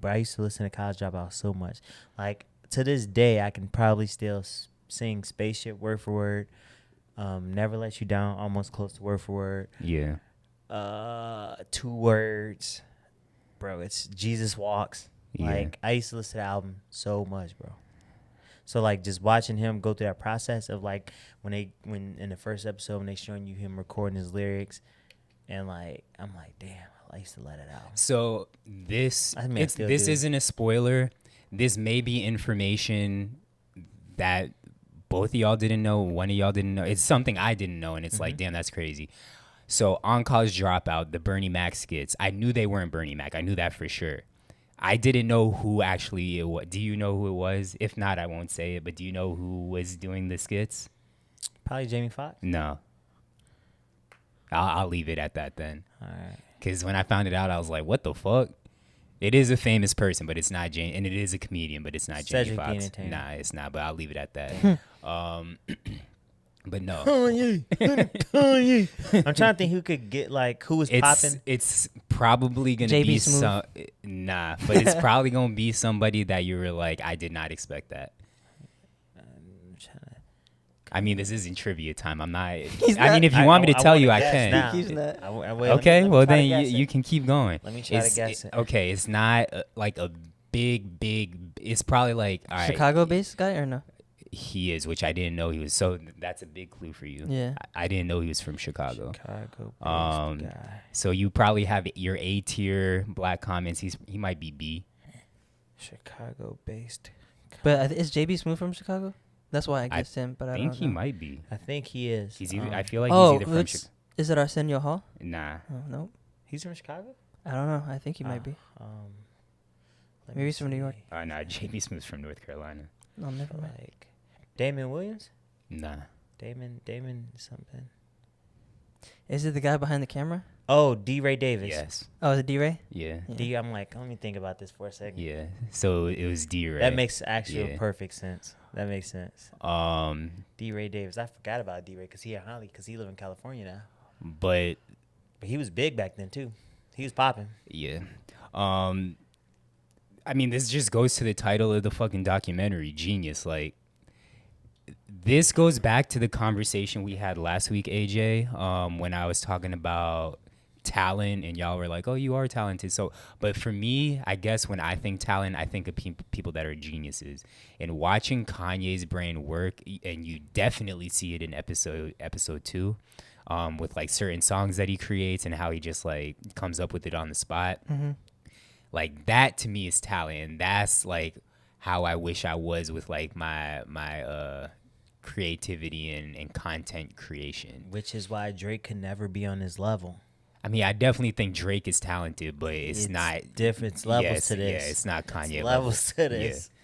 Speaker 2: but I used to listen to College Dropout so much. Like, to this day, I can probably still sing Spaceship word for word. Never Let You Down, almost close to word for word.
Speaker 1: Yeah.
Speaker 2: 2 words. Bro, it's Jesus Walks.
Speaker 1: Yeah.
Speaker 2: Like, I used to listen to the album so much, bro. So, like, just watching him go through that process of, like, when in the first episode, when they showing you him recording his lyrics, and, like, I'm like, damn, I used to let it out.
Speaker 1: So this
Speaker 2: I mean, I still do.
Speaker 1: isn't a spoiler. This may be information that both of y'all didn't know, one of y'all didn't know. It's something I didn't know, and it's like, damn, that's crazy. So on College Dropout, the Bernie Mac skits, I knew they weren't Bernie Mac. I knew that for sure. I didn't know who actually it was. Do you know who it was? If not, I won't say it. But do you know who was doing the skits?
Speaker 2: Probably Jamie Foxx.
Speaker 1: No. I'll leave it at that then.
Speaker 2: All right.
Speaker 1: Because when I found it out, I was like, what the fuck? It is a famous person, but it's not Jane. And it is a comedian, but it's not Jamie
Speaker 2: Cedric the
Speaker 1: Foxx.
Speaker 2: Entertainer.
Speaker 1: Nah, it's not. But I'll leave it at that. But no.
Speaker 2: Kanye. I'm trying to think who could get, like, who was popping.
Speaker 1: It's probably going to
Speaker 3: JB
Speaker 1: be
Speaker 3: Smooth.
Speaker 1: Nah, but it's probably going to be somebody that you were like, I did not expect that. I mean, this isn't trivia time. I'm not. I mean, if you want me to tell you, I can.
Speaker 2: Nah.
Speaker 3: He's not.
Speaker 1: Okay, well then you can keep going.
Speaker 2: Let me try to guess it.
Speaker 1: Okay, it's not like a big. It's probably like all right.
Speaker 3: Chicago-based guy or no?
Speaker 1: He is, which I didn't know he was. So that's a big clue for you.
Speaker 3: Yeah.
Speaker 1: I didn't know he was from Chicago.
Speaker 2: Guy.
Speaker 1: So you probably have your A tier black comments. He might be B.
Speaker 2: Chicago-based.
Speaker 3: But is JB Smooth from Chicago? That's why I guessed him. But I
Speaker 1: think
Speaker 3: don't
Speaker 1: he
Speaker 3: know.
Speaker 1: might be.
Speaker 2: I think he is.
Speaker 1: He's either. I feel like
Speaker 3: Oh,
Speaker 1: he's either from
Speaker 3: it's
Speaker 1: Chicago.
Speaker 3: Is it Arsenio Hall?
Speaker 1: Nah.
Speaker 3: Oh, nope.
Speaker 2: He's from Chicago?
Speaker 3: I don't know. I think he might be.
Speaker 2: Let
Speaker 3: Maybe
Speaker 2: me
Speaker 3: he's from New York.
Speaker 2: see.
Speaker 1: Nah. J.B. Smith's from North Carolina.
Speaker 3: No, never mind.
Speaker 2: Like Damon Williams?
Speaker 1: Nah.
Speaker 2: Damon something.
Speaker 3: Is it the guy behind the camera?
Speaker 2: Oh, D. Ray Davis.
Speaker 1: Yes.
Speaker 3: Oh, is it D-Ray?
Speaker 1: Yeah.
Speaker 2: D. I'm like, let me think about this for a second.
Speaker 1: Yeah. So it was D-Ray.
Speaker 2: That makes actual
Speaker 1: Yeah.
Speaker 2: perfect sense. That makes sense. D. Ray Davis. I forgot about D. Ray because he live in California now.
Speaker 1: But
Speaker 2: But he was big back then too. He was popping.
Speaker 1: yeah. I mean, this just goes to the title of the fucking documentary, Genius. Like, this goes back to the conversation we had last week, AJ, when I was talking about talent and y'all were like, oh, you are talented. So, but for me, I guess when I think talent, I think of people that are geniuses. And watching Kanye's brain work, and you definitely see it in episode 2, with like certain songs that he creates and how he just like comes up with it on the spot.
Speaker 3: Mm-hmm.
Speaker 1: Like, that to me is talent, and that's like how I wish I was with like my creativity and content creation.
Speaker 2: Which is why Drake could never be on his level.
Speaker 1: I mean, I definitely think Drake is talented, but it's not
Speaker 2: different levels to this.
Speaker 1: Yeah, it's not Kanye
Speaker 2: It's levels to this.
Speaker 1: Yeah.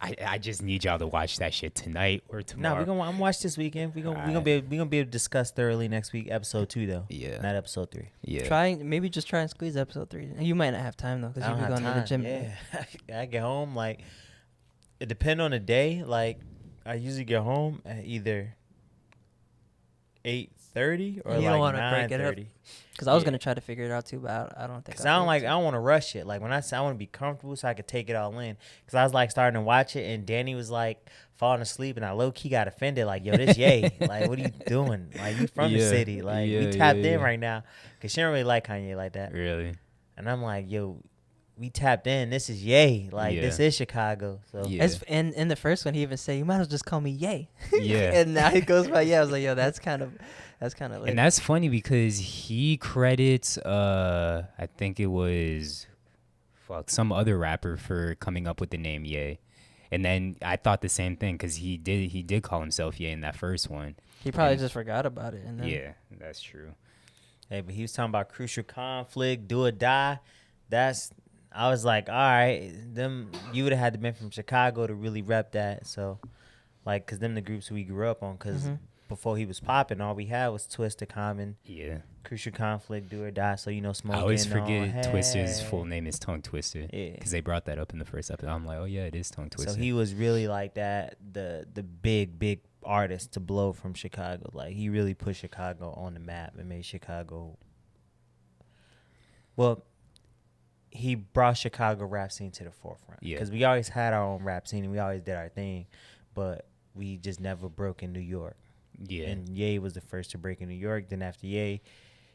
Speaker 1: I just need y'all to watch that shit tonight or tomorrow.
Speaker 2: I'm gonna watch this weekend. We gonna be able to discuss thoroughly next week, episode 2 though.
Speaker 1: Yeah.
Speaker 2: Not episode 3.
Speaker 1: Yeah.
Speaker 3: Maybe just try and squeeze episode 3. You might not have time though, because you'll be going to the gym.
Speaker 2: Yeah, I get home like it depends on the day. Like I usually get home at either 8:30 or
Speaker 3: You don't
Speaker 2: like
Speaker 3: wanna break it up.
Speaker 2: 9:30.
Speaker 3: Because I was gonna try to figure it out too, but I don't think.
Speaker 2: Cause I don't want to rush it. Like when I say I want to be comfortable so I could take it all in. Cause I was like starting to watch it and Danny was like falling asleep and I low key got offended. Like, yo, this Ye. Like, what are you doing? Like, you from the city? Like, we tapped in right now. Cause she don't really like Kanye like that.
Speaker 1: Really?
Speaker 2: And I'm like, yo, we tapped in. This is Ye. Like, this is Chicago. So
Speaker 1: Yeah.
Speaker 3: And in the first one, he even said, "You might as well just call me Ye."
Speaker 1: Yeah.
Speaker 3: And now he goes by Ye. I was like, yo, that's kind of lit.
Speaker 1: And that's funny because he credits, I think it was, some other rapper for coming up with the name Ye. And then I thought the same thing because he did call himself Ye in that first one.
Speaker 3: He probably just forgot about it. And then,
Speaker 1: Yeah, that's true.
Speaker 2: hey, but he was talking about crucial conflict, do or die. I was like, all right, you would have had to been from Chicago to really rep that. So, like, cause them the groups we grew up on. Cause before he was popping, all we had was Twista, Common,
Speaker 1: Yeah.
Speaker 2: Crucial Conflict, Do or Die. So, you know, Smoking.
Speaker 1: I always forget
Speaker 2: hey.
Speaker 1: Twister's full name is Tongue Twister.
Speaker 2: Yeah.
Speaker 1: Because they brought that up in the first episode. I'm like, oh, yeah, it is Tongue Twister.
Speaker 2: So he was really like that, the big artist to blow from Chicago. Like, he really put Chicago on the map and made Chicago. Well, he brought Chicago rap scene to the forefront.
Speaker 1: Yeah.
Speaker 2: Because we always had our own rap scene and we always did our thing, but we just never broke in New York.
Speaker 1: Yeah.
Speaker 2: And Ye was the first to break in New York. Then after Ye,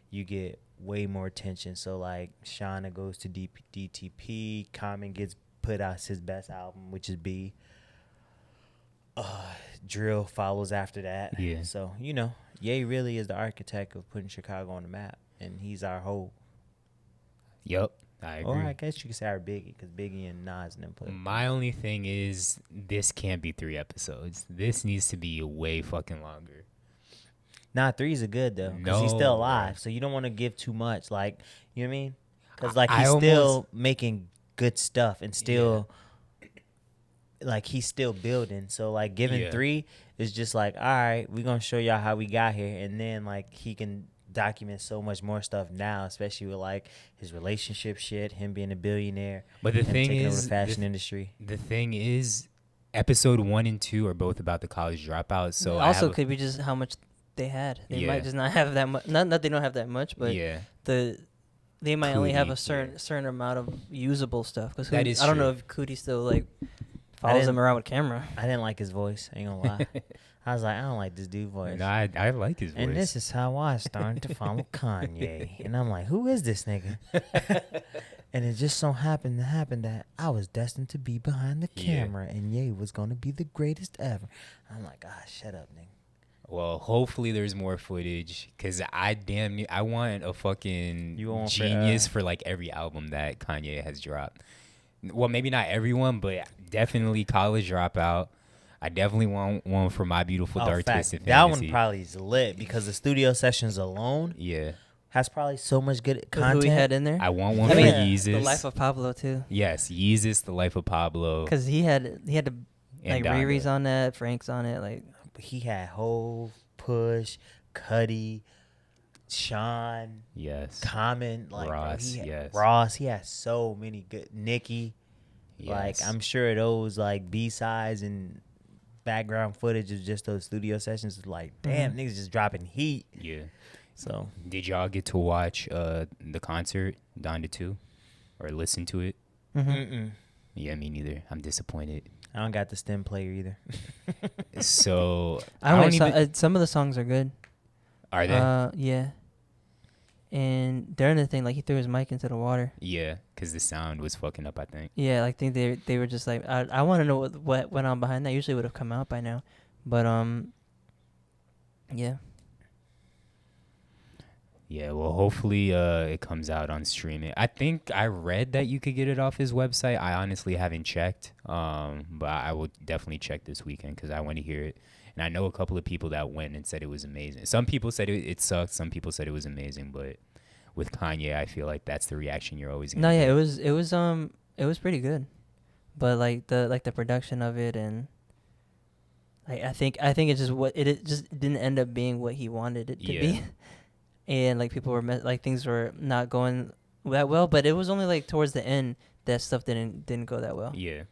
Speaker 2: you get way more attention. So, like, Shauna goes to DTP. Common gets put out his best album, which is B. Drill follows after that.
Speaker 1: Yeah.
Speaker 2: So, you know, Ye really is the architect of putting Chicago on the map. And he's our whole.
Speaker 1: Yep. I agree.
Speaker 2: Or I guess you could say our Biggie, because Biggie and Nas and them put.
Speaker 1: My only thing is this can't be 3 episodes. This needs to be way fucking longer.
Speaker 2: Nah, 3s are good, though, because he's
Speaker 1: No,
Speaker 2: still alive.
Speaker 1: bro.
Speaker 2: So you don't want to give too much. Like, you know what I mean? Because, like,
Speaker 1: I
Speaker 2: he's
Speaker 1: almost-
Speaker 2: still making good stuff and still, like, he's still building. So, like, giving 3 is just like, all right, we're going to show y'all how we got here. And then, like, he can document so much more stuff now, especially with, like, his relationship shit, him being a billionaire.
Speaker 1: But the
Speaker 2: him
Speaker 1: thing
Speaker 2: taking over
Speaker 1: is,
Speaker 2: the fashion industry.
Speaker 1: the thing is, episode 1 and 2 are both about the college dropouts. So I
Speaker 3: also
Speaker 1: have
Speaker 3: could be just how much they had. They
Speaker 1: Yeah.
Speaker 3: might just not have that much. Not that they don't have that much, but
Speaker 1: yeah.
Speaker 3: they might only have a
Speaker 1: Cootie,
Speaker 3: certain amount of usable stuff. Because
Speaker 1: That is
Speaker 3: I don't
Speaker 1: true.
Speaker 3: know if Cootie still like follows him around with camera.
Speaker 2: I didn't like his voice. I ain't going to lie. I was like, I don't like this dude's voice.
Speaker 1: No, I like his voice.
Speaker 2: And this is how I started to follow Kanye. And I'm like, who is this nigga? And it just so happened that I was destined to be behind the camera and Ye was going to be the greatest ever. I'm like, shut up, nigga.
Speaker 1: Well, hopefully there's more footage because I want a fucking genius for like every album that Kanye has dropped. Well, maybe not everyone, but definitely College Dropout. I definitely want one for My Beautiful Dark Twisted
Speaker 2: That
Speaker 1: Fantasy.
Speaker 2: one probably is lit because the studio sessions alone
Speaker 1: Yeah.
Speaker 2: has probably so much good
Speaker 3: Who
Speaker 2: content.
Speaker 3: he had in there?
Speaker 1: I want one
Speaker 2: I
Speaker 1: for
Speaker 2: mean,
Speaker 1: Yeezus.
Speaker 3: The Life of Pablo too.
Speaker 1: Yes, Yeezus, The Life of Pablo.
Speaker 3: Because he had to like
Speaker 1: and Donda.
Speaker 3: Riri's on that, Frank's on it, like.
Speaker 2: He had Hove, Push, Cuddy, Sean,
Speaker 1: Yes.
Speaker 2: Common, like
Speaker 1: Ross, yes.
Speaker 2: Ross. He has so many good. Nicki, like
Speaker 1: Yes.
Speaker 2: I'm sure those like B-sides and background footage of just those studio sessions is like, damn, niggas just dropping heat.
Speaker 1: Yeah.
Speaker 2: So
Speaker 1: Did y'all get to watch the concert, Donda 2? Or listen to it?
Speaker 2: mm-mm.
Speaker 1: Yeah, me neither. I'm disappointed.
Speaker 2: I don't got the stem player either.
Speaker 1: So
Speaker 3: Some of the songs are good.
Speaker 1: Are they?
Speaker 3: Yeah. And during the thing, like he threw his mic into the water.
Speaker 1: Yeah, because the sound was fucking up, I think.
Speaker 3: Yeah, like, I think they were just like, I want to know what went on behind that. Usually would have come out by now, but yeah.
Speaker 1: Yeah, well, hopefully it comes out on streaming. I think I read that you could get it off his website. I honestly haven't checked, but I will definitely check this weekend because I want to hear it. And I know a couple of people that went and said it was amazing. Some people said it sucked. Some people said it was amazing. But with Kanye, I feel like that's the reaction you're always gonna get.
Speaker 3: It was pretty good, but like the production of it and. I think it just didn't end up being what he wanted it to be. And like people were like things were not going that well, but it was only like towards the end that stuff didn't go that well.
Speaker 1: Yeah.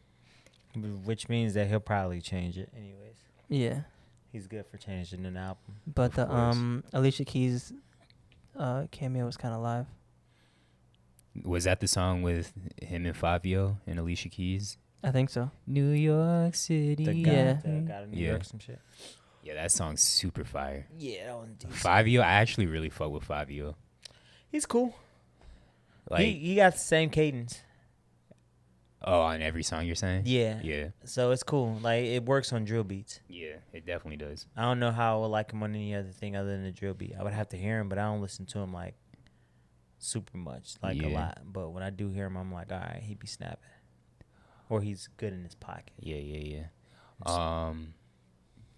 Speaker 2: Which means that he'll probably change it anyways.
Speaker 3: Yeah.
Speaker 2: He's good for changing an album.
Speaker 3: But the Alicia Keys cameo was kind of live.
Speaker 1: Was that the song with him and Fabio and Alicia Keys?
Speaker 3: I think so.
Speaker 1: New York City.
Speaker 3: Yeah.
Speaker 2: Got a New York some shit.
Speaker 1: Yeah, that song's super fire.
Speaker 2: Yeah, that one's decent.
Speaker 1: Fabio, I actually really fuck with Fabio.
Speaker 2: He's cool.
Speaker 1: Like
Speaker 2: he got the same cadence.
Speaker 1: Oh, on every song you're saying?
Speaker 2: Yeah.
Speaker 1: Yeah.
Speaker 2: So it's cool. Like it works on drill beats.
Speaker 1: Yeah, it definitely does.
Speaker 2: I don't know how I would like him on any other thing other than the drill beat. I would have to hear him, but I don't listen to him like super much, like a lot. But when I do hear him, I'm like, all right, he be snapping. Or he's good in his pocket.
Speaker 1: Yeah.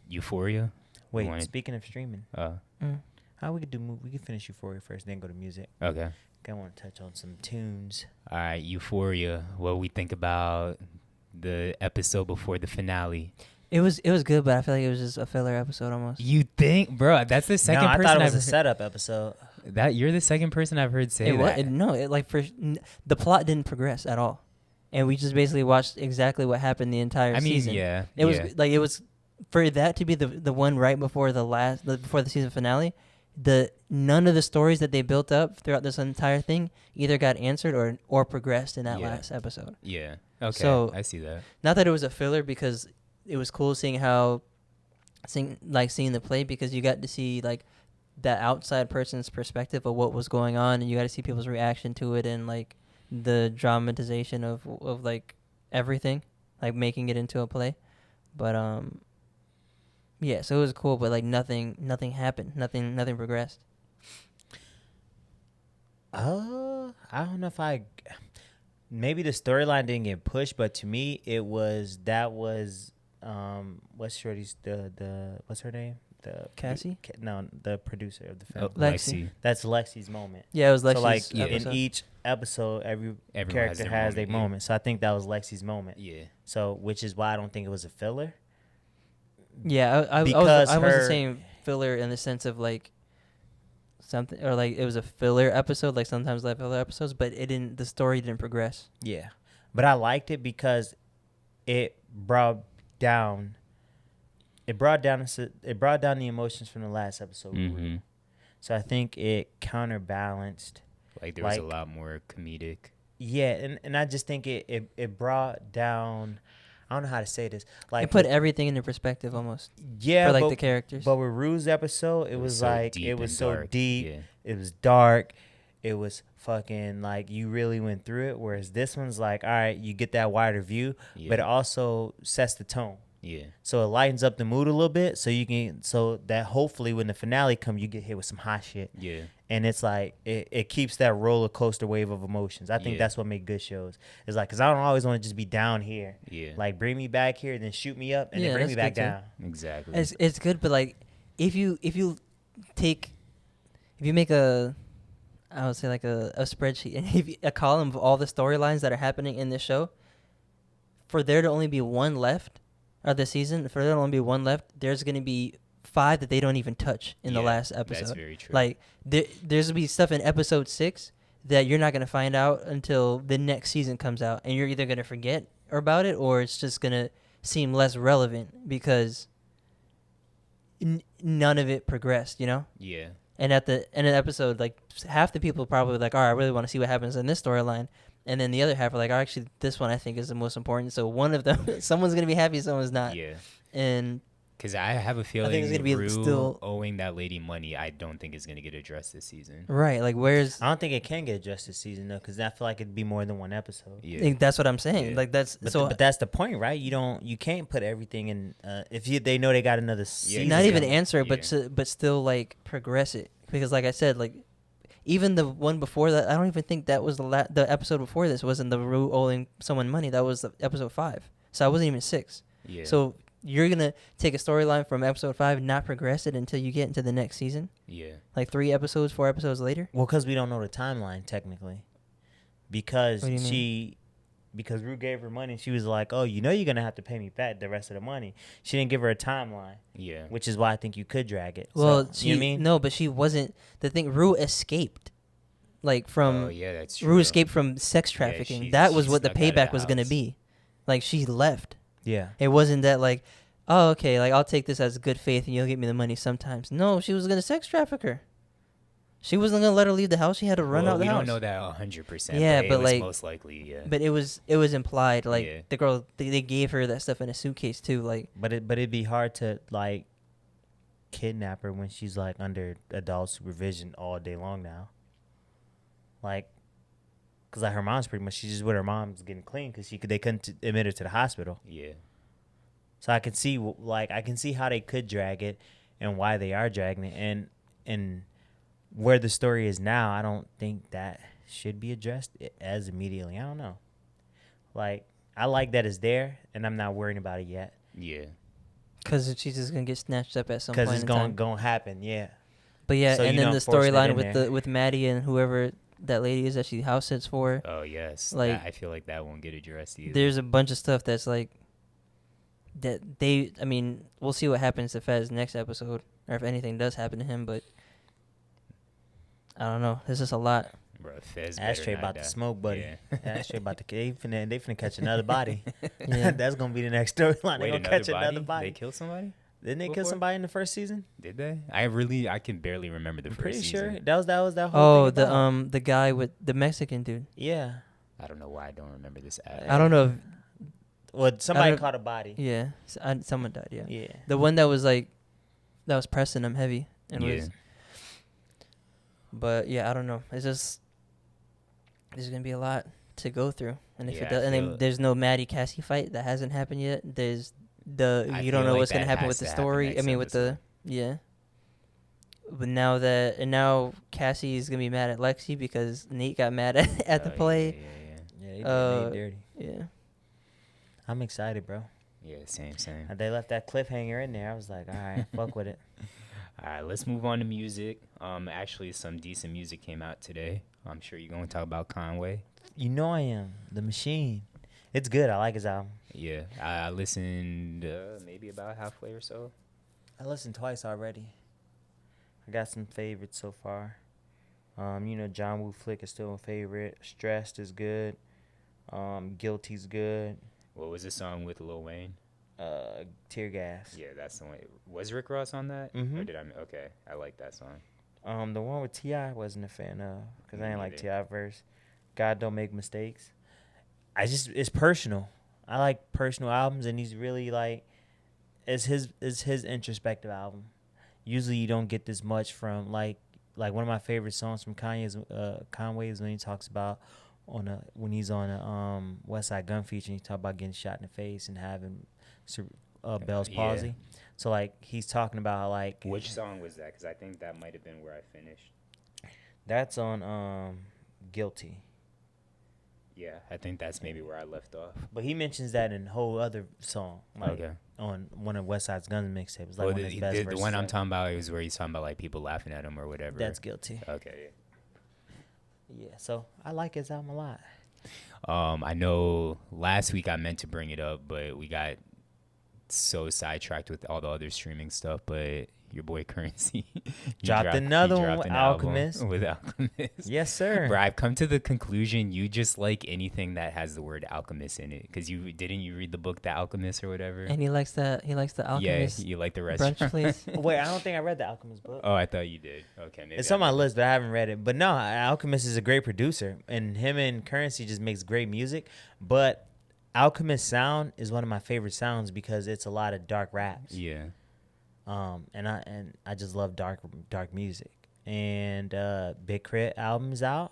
Speaker 1: Euphoria.
Speaker 2: Wait, speaking of streaming, how we could do? We could finish Euphoria first, then go to music.
Speaker 1: Okay.
Speaker 2: I want to touch on some tunes.
Speaker 1: All right, Euphoria. What we think about the episode before the finale?
Speaker 3: It was good, but I feel like it was just a filler episode almost.
Speaker 1: You think, bro? That's the second person
Speaker 2: I thought it was a setup episode.
Speaker 1: That you're the second person I've heard say that.
Speaker 3: The plot didn't progress at all, and we just basically watched exactly what happened the entire season. It was for that to be the one right before before the season finale. None of the stories that they built up throughout this entire thing either got answered or progressed in that last episode.
Speaker 1: Yeah. Okay.
Speaker 3: So
Speaker 1: I see that.
Speaker 3: Not that it was a filler, because it was cool seeing the play, because you got to see like that outside person's perspective of what was going on, and you got to see people's reaction to it, and like the dramatization of like everything, like making it into a play. But yeah, so it was cool, but like nothing happened, nothing progressed.
Speaker 2: I don't know if maybe the storyline didn't get pushed, but to me what's Shorty's what's her name?
Speaker 3: Cassie?
Speaker 2: The producer of the film.
Speaker 1: Lexi.
Speaker 2: That's Lexi's moment.
Speaker 3: Yeah, it was Lexi's
Speaker 2: So like
Speaker 3: episode.
Speaker 2: In each episode, every character has their moment. So I think that was Lexi's moment.
Speaker 1: Yeah.
Speaker 2: So which is why I don't think it was a filler.
Speaker 3: Yeah, I wasn't saying filler in the sense of like something, or like it was a filler episode, like sometimes like filler episodes, but the story didn't progress.
Speaker 2: Yeah, but I liked it because it brought down the emotions from the last episode.
Speaker 1: Mm-hmm.
Speaker 2: So I think it counterbalanced.
Speaker 1: Like there was a lot more comedic.
Speaker 2: Yeah, and I just think it brought down. I don't know how to say this. Like
Speaker 3: it put everything into perspective almost.
Speaker 2: Yeah,
Speaker 3: for like the characters.
Speaker 2: But with Rue's episode, it was so deep. It was so deep.
Speaker 1: Yeah.
Speaker 2: It was dark. It was fucking like you really went through it. Whereas this one's like, all right, you get that wider view, but it also sets the tone.
Speaker 1: Yeah.
Speaker 2: So it lightens up the mood a little bit, so that hopefully when the finale comes, you get hit with some hot shit.
Speaker 1: Yeah.
Speaker 2: and it's like it keeps that roller coaster wave of emotions. I think that's what makes good shows. It's like, because I don't always want to just be down here.
Speaker 1: Yeah.
Speaker 2: Like, bring me back here, then shoot me up, and then bring me back down.
Speaker 1: Exactly.
Speaker 3: It's good, but like if you make a, I would say like a spreadsheet and if a column of all the storylines that are happening in this show, for there to only be one left of the season, for there to only be one left, there's going to be 5 that they don't even touch in the last episode.
Speaker 1: That's very true.
Speaker 3: Like there's going to be stuff in episode 6 that you're not going to find out until the next season comes out, and you're either going to forget about it or it's just going to seem less relevant because none of it progressed, you know?
Speaker 1: Yeah.
Speaker 3: And at the end of the episode, like half the people probably like, all right, I really want to see what happens in this storyline. And then the other half are like, oh, actually, this one I think is the most important. So one of them, someone's going to be happy, someone's not.
Speaker 1: Yeah.
Speaker 3: And
Speaker 1: because I have a feeling
Speaker 3: it's gonna be
Speaker 1: Rue
Speaker 3: still
Speaker 1: owing that lady money, I don't think is going to get addressed this season.
Speaker 3: right, like where's...
Speaker 2: I don't think it can get addressed this season, though, because I feel like it'd be more than one episode.
Speaker 1: Yeah.
Speaker 3: That's what I'm saying.
Speaker 1: Yeah.
Speaker 3: Like that's...
Speaker 2: But that's the point, right? You can't put everything in... if they know they got another season.
Speaker 3: not even
Speaker 2: coming.
Speaker 3: answer it, but still, like, progress it. Because like I said, like... Even the one before that, I don't even think that was the episode before this wasn't the Rue owing someone money. That was episode 5. So I wasn't even 6.
Speaker 1: Yeah.
Speaker 3: So you're going to take a storyline from episode 5 and not progress it until you get into the next season?
Speaker 1: Yeah.
Speaker 3: Like 3 episodes, 4 episodes later?
Speaker 2: Well, because we don't know the timeline, technically. Because
Speaker 3: What do you mean?
Speaker 2: Because Rue gave her money, she was like, oh, you're going to have to pay me back the rest of the money. She didn't give her a timeline.
Speaker 1: Yeah.
Speaker 2: Which is why I think you could drag it.
Speaker 3: Well,
Speaker 2: so, you know what I mean?
Speaker 3: No, but she wasn't. The thing, Rue escaped. Like from...
Speaker 1: Oh, yeah, that's true.
Speaker 3: Rue escaped from sex trafficking.
Speaker 1: she-
Speaker 3: that
Speaker 1: she
Speaker 3: was what the
Speaker 1: snuck out of
Speaker 3: payback
Speaker 1: the
Speaker 3: was going to
Speaker 1: house.
Speaker 3: be. Like, she left.
Speaker 2: Yeah.
Speaker 3: It wasn't that like, oh, okay, like I'll take this as good faith and you'll get me the money sometimes. No, she was going to sex traffic her. She wasn't going to let her leave the house. She had to run out the house.
Speaker 1: We don't know that 100%.
Speaker 3: Yeah,
Speaker 1: but
Speaker 3: but
Speaker 1: it was
Speaker 3: like...
Speaker 1: most likely, yeah.
Speaker 3: But it was implied. Like,
Speaker 1: Yeah.
Speaker 3: the girl, they gave her that stuff in a suitcase too. Like...
Speaker 2: But it'd be hard to, like, kidnap her when she's, like, under adult supervision all day long now. Like... Because like her mom's pretty much, she's just with her mom's getting clean because they couldn't admit her to the hospital.
Speaker 1: Yeah.
Speaker 2: So I can see how they could drag it and why they are dragging it. And where the story is now, I don't think that should be addressed as immediately. I don't know. Like, I like that it's there and I'm not worrying about it yet.
Speaker 1: Yeah.
Speaker 3: Because she's just going to get snatched up at some point.
Speaker 2: Because it's going to happen, yeah.
Speaker 3: But yeah,
Speaker 2: So
Speaker 3: and
Speaker 2: you
Speaker 3: then
Speaker 2: know,
Speaker 3: the
Speaker 2: forcing it in
Speaker 3: storyline
Speaker 2: there.
Speaker 3: with Maddie and whoever that lady is that she house sits for.
Speaker 1: Oh, yes.
Speaker 3: Like,
Speaker 1: I feel like that won't get addressed either.
Speaker 3: There's a bunch of stuff that's like that we'll see what happens to Fez next episode or if anything does happen to him, but I don't know. There's just a lot.
Speaker 1: Bro, Fez better
Speaker 2: Ashtray
Speaker 1: not
Speaker 2: about to
Speaker 1: die.
Speaker 2: smoke, buddy.
Speaker 1: Yeah.
Speaker 2: Ashtray about to they finna catch another body.
Speaker 3: Yeah.
Speaker 2: That's gonna be the next storyline. They
Speaker 1: Wait,
Speaker 2: gonna catch another
Speaker 1: They
Speaker 2: body.
Speaker 1: killed somebody?
Speaker 2: Didn't they kill
Speaker 1: before?
Speaker 2: somebody in the first season?
Speaker 1: Did they? I can barely remember the
Speaker 2: I'm
Speaker 1: first
Speaker 2: pretty
Speaker 1: season.
Speaker 2: sure that was that whole
Speaker 3: Oh,
Speaker 2: thing about.
Speaker 3: the guy with the Mexican dude.
Speaker 2: Yeah.
Speaker 1: I don't know why I don't remember this ad.
Speaker 3: I don't know if
Speaker 2: Well, somebody
Speaker 3: don't-
Speaker 2: caught a body.
Speaker 3: yeah, someone died. Yeah.
Speaker 2: Yeah.
Speaker 3: The one that was pressing him heavy and
Speaker 1: Yeah.
Speaker 3: was. But yeah, I don't know. It's just there's gonna be a lot to go through, and if
Speaker 1: Yeah,
Speaker 3: it does, and then
Speaker 1: feel-
Speaker 3: there's no Maddie Cassie fight that hasn't happened yet. There's
Speaker 1: I
Speaker 3: you don't
Speaker 1: feel
Speaker 3: know
Speaker 1: like
Speaker 3: what's gonna
Speaker 1: that
Speaker 3: happen
Speaker 1: has
Speaker 3: with the
Speaker 1: to happen
Speaker 3: story. I
Speaker 1: next
Speaker 3: mean, with the yeah. But now Cassie is gonna be mad at Lexi because Nate got mad at the
Speaker 1: Oh,
Speaker 3: play.
Speaker 2: Yeah, they did Nate dirty.
Speaker 3: Yeah.
Speaker 2: I'm excited, bro.
Speaker 1: Yeah, same.
Speaker 2: They left that cliffhanger in there. I was like, all right, fuck with it.
Speaker 1: All right, let's move on to music. Actually, some decent music came out today. I'm sure you're going to talk about Conway.
Speaker 2: You know I am. The Machine. It's good. I like his album.
Speaker 1: Yeah, I listened maybe about halfway or so.
Speaker 2: I listened twice already. I got some favorites so far. John Woo Flick is still a favorite. Stressed is good. Guilty's good.
Speaker 1: What was the song with Lil Wayne?
Speaker 2: Tear Gas.
Speaker 1: Yeah, that's the one. Was Rick Ross on that?
Speaker 2: Mhm.
Speaker 1: Or did I? Okay, I like that song.
Speaker 2: The one with T.I. wasn't a fan of because I
Speaker 1: Me
Speaker 2: didn't like
Speaker 1: neither.
Speaker 2: T.I. verse. God Don't Make Mistakes. It's personal. I like personal albums, and he's really like, it's his introspective album. Usually you don't get this much from like one of my favorite songs from Conway is when he talks about when he's on a West Side Gun feature, and he talk about getting shot in the face and having Bell's
Speaker 1: Yeah.
Speaker 2: palsy. So like he's talking about how like
Speaker 1: Which song was that? Because I think that might have been where I finished.
Speaker 2: That's on Guilty.
Speaker 1: Yeah, I think that's maybe where I left off.
Speaker 2: But he mentions that in a whole other song. Like,
Speaker 1: Okay.
Speaker 2: on one of West Side's Guns mixtapes. Like
Speaker 1: Well,
Speaker 2: one of his best
Speaker 1: the
Speaker 2: verses
Speaker 1: one I'm
Speaker 2: ever.
Speaker 1: talking about is where he's talking about like people laughing at him or whatever.
Speaker 2: That's Guilty.
Speaker 1: Okay.
Speaker 2: Yeah, so I like his album a lot.
Speaker 1: I know last week I meant to bring it up, but we got so sidetracked with all the other streaming stuff. But your boy Currency he
Speaker 2: Dropped another one with
Speaker 1: an album
Speaker 2: Alchemist.
Speaker 1: With Alchemist.
Speaker 2: Yes, sir.
Speaker 1: Bro, I've come to the conclusion you just like anything that has the word alchemist in it. Because you read the book The Alchemist or whatever?
Speaker 3: And he likes the Alchemist.
Speaker 1: Yeah, you like the
Speaker 3: brunch
Speaker 1: restaurant.
Speaker 3: place.
Speaker 2: Wait, I don't think I read the Alchemist book.
Speaker 1: Oh, I thought you did. Okay, maybe
Speaker 2: It's on my list, but I haven't read it. But no, Alchemist is a great producer, and him and Currency just makes great music. But Alchemist sound is one of my favorite sounds because it's a lot of dark raps.
Speaker 1: Yeah.
Speaker 2: And I just love dark music. And Big Crit album's out.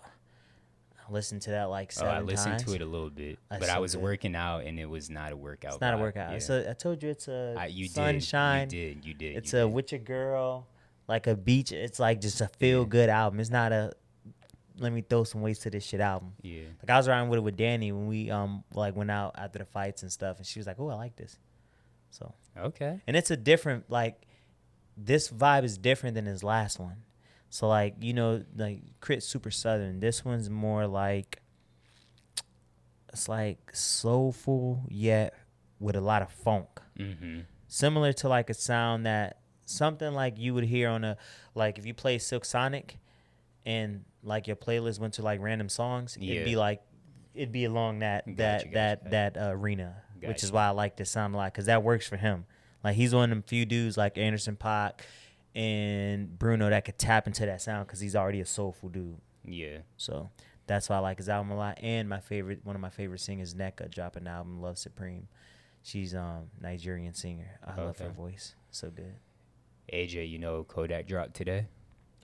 Speaker 2: I listened to that like 7 times.
Speaker 1: I listened to it a little bit, but I was working out and it was not a workout.
Speaker 2: It's not
Speaker 1: vibe.
Speaker 2: a workout.
Speaker 1: Yeah.
Speaker 2: So I told you it's a
Speaker 1: You
Speaker 2: sunshine.
Speaker 1: You did.
Speaker 2: It's a with your girl, like a beach. It's like just a feel good album. It's not a let me throw some weights to this shit album.
Speaker 1: Yeah.
Speaker 2: Like I was around with it with Danny when we like went out after the fights and stuff, and she was like, "Oh, I like this." So
Speaker 1: okay.
Speaker 2: And it's a different like this vibe is different than his last one. So like like Crit's super southern. This one's more like it's like soulful yet with a lot of funk.
Speaker 1: Mm-hmm.
Speaker 2: Similar to like a sound that something like you would hear on a like if you play Silk Sonic and like your playlist went to like random songs, it'd be along that arena, which is why I like this sound a lot because that works for him. Like he's one of them few dudes like Anderson .Paak and Bruno that could tap into that sound because he's already a soulful dude.
Speaker 1: Yeah.
Speaker 2: So that's why I like his album a lot. And one of my favorite singers, Nneka, dropped an album, Love Supreme. She's Nigerian singer. I love her voice. So good.
Speaker 1: AJ, Kodak dropped today.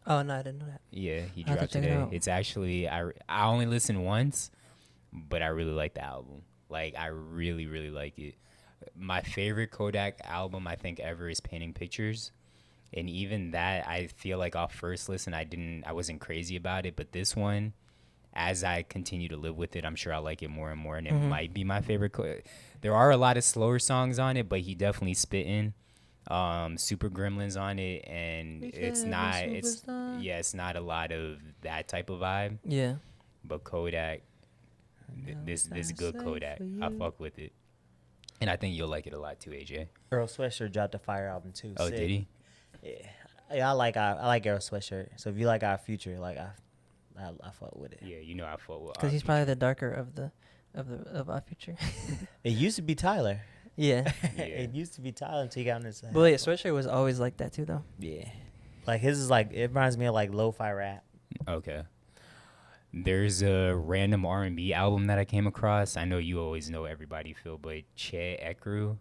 Speaker 3: Oh no, I didn't know that.
Speaker 1: Yeah, he dropped today. It's actually I only listened once, but I really like the album. Like I really, really like it. My favorite Kodak album I think ever is Painting Pictures. And even that, I feel like off first listen, I wasn't crazy about it. But this one, as I continue to live with it, I'm sure I'll like it more and more. And it might be my favorite. There are a lot of slower songs on it, but he definitely spitting. Super Gremlins on it, and it's not a lot of that type of vibe.
Speaker 3: Yeah.
Speaker 1: But Kodak, this good Kodak, I fuck with it. And I think you'll like it a lot too, AJ.
Speaker 2: Earl Sweatshirt dropped a fire album too.
Speaker 1: Oh,
Speaker 2: Sick.
Speaker 1: did he?
Speaker 2: Yeah, I like Earl Sweatshirt. So if you like Our Future, like I fuck with it.
Speaker 1: Yeah, I fuck with.
Speaker 3: Because he's probably the darker of our future.
Speaker 2: It used to be Tyler.
Speaker 3: Yeah.
Speaker 2: It used to be Tyler until he got on this.
Speaker 3: But wait, Sweatshirt was always like that too, though.
Speaker 2: Yeah, like his is like it reminds me of like lo-fi rap.
Speaker 1: Okay. There's a random R&B album that I came across. I know you always know Everybody Feel, but Ecru.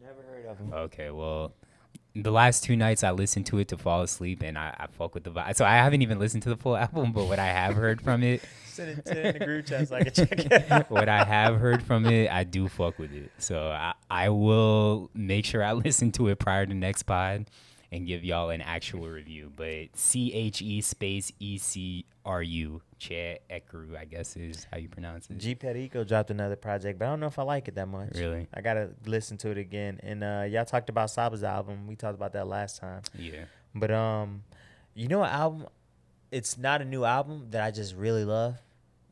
Speaker 2: Never heard of him.
Speaker 1: Okay, well, the last 2 nights I listened to it to fall asleep, and I fuck with the vibe. So I haven't even listened to the full album, but what I have heard from it,
Speaker 2: send it in the group chat so I can check it out.
Speaker 1: What I have heard from it, I do fuck with it. So I will make sure I listen to it prior to next pod and give y'all an actual review. But CHE space ECRU, Ecru, I guess is how you pronounce it.
Speaker 2: G Perico dropped another project, but I don't know if I like it that much.
Speaker 1: Really?
Speaker 2: I gotta listen to it again. And y'all talked about Saba's album. We talked about that last time.
Speaker 1: Yeah.
Speaker 2: But you know what album? It's not a new album that I just really love.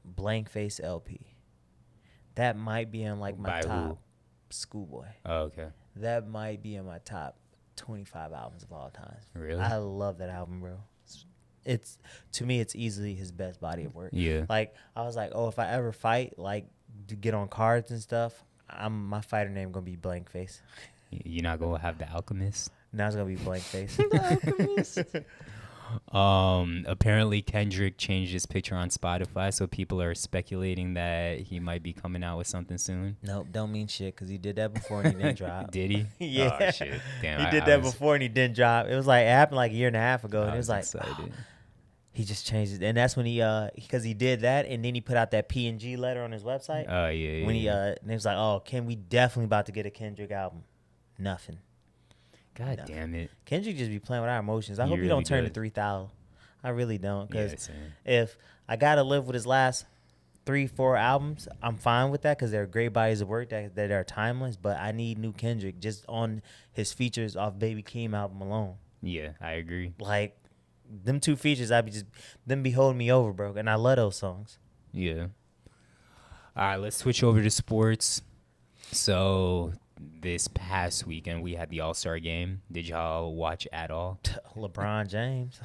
Speaker 2: Blank Face LP. That might be in like my
Speaker 1: By
Speaker 2: top.
Speaker 1: who?
Speaker 2: Schoolboy.
Speaker 1: Oh, okay.
Speaker 2: That might be in my top 25 albums of all time.
Speaker 1: Really?
Speaker 2: I love that album, bro. It's to me, it's easily his best body of work.
Speaker 1: Yeah.
Speaker 2: Like I was like, oh, if I ever fight, like to get on cards and stuff, my fighter name gonna be Blank Face.
Speaker 1: You're not gonna have The Alchemist?
Speaker 2: Now it's gonna be Blank Face.
Speaker 1: Apparently Kendrick changed his picture on Spotify, so people are speculating that he might be coming out with something soon.
Speaker 2: Nope, don't mean shit because he did that before and he didn't drop.
Speaker 1: Did he?
Speaker 2: Yeah.
Speaker 1: Oh, shit. Damn,
Speaker 2: He did that before and he didn't drop. It was like it happened like a year and a half ago, and it was like he just changed it, and that's when he because he did that, and then he put out that PNG letter on his website.
Speaker 1: Oh yeah.
Speaker 2: When and he was like, oh, we definitely about to get a Kendrick album. Nothing.
Speaker 1: God damn it.
Speaker 2: Kendrick just be playing with our emotions. I hope he
Speaker 1: really
Speaker 2: don't turn
Speaker 1: does.
Speaker 2: to 3,000. I really don't. Because
Speaker 1: Yeah, same.
Speaker 2: if I got to live with his last 3-4 albums, I'm fine with that because they're great bodies of work that are timeless. But I need new Kendrick just on his features off Baby Keem album alone.
Speaker 1: Yeah, I agree.
Speaker 2: Like, them 2 features, them be holding me over, bro. And I love those songs.
Speaker 1: Yeah. All right, let's switch over to sports. So this past weekend we had the All-Star game. Did y'all watch at all?
Speaker 2: LeBron James.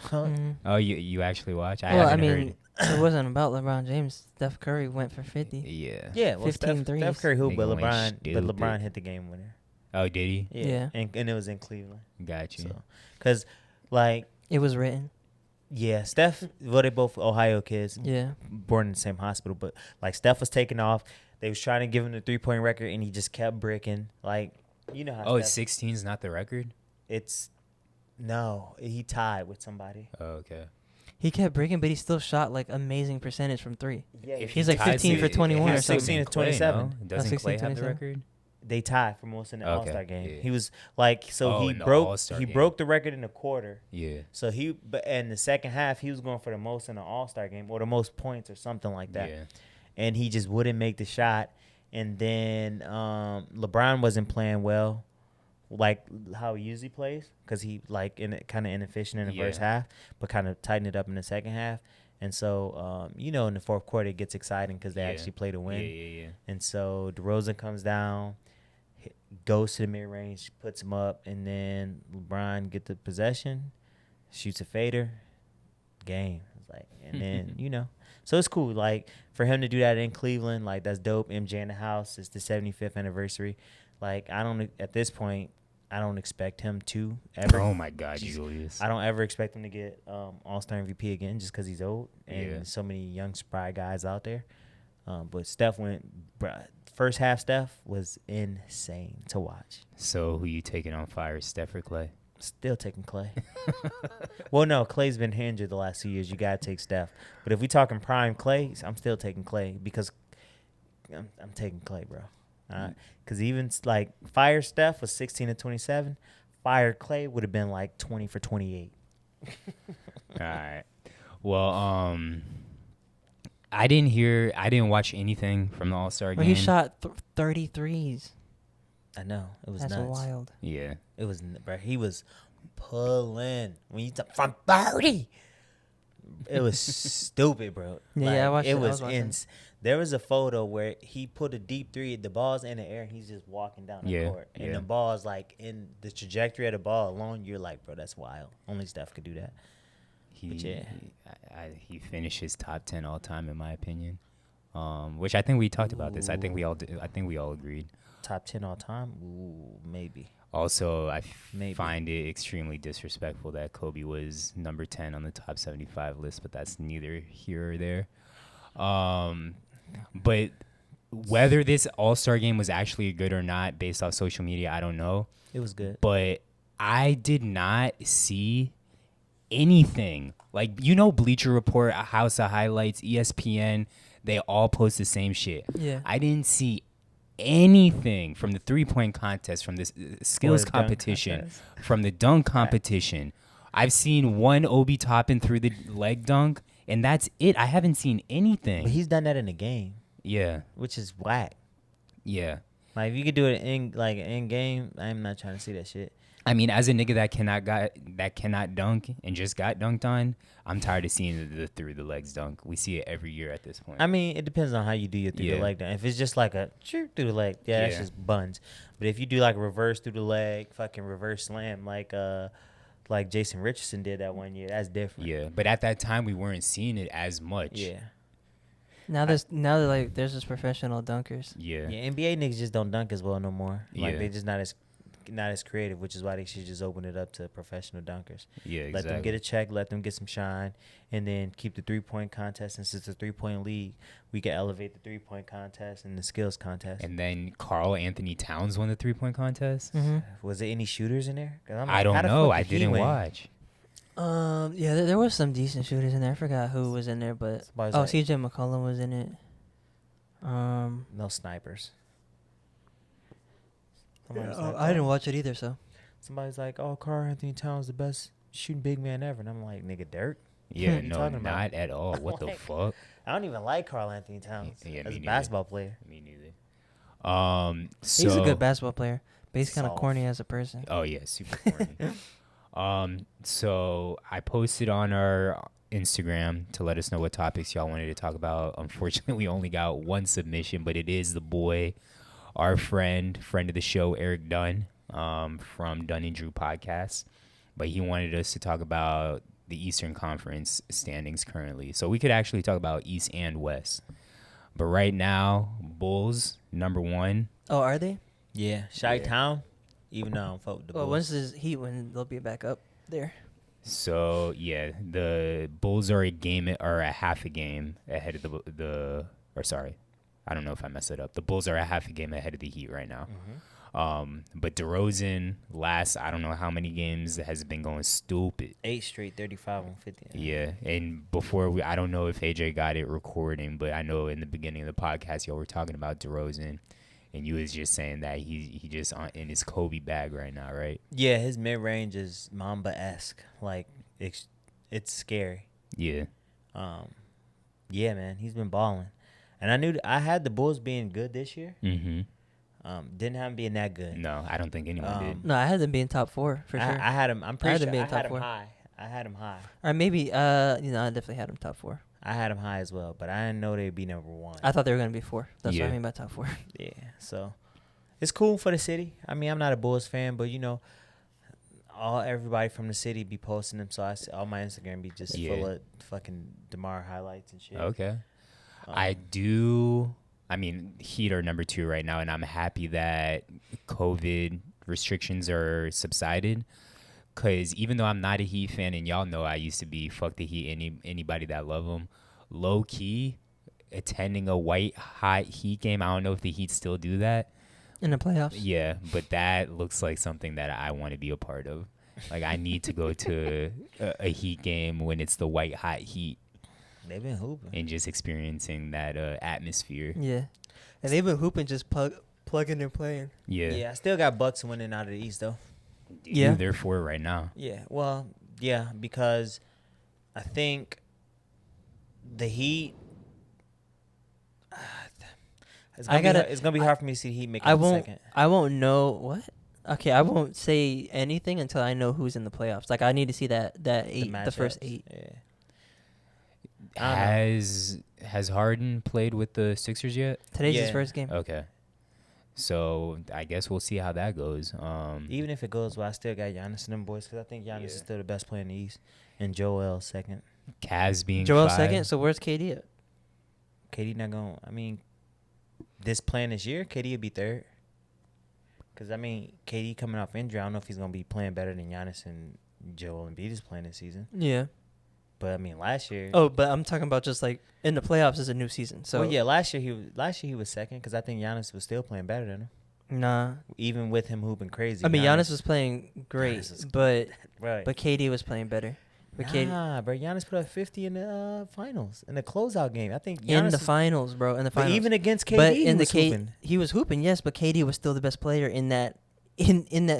Speaker 1: Oh, you actually watch? I
Speaker 3: Well, I
Speaker 1: haven't
Speaker 3: mean, it wasn't about LeBron James. Steph Curry went for 50.
Speaker 1: Yeah.
Speaker 2: Yeah, well,
Speaker 3: 15 threes.
Speaker 2: Steph Curry hooped, but
Speaker 1: Nigga went
Speaker 2: LeBron
Speaker 1: stupid.
Speaker 2: hit the game winner.
Speaker 1: Oh, did he?
Speaker 3: Yeah.
Speaker 2: And it was in Cleveland.
Speaker 1: Got you.
Speaker 2: So, because, like,
Speaker 3: It was written.
Speaker 2: yeah, Steph, well, they both Ohio kids,
Speaker 3: Yeah.
Speaker 2: born in the same hospital, but, like, Steph was taking off. They was trying to give him the 3-point record, and he just kept bricking. Like, you know how
Speaker 1: Oh,
Speaker 2: Steph,
Speaker 1: 16 is not the record?
Speaker 2: no, he tied with somebody.
Speaker 1: Oh, okay.
Speaker 3: He kept breaking, but he still shot like amazing percentage from 3.
Speaker 2: Yeah,
Speaker 1: If
Speaker 3: He's
Speaker 1: he
Speaker 3: like
Speaker 1: ties
Speaker 3: 15
Speaker 1: it,
Speaker 3: for
Speaker 1: it
Speaker 3: 21
Speaker 1: has
Speaker 3: or
Speaker 1: to have
Speaker 2: 16
Speaker 1: been
Speaker 2: to
Speaker 1: Clay,
Speaker 2: 27.
Speaker 1: no? Doesn't
Speaker 3: 16,
Speaker 1: Clay have the
Speaker 3: 27.
Speaker 1: record?
Speaker 2: they tied for most in the
Speaker 1: Okay,
Speaker 2: All-Star game.
Speaker 1: yeah.
Speaker 2: He was, like, so
Speaker 1: Oh,
Speaker 2: he
Speaker 1: in the
Speaker 2: broke
Speaker 1: All-Star
Speaker 2: he
Speaker 1: game.
Speaker 2: broke the record in the quarter.
Speaker 1: Yeah.
Speaker 2: So and the second half, he was going for the most in the All-Star game or the most points or something like that.
Speaker 1: Yeah.
Speaker 2: And he just wouldn't make the shot. And then LeBron wasn't playing well, like how he usually plays, because he kind of inefficient in the first half, but kind of tightened it up in the second half. And so, in the fourth quarter, it gets exciting because they actually play to win.
Speaker 1: Yeah.
Speaker 2: And so DeRozan comes down, goes to the mid-range, puts him up, and then LeBron get the possession, shoots a fader, game. It's like, and then, so it's cool. Like, for him to do that in Cleveland, like, that's dope. MJ in the house. It's the 75th anniversary. Like, at this point, I don't expect him to ever.
Speaker 1: Oh, my God, Julius.
Speaker 2: I don't ever expect him to get All-Star MVP again just because he's old and there's so many young, spry guys out there. But Steph first half Steph was insane to watch.
Speaker 1: So who you taking on fire, Steph or Clay?
Speaker 2: Still taking Clay. Well, no, Clay's been injured the last 2 years. You got to take Steph. But if we talking prime Clay, I'm still taking Clay because I'm taking Clay, bro. Because even, like, fire Steph was 16 to 27. Fire Clay would have been, like, 20 for 28.
Speaker 1: All right. Well, I didn't watch anything from the All-Star game.
Speaker 3: Well, he shot 33s.
Speaker 2: I know. It was
Speaker 3: That's
Speaker 2: nuts.
Speaker 3: wild.
Speaker 1: Yeah.
Speaker 2: It was, bro. He was pulling when you talk from 30. It was stupid, bro.
Speaker 3: Yeah, I watched it.
Speaker 2: It
Speaker 3: I
Speaker 2: was
Speaker 3: was watching.
Speaker 2: There was a photo where he put a deep three. The ball's in the air, and he's just walking down the court, and the ball's like in the trajectory of the ball alone. You're like, bro, that's wild. Only Steph could do that.
Speaker 1: He finished his top 10 all time in my opinion. Which I think we talked about this. I think we all agreed.
Speaker 2: Top 10 all time? Ooh, maybe.
Speaker 1: Also, I
Speaker 2: Maybe.
Speaker 1: find it extremely disrespectful that Kobe was number 10 on the top 75 list, but that's neither here or there. But whether this All-Star game was actually good or not based off social media, I don't know.
Speaker 2: It was good.
Speaker 1: But I did not see anything. Like, Bleacher Report, House of Highlights, ESPN, they all post the same shit.
Speaker 3: Yeah.
Speaker 1: I didn't see anything from the three-point contest, from the skills competition, from the dunk competition. I've seen one Obi Toppin through the leg dunk, and that's it. I haven't seen anything.
Speaker 2: But he's done that in the game.
Speaker 1: Yeah.
Speaker 2: Which is whack.
Speaker 1: Yeah.
Speaker 2: Like, if you could do it in game, I'm not trying to see that shit.
Speaker 1: I mean, as a nigga that cannot dunk and just got dunked on, I'm tired of seeing the through the legs dunk. We see it every year at this point.
Speaker 2: I mean, it depends on how you do your through the leg dunk. If it's just like a shoot through the leg, that's just buns. But if you do like a reverse through the leg, fucking reverse slam, like Jason Richardson did that one year, that's different.
Speaker 1: Yeah, but at that time we weren't seeing it as much.
Speaker 2: Yeah.
Speaker 3: Now there's just professional dunkers.
Speaker 1: Yeah.
Speaker 2: Yeah, NBA niggas just don't dunk as well no more. Like
Speaker 1: Yeah.
Speaker 2: they just not as creative, which is why they should just open it up to professional dunkers.
Speaker 1: Yeah, exactly.
Speaker 2: Let them get a check, let them get some shine, and then keep the 3-point contest. And since it's a 3-point league, we can elevate the 3-point contest and the skills contest.
Speaker 1: And then Karl Anthony Towns won the 3-point contest.
Speaker 3: Mm-hmm.
Speaker 2: Was there any shooters in there? 'Cause I'm
Speaker 1: I
Speaker 2: like,
Speaker 1: don't
Speaker 2: how the
Speaker 1: know.
Speaker 2: fuck
Speaker 1: I
Speaker 2: did he
Speaker 1: didn't
Speaker 2: win?
Speaker 1: watch.
Speaker 3: Yeah, there was some decent shooters in there. I forgot who was in there, but
Speaker 2: Somebody's like-
Speaker 3: CJ McCollum was in it.
Speaker 2: No snipers. Somebody's like,
Speaker 3: I didn't watch it either, so.
Speaker 2: Somebody's like, oh, Karl Anthony Towns the best shooting big man ever. And I'm like, nigga, Dirk?
Speaker 1: Yeah,
Speaker 2: What you
Speaker 1: no,
Speaker 2: talking about?
Speaker 1: not at all. What the
Speaker 2: Like,
Speaker 1: fuck?
Speaker 2: I don't even like Karl Anthony Towns
Speaker 1: Yeah,
Speaker 2: as
Speaker 1: me
Speaker 2: a
Speaker 1: neither.
Speaker 2: basketball player.
Speaker 1: Me neither.
Speaker 3: He's a good
Speaker 1: So
Speaker 3: basketball player, but he's kind of
Speaker 2: Soft.
Speaker 3: corny as a person.
Speaker 1: oh yeah, super corny. So I posted on our Instagram to let us know what topics y'all wanted to talk about. Unfortunately, we only got one submission, but it is the boy, our friend of the show, Eric Dunn, from Dunn and Drew podcast. But he wanted us to talk about the Eastern Conference standings currently. So we could actually talk about East and West. But right now, Bulls, number 1.
Speaker 3: Oh, are they?
Speaker 2: Yeah, Chi-Town. Even though I don't fuck with the
Speaker 3: Well,
Speaker 2: Bulls.
Speaker 3: when's this Heat when they'll be back up there?
Speaker 1: So yeah, the Bulls are a half a game ahead of I don't know if I messed it up. The Bulls are a half a game ahead of the Heat right now. But DeRozan I don't know how many games has been going stupid.
Speaker 2: 8 straight, 35 on 50.
Speaker 1: Yeah, and before I don't know if AJ got it recording, but I know in the beginning of the podcast y'all were talking about DeRozan, and you was just saying that he just in his Kobe bag right now, right?
Speaker 2: Yeah, his mid range is Mamba-esque. Like it's scary.
Speaker 1: Yeah.
Speaker 2: Yeah, man, he's been balling, and I had the Bulls being good this year.
Speaker 1: Mm-hmm.
Speaker 2: Didn't have him being that good.
Speaker 1: No, I don't think anyone did.
Speaker 3: No, I had them being top 4 for sure.
Speaker 2: I had him. I'm pretty sure
Speaker 3: being
Speaker 2: I
Speaker 3: top
Speaker 2: had him
Speaker 3: 4.
Speaker 2: high. I had him high.
Speaker 3: Or maybe, I definitely had them top 4.
Speaker 2: I had him high as well, but I didn't know they'd be number 1.
Speaker 3: I thought they were gonna be 4. That's what
Speaker 1: Yeah.
Speaker 3: I mean by top 4.
Speaker 2: Yeah, so it's cool for the city. I mean, I'm not a Bulls fan, but everybody from the city be posting them, so I see all my Instagram be just full of fucking DeMar highlights and shit.
Speaker 1: Okay. I mean, Heat are number 2 right now, and I'm happy that COVID restrictions are subsided. Because even though I'm not a Heat fan, and y'all know I used to be fuck the Heat, anybody that love them, low key, attending a white hot Heat game. I don't know if the Heat still do that.
Speaker 3: In the playoffs?
Speaker 1: Yeah, but that looks like something that I want to be a part of. Like, I need to go to a Heat game when it's the white hot Heat.
Speaker 2: They've been hooping.
Speaker 1: And just experiencing that atmosphere.
Speaker 3: Yeah. And they've been hooping just plugging and playing.
Speaker 1: Yeah.
Speaker 2: Yeah, I still got Bucks winning out of the East, though.
Speaker 3: Yeah.
Speaker 1: They're 4 right now.
Speaker 2: Yeah, well, yeah, because I think the Heat. It's gonna be hard for me to see the Heat make it second.
Speaker 3: I won't know what. Okay, I won't say anything until I know who's in the playoffs. Like I need to see that 8, the first 8.
Speaker 2: Yeah.
Speaker 1: Has Harden played with the Sixers yet?
Speaker 3: Today's his first game.
Speaker 1: Okay. So I guess we'll see how that goes.
Speaker 2: Even if it goes well, I still got Giannis and them boys because I think Giannis is still the best player in the East, and Joel second.
Speaker 1: Cavs being
Speaker 3: Joel
Speaker 1: 5.
Speaker 3: second. So where's KD at?
Speaker 2: KD not going. I mean, this year, KD will be third. Because I mean, KD coming off injury, I don't know if he's gonna be playing better than Giannis and Joel Embiid is playing this season.
Speaker 3: Yeah.
Speaker 2: But I mean, last year.
Speaker 3: Oh, but I'm talking about just like in the playoffs is a new season. So
Speaker 2: well, yeah, last year he was second because I think Giannis was still playing better than him.
Speaker 3: Nah.
Speaker 2: Even with him hooping crazy.
Speaker 3: I mean, Giannis was playing great, but
Speaker 2: right.
Speaker 3: But KD was playing better. But
Speaker 2: bro, Giannis put up 50 in the finals in the closeout game. I think
Speaker 3: Giannis in the finals, bro. In the finals,
Speaker 2: but even against KD,
Speaker 3: but
Speaker 2: he was hooping.
Speaker 3: He was hooping, yes, but KD was still the best player in that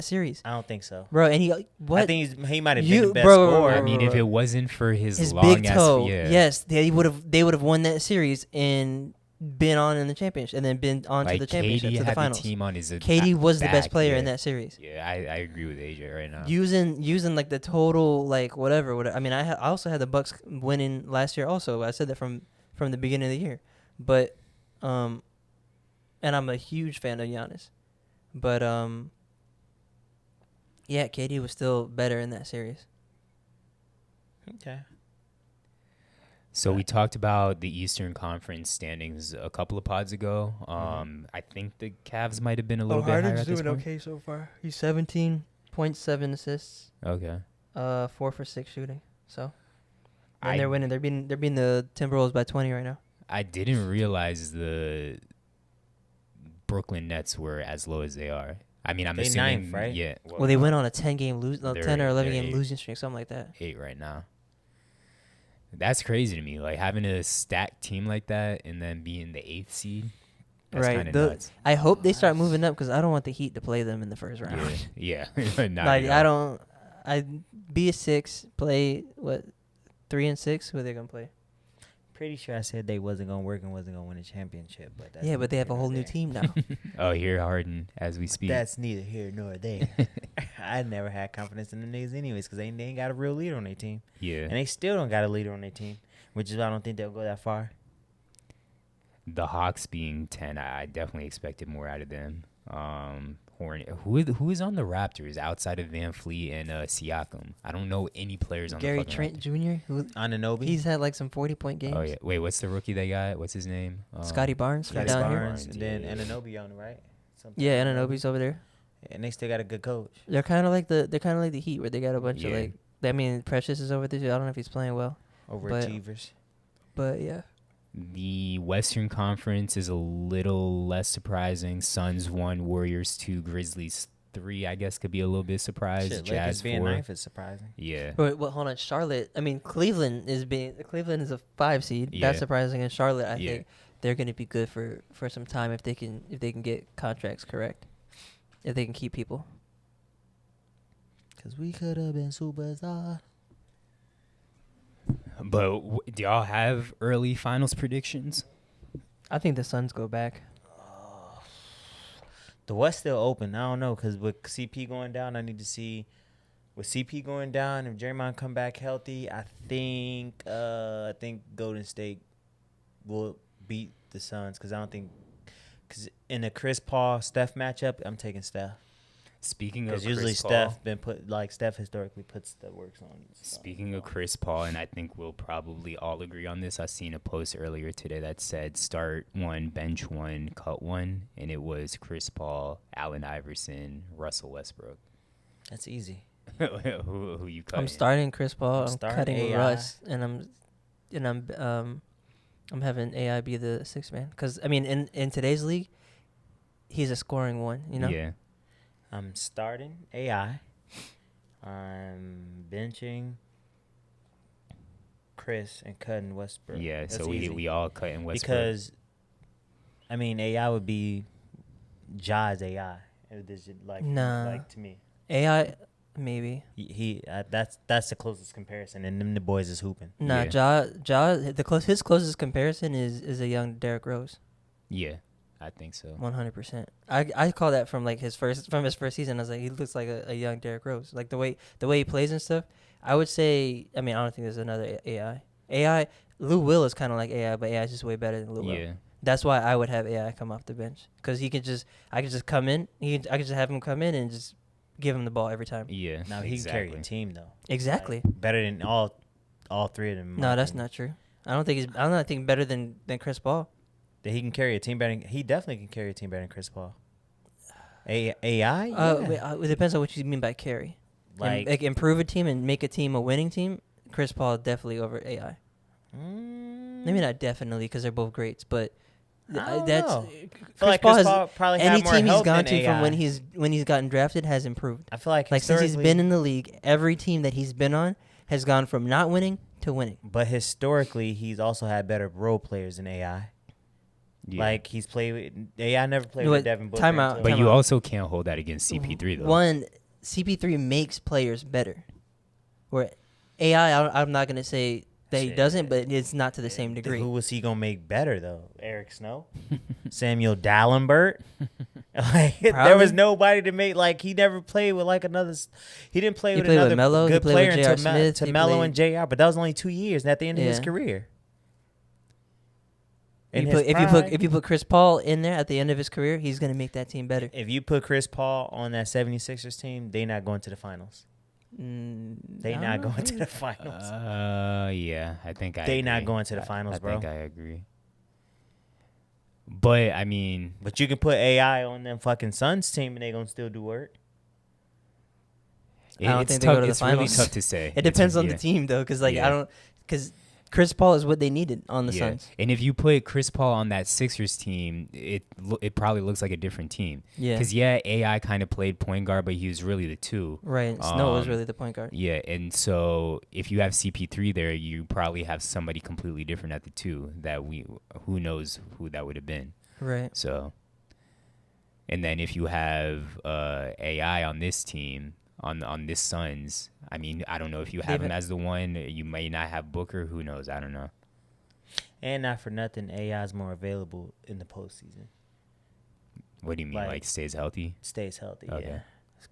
Speaker 3: series.
Speaker 2: I don't think so,
Speaker 3: bro. And I
Speaker 2: think he might have been the best
Speaker 3: bro,
Speaker 2: scorer.
Speaker 1: I mean, if it wasn't for his long
Speaker 3: big toe,
Speaker 1: ass,
Speaker 3: yes, they would have won that series and been on in the championship and then been on to the championship, to the finals.
Speaker 1: The team on his
Speaker 3: KD was
Speaker 1: back,
Speaker 3: the best player in that series.
Speaker 1: Yeah, I agree with AJ right now.
Speaker 3: Using like the total like whatever. I mean, I also had the Bucks winning last year. Also, I said that from the beginning of the year, but and I'm a huge fan of Giannis, but yeah, KD was still better in that series.
Speaker 2: Okay.
Speaker 1: So we talked about the Eastern Conference standings a couple of pods ago. I think the Cavs might have been a little bit higher at this point.
Speaker 3: okay so far. He's 17.7 assists.
Speaker 1: Okay.
Speaker 3: 4 for 6 shooting. So, and they're winning. They're beating the Timberwolves by 20 right now.
Speaker 1: I didn't realize the Brooklyn Nets were as low as they are. I mean, I'm
Speaker 2: they
Speaker 1: assuming,
Speaker 2: ninth, right?
Speaker 1: Yeah.
Speaker 3: Well, they went on a 10 or 11 game
Speaker 1: 8.
Speaker 3: losing streak, something like that.
Speaker 1: 8 right now. That's crazy to me. Like having a stacked team like that and then being the 8th seed. That's kind of nuts.
Speaker 3: I hope they start moving up because I don't want the Heat to play them in the first round.
Speaker 1: Yeah.
Speaker 3: Like I don't. I be a 6, play 3-6. Who are they gonna play?
Speaker 2: Pretty sure I said they wasn't gonna work and wasn't gonna win a championship, but that's
Speaker 3: Yeah, but they have a
Speaker 2: neither
Speaker 3: whole
Speaker 2: here
Speaker 3: new
Speaker 2: nor
Speaker 3: team now.
Speaker 1: Oh, here Harden as we
Speaker 2: there.
Speaker 1: speak.
Speaker 2: That's neither here nor there. I never had confidence in the niggas anyways because they ain't got a real leader on their team,
Speaker 1: Yeah.
Speaker 2: and they still don't got a leader on their team, which is why I don't think they'll go that far.
Speaker 1: The Hawks being 10, I definitely expected more out of them. Who is on the Raptors outside of Van Fleet and Siakam? I don't know any players on
Speaker 3: Gary
Speaker 1: the fucking
Speaker 3: Trent
Speaker 1: Raptors.
Speaker 3: Jr. Who
Speaker 2: Anunoby,
Speaker 3: he's had like some 40-point games.
Speaker 1: Oh yeah. Wait, what's the rookie they got? What's his name?
Speaker 3: Scotty Barnes from
Speaker 2: Scotty
Speaker 3: down here.
Speaker 2: Barnes, and then
Speaker 1: Yeah.
Speaker 2: Anunoby on it, right? Something
Speaker 3: Yeah,
Speaker 2: like
Speaker 3: Anunoby's over there.
Speaker 2: and they still got a good coach.
Speaker 3: They're kind of like the Heat, where they got a bunch of
Speaker 1: Yeah.
Speaker 3: like. I mean, Precious is over there too. I don't know if he's playing well,
Speaker 2: Overachievers.
Speaker 3: but yeah.
Speaker 1: The Western Conference is a little less surprising. Suns 1, Warriors 2, Grizzlies 3. I guess could be a little bit surprised.
Speaker 2: Shit,
Speaker 1: Jazz
Speaker 2: Lakers being
Speaker 1: 4.
Speaker 2: ninth is surprising.
Speaker 1: Yeah.
Speaker 3: But well, hold on, Charlotte. I mean, Cleveland is a 5 seed.
Speaker 1: Yeah.
Speaker 3: That's surprising. And Charlotte, I
Speaker 1: Yeah.
Speaker 3: think they're going to be good for some time if they can get contracts correct, if they can keep people.
Speaker 2: Cause we could have been superstars.
Speaker 1: But do y'all have early finals predictions?
Speaker 3: I think the Suns go back.
Speaker 2: The West still open. I don't know because with CP going down, I need to see. With CP going down, if Draymond come back healthy, I think Golden State will beat the Suns because I don't think because in the Chris Paul Steph matchup, I'm taking Steph.
Speaker 1: Speaking of
Speaker 2: Because
Speaker 1: Chris
Speaker 2: usually
Speaker 1: Paul,
Speaker 2: Steph historically puts the works on.
Speaker 1: speaking of Chris Paul, and I think we'll probably all agree on this. I seen a post earlier today that said start 1, bench 1, cut 1, and it was Chris Paul, Allen Iverson, Russell Westbrook.
Speaker 2: That's easy.
Speaker 1: who you cutting?
Speaker 3: I'm starting Chris Paul. I'm
Speaker 2: starting
Speaker 3: cutting
Speaker 2: AI.
Speaker 3: Russ, and I'm having AI be the sixth man. Because I mean, in today's league, he's a scoring one. You know.
Speaker 1: Yeah.
Speaker 2: I'm starting AI. I'm benching Chris and cutting Westbrook.
Speaker 1: Yeah,
Speaker 2: That's
Speaker 1: so
Speaker 2: easy.
Speaker 1: we all cutting Westbrook.
Speaker 2: Because, I mean, AI would be Ja's AI. Like to me,
Speaker 3: AI maybe.
Speaker 2: That's the closest comparison, and them the boys is hooping.
Speaker 3: Nah, his closest comparison is a young Derrick Rose.
Speaker 1: Yeah, I think so.
Speaker 3: 100%. I call that from his first season. I was like, he looks like a young Derrick Rose. Like the way he plays and stuff. I would say. I mean, I don't think there's another AI. Lou Will is kind of like AI, but AI is just way better than Lou Will.
Speaker 1: Yeah.
Speaker 3: That's why I would have AI come off the bench because I could just come in. I could just have him come in and just give him the ball every time.
Speaker 1: Yeah.
Speaker 2: Now he can carry a team though.
Speaker 3: Exactly.
Speaker 2: Like, better than all three of them.
Speaker 3: No, that's not true. I'm not thinking better than Chris Paul.
Speaker 2: That he can carry a team better. He definitely can carry a team better than Chris Paul. AI.
Speaker 3: It depends on what you mean by carry. Like improve a team and make a team a winning team. Chris Paul definitely over AI. Maybe not definitely because they're both greats, but that's
Speaker 2: know.
Speaker 3: Chris Paul has
Speaker 2: probably
Speaker 3: any
Speaker 2: had more
Speaker 3: team he's
Speaker 2: help
Speaker 3: gone
Speaker 2: than
Speaker 3: to from
Speaker 2: AI.
Speaker 3: when he's gotten drafted has improved.
Speaker 2: I feel like
Speaker 3: Since he's been in the league, every team that he's been on has gone from not winning to winning.
Speaker 2: But historically, he's also had better role players than AI.
Speaker 1: Yeah.
Speaker 2: Like he's played with AI. Never played
Speaker 3: No,
Speaker 2: with Devin Booker.
Speaker 3: time out.
Speaker 2: until-
Speaker 1: But
Speaker 3: Time
Speaker 1: you
Speaker 3: out.
Speaker 1: also can't hold that against CP3 though.
Speaker 3: One, CP3 makes players better. Where AI, I'm not gonna say that he
Speaker 2: Shit.
Speaker 3: doesn't, but it's not to the same degree.
Speaker 2: Who was he gonna make better though? Eric Snow, Samuel Dallenberg. Like there
Speaker 3: Probably.
Speaker 2: was nobody to make. Like he never played with like another. He didn't play
Speaker 3: He
Speaker 2: with
Speaker 3: played with
Speaker 2: another
Speaker 3: Melo, he
Speaker 2: good
Speaker 3: played
Speaker 2: player
Speaker 3: with J.R.
Speaker 2: until
Speaker 3: Smith,
Speaker 2: to
Speaker 3: he
Speaker 2: Melo
Speaker 3: played-
Speaker 2: and Jr. But that was only 2 years, and at the end of his
Speaker 3: Yeah.
Speaker 2: career.
Speaker 3: If you put Chris Paul in there at the end of his career, he's gonna make that team better.
Speaker 2: If you put Chris Paul on that 76ers team, they not going to the finals. They
Speaker 3: I
Speaker 2: not
Speaker 3: don't know.
Speaker 2: going to the finals.
Speaker 1: Yeah, I think
Speaker 2: They not
Speaker 1: agree.
Speaker 2: going to the finals,
Speaker 1: I
Speaker 2: bro.
Speaker 1: think I agree. But I mean,
Speaker 2: But you can put AI on them fucking Suns team, and they gonna still do work.
Speaker 3: I don't
Speaker 1: it's
Speaker 3: think they
Speaker 1: tough.
Speaker 3: go to the
Speaker 1: It's really
Speaker 3: finals.
Speaker 1: tough to say.
Speaker 3: It depends on
Speaker 1: yeah.
Speaker 3: the team though, because
Speaker 1: Yeah.
Speaker 3: because Chris Paul is what they needed on the Suns.
Speaker 1: And if you put Chris Paul on that Sixers team, it probably looks like a different team.
Speaker 3: Yeah.
Speaker 1: Because AI kind of played point guard, but he was really the two.
Speaker 3: Right. Snow was really the point guard.
Speaker 1: Yeah, and so if you have CP3 there, you probably have somebody completely different at the two that who knows who that would have been.
Speaker 3: Right.
Speaker 1: So, and then if you have AI on this team, on this Suns. I mean, I don't know if you have
Speaker 3: They've-
Speaker 1: him as the one. You may not have Booker. Who knows? I don't know.
Speaker 2: And not for nothing, AI is more available in the postseason.
Speaker 1: What do you mean? Like stays healthy?
Speaker 2: Stays healthy.
Speaker 1: Okay.
Speaker 2: Yeah.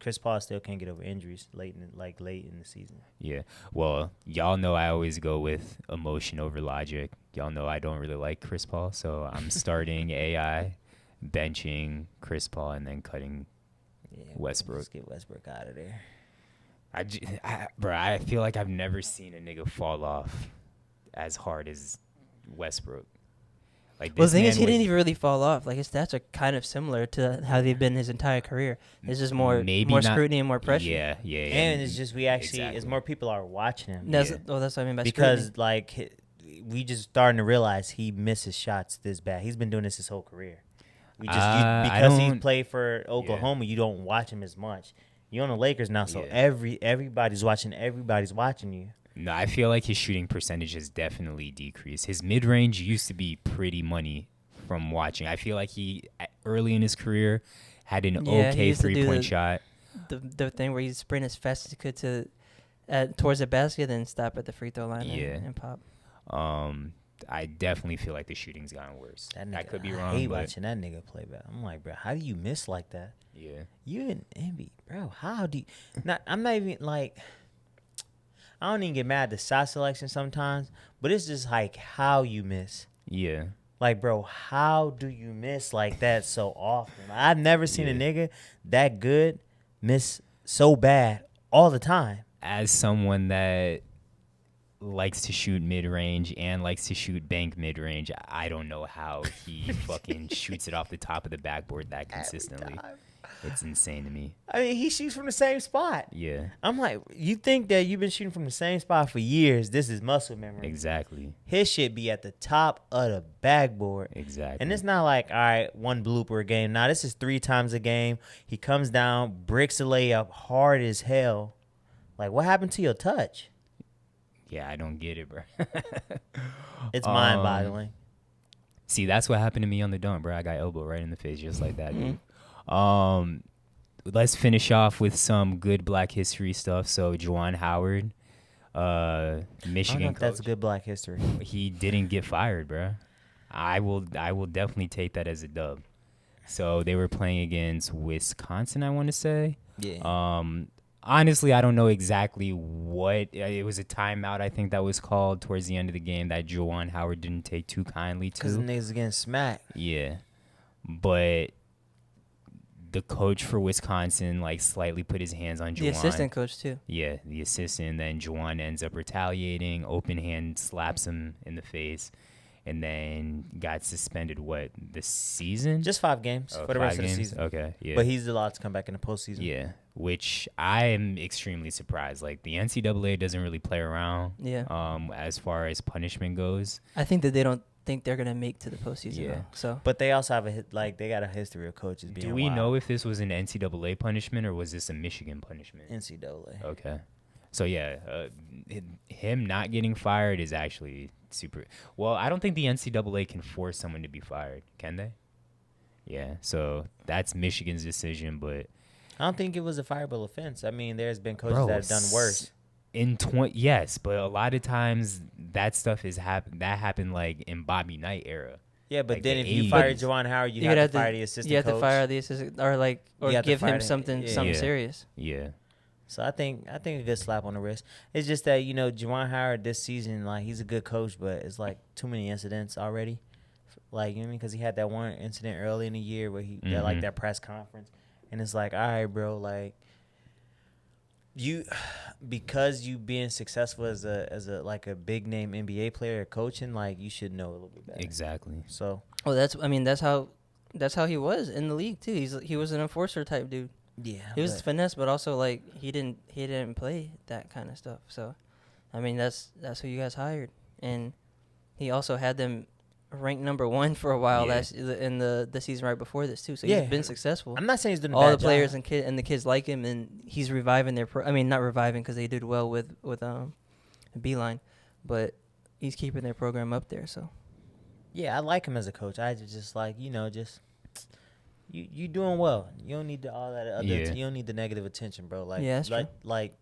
Speaker 2: Chris Paul still can't get over injuries late in the season.
Speaker 1: Yeah. Well, y'all know I always go with emotion over logic. Y'all know I don't really like Chris Paul, so I'm starting AI, benching Chris Paul, and then cutting Westbrook.
Speaker 2: Let's get Westbrook out of there.
Speaker 1: I feel like I've never seen a nigga fall off as hard as Westbrook. Like,
Speaker 3: Well,
Speaker 1: this
Speaker 3: the thing is,
Speaker 1: man
Speaker 3: he didn't
Speaker 1: was-
Speaker 3: even really fall off. Like, his stats are kind of similar to how they've been his entire career. It's just more
Speaker 1: Maybe not-
Speaker 3: scrutiny and more pressure.
Speaker 1: Yeah.
Speaker 2: And it's just we actually,
Speaker 1: exactly.
Speaker 2: as more people are watching him.
Speaker 3: That's,
Speaker 1: Yeah.
Speaker 3: well, that's what I mean by
Speaker 2: Because
Speaker 3: scrutiny.
Speaker 2: like we just starting to realize he misses shots this bad. He's been doing this his whole career. We just because he
Speaker 1: don't-
Speaker 2: played for Oklahoma, you don't watch him as much. You're on the Lakers now, so
Speaker 1: Yeah.
Speaker 2: everybody's watching. Everybody's watching you.
Speaker 1: No, I feel like his shooting percentage has definitely decreased. His mid-range used to be pretty money from watching. I feel like he, early in his career, had an
Speaker 3: Yeah, he
Speaker 1: okay
Speaker 3: used to do
Speaker 1: three-point
Speaker 3: the-
Speaker 1: shot.
Speaker 3: The thing where you sprint as fast as you could towards the basket, then stop at the free throw line
Speaker 1: Yeah.
Speaker 3: and pop.
Speaker 1: I definitely feel like the shooting's gotten worse.
Speaker 2: That nigga,
Speaker 1: I could be
Speaker 2: I
Speaker 1: wrong,
Speaker 2: hate
Speaker 1: but
Speaker 2: watching that nigga play back. I'm like, bro, how do you miss like that?
Speaker 1: yeah.
Speaker 2: You in NBA, bro? How do you? I'm not even like. I don't even get mad at the shot selection sometimes, but it's just like how you miss.
Speaker 1: Yeah.
Speaker 2: Like, bro, how do you miss like that so often? I've never seen a
Speaker 1: Yeah.
Speaker 2: nigga that good miss so bad all the time.
Speaker 1: As someone that likes to shoot mid-range and likes to shoot bank mid-range, I don't know how he fucking shoots it off the top of the backboard that consistently. It's insane to me.
Speaker 2: I mean, he shoots from the same spot.
Speaker 1: Yeah,
Speaker 2: I'm like, you think that you've been shooting from the same spot for years? This is muscle memory.
Speaker 1: exactly.
Speaker 2: His shit be at the top of the backboard.
Speaker 1: Exactly.
Speaker 2: And it's not like, all right, one blooper a game. Nah, this is 3 times a game. He comes down, bricks a layup hard as hell. Like, what happened to your touch?
Speaker 1: Yeah, I don't get it, bro.
Speaker 2: It's mind-boggling.
Speaker 1: See, that's what happened to me on the dunk, bro. I got elbowed right in the face just like that, dude. Let's finish off with some good Black history stuff. So, Juwan Howard,
Speaker 2: I don't know
Speaker 1: Michigan
Speaker 2: if that's
Speaker 1: coach.
Speaker 2: good Black history.
Speaker 1: He didn't get fired, bro. I will definitely take that as a dub. So they were playing against Wisconsin, I want to say.
Speaker 2: Yeah.
Speaker 1: Honestly, I don't know exactly what it was. A timeout, I think that was called towards the end of the game that Juwan Howard didn't take too kindly
Speaker 2: Because the
Speaker 1: to.
Speaker 2: niggas getting smacked.
Speaker 1: Yeah, but the coach for Wisconsin like slightly put his hands on Juwan.
Speaker 3: The assistant coach too.
Speaker 1: Yeah, the assistant. Then Juwan ends up retaliating. Open hand slaps him in the face, and then got suspended. What, the season?
Speaker 2: Just 5 games
Speaker 1: Oh,
Speaker 2: for the
Speaker 1: 5
Speaker 2: rest of the
Speaker 1: games?
Speaker 2: season.
Speaker 1: Okay, yeah.
Speaker 2: But he's allowed to come back in the postseason.
Speaker 1: Yeah, which I am extremely surprised. Like, the NCAA doesn't really play around.
Speaker 3: Yeah.
Speaker 1: As far as punishment goes.
Speaker 3: I think that they don't think they're gonna make to the postseason.
Speaker 1: Yeah.
Speaker 3: Though, so
Speaker 2: But they also have they got a history of coaches being
Speaker 1: Do we
Speaker 2: wild.
Speaker 1: know if this was an NCAA punishment or was this a Michigan punishment?
Speaker 2: NCAA.
Speaker 1: Okay. So, yeah, him not getting fired is actually super. Well, I don't think the NCAA can force someone to be fired, can they? Yeah, so that's Michigan's decision, but
Speaker 2: I don't think it was a fireable offense. I mean, there's been coaches
Speaker 1: bro,
Speaker 2: that have done worse.
Speaker 1: Yes, but a lot of times that stuff happened like in Bobby Knight era.
Speaker 2: Yeah, but
Speaker 1: like
Speaker 2: then
Speaker 1: the
Speaker 2: if you
Speaker 1: 80s.
Speaker 2: fired Juwan Howard, you
Speaker 3: would
Speaker 2: have to fire the assistant
Speaker 3: You have
Speaker 2: coach.
Speaker 3: to fire the assistant, or
Speaker 2: You have to
Speaker 3: give
Speaker 2: fire
Speaker 3: him
Speaker 2: the-
Speaker 3: something
Speaker 2: yeah.
Speaker 3: serious.
Speaker 1: Yeah.
Speaker 2: So I think a good slap on the wrist. It's just that, Juwan Howard this season, like, he's a good coach, but it's like too many incidents already. Like, you know what I mean? Because he had that one incident early in the year where he got like
Speaker 1: Mhm.
Speaker 2: that press conference, and it's like, all right, bro, like because you being successful as a like a big name NBA player coaching, like, you should know a little bit better.
Speaker 1: Exactly.
Speaker 2: So
Speaker 3: Well, that's how he was in the league too. He was an enforcer type dude.
Speaker 2: yeah,
Speaker 3: He was
Speaker 2: but-
Speaker 3: finesse, but also like he didn't play that kind of stuff. So, I mean, that's who you guys hired, and he also had them ranked number 1 for a while
Speaker 1: Yeah.
Speaker 3: in the season right before this too. So
Speaker 2: Yeah.
Speaker 3: he's been successful.
Speaker 2: I'm not saying he's doing a
Speaker 3: All
Speaker 2: bad
Speaker 3: the players
Speaker 2: job.
Speaker 3: and the kids like him, and he's reviving their. I mean, not reviving because they did well with Beeline, but he's keeping their program up there. So
Speaker 2: Yeah, I like him as a coach. I just like, You doing well. You don't need all that other.
Speaker 1: Yeah.
Speaker 2: You don't need the negative attention, bro. Like,
Speaker 3: Yeah, that's true.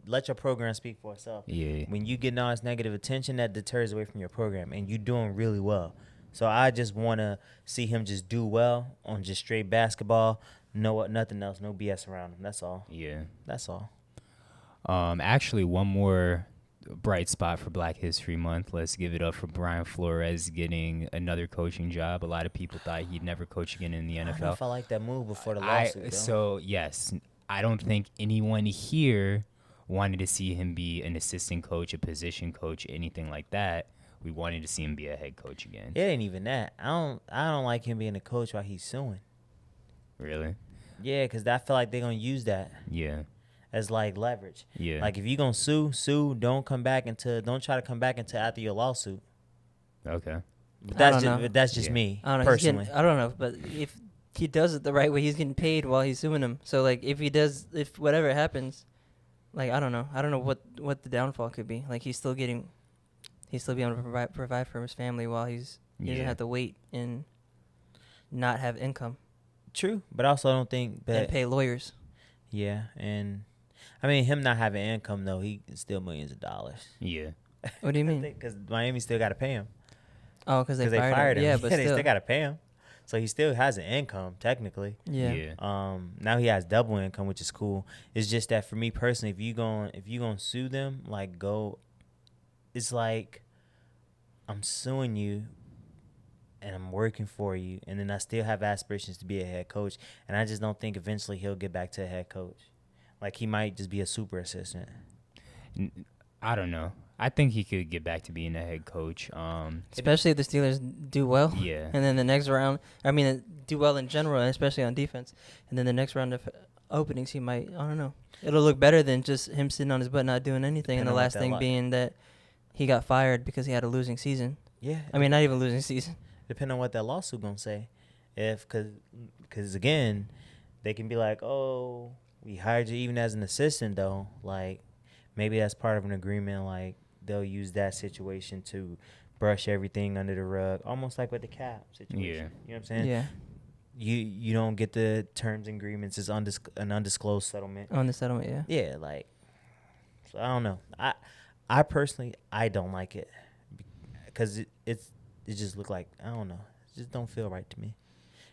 Speaker 2: let your program speak for itself.
Speaker 1: Yeah.
Speaker 2: When you get all this negative attention, that deters away from your program, and you doing really well. So I just want to see him just do well on just straight basketball. Nothing else. No BS around him. That's all.
Speaker 1: Yeah.
Speaker 2: That's all.
Speaker 1: Actually, one more bright spot for Black History Month. Let's give it up for Brian Flores getting another coaching job. A lot of people thought he'd never coach again in the
Speaker 2: I don't know
Speaker 1: NFL.
Speaker 2: if I like that move before the lawsuit, though.
Speaker 1: So, yes, I don't think anyone here wanted to see him be an assistant coach, a position coach, anything like that. We wanted to see him be a head coach again.
Speaker 2: It ain't even that. I don't like him being a coach while he's suing.
Speaker 1: Really?
Speaker 2: Yeah, because I feel like they're going to use that
Speaker 1: Yeah.
Speaker 2: as, like, leverage.
Speaker 1: Yeah.
Speaker 2: Like, if you're going to sue, don't try to come back until after your lawsuit.
Speaker 1: Okay.
Speaker 2: But
Speaker 3: I don't know.
Speaker 2: that's just
Speaker 1: Yeah.
Speaker 2: me,
Speaker 3: I don't know.
Speaker 2: personally.
Speaker 3: I don't know, but if he does it the right way, he's getting paid while he's suing him. So like, if whatever happens, like I don't know what the downfall could be. Like he's still being able to provide for his family while he doesn't have to wait and not have income
Speaker 2: True, but I also don't think
Speaker 3: and
Speaker 2: that.
Speaker 3: pay lawyers.
Speaker 2: Yeah, and I mean him not having income though, he is still millions of dollars.
Speaker 1: Yeah.
Speaker 3: What do you mean?
Speaker 2: Because Miami still got to pay him.
Speaker 3: Oh, because they
Speaker 2: Because
Speaker 3: fired him. Yeah, but
Speaker 2: they
Speaker 3: still.
Speaker 2: still got to pay him, so he still has an income technically.
Speaker 3: Yeah.
Speaker 2: Now he has double income, which is cool. It's just that for me personally, if you gonna sue them, like it's like I'm suing you and I'm working for you, and then I still have aspirations to be a head coach, and I just don't think eventually he'll get back to a head coach. Like he might just be a super assistant.
Speaker 1: I don't know. I think he could get back to being a head coach.
Speaker 3: Especially if the Steelers do well.
Speaker 1: Yeah.
Speaker 3: And then the next round, do well in general, and especially on defense. And then the next round of openings, he might, I don't know. It'll look better than just him sitting on his butt not doing anything. And the last thing being that he got fired because he had a losing season.
Speaker 2: Yeah.
Speaker 3: Not even losing season.
Speaker 2: Depending on what that lawsuit gonna say, because again, they can be like, oh, we hired you even as an assistant though. Like maybe that's part of an agreement. Like they'll use that situation to brush everything under the rug, almost like with the cap situation.
Speaker 1: Yeah.
Speaker 2: You know what I'm saying?
Speaker 3: Yeah.
Speaker 2: You don't get the terms and agreements. It's an undisclosed settlement.
Speaker 3: On the settlement, yeah.
Speaker 2: Yeah, like so I don't know. I personally I don't like it because it just look like I don't know. It just don't feel right to me.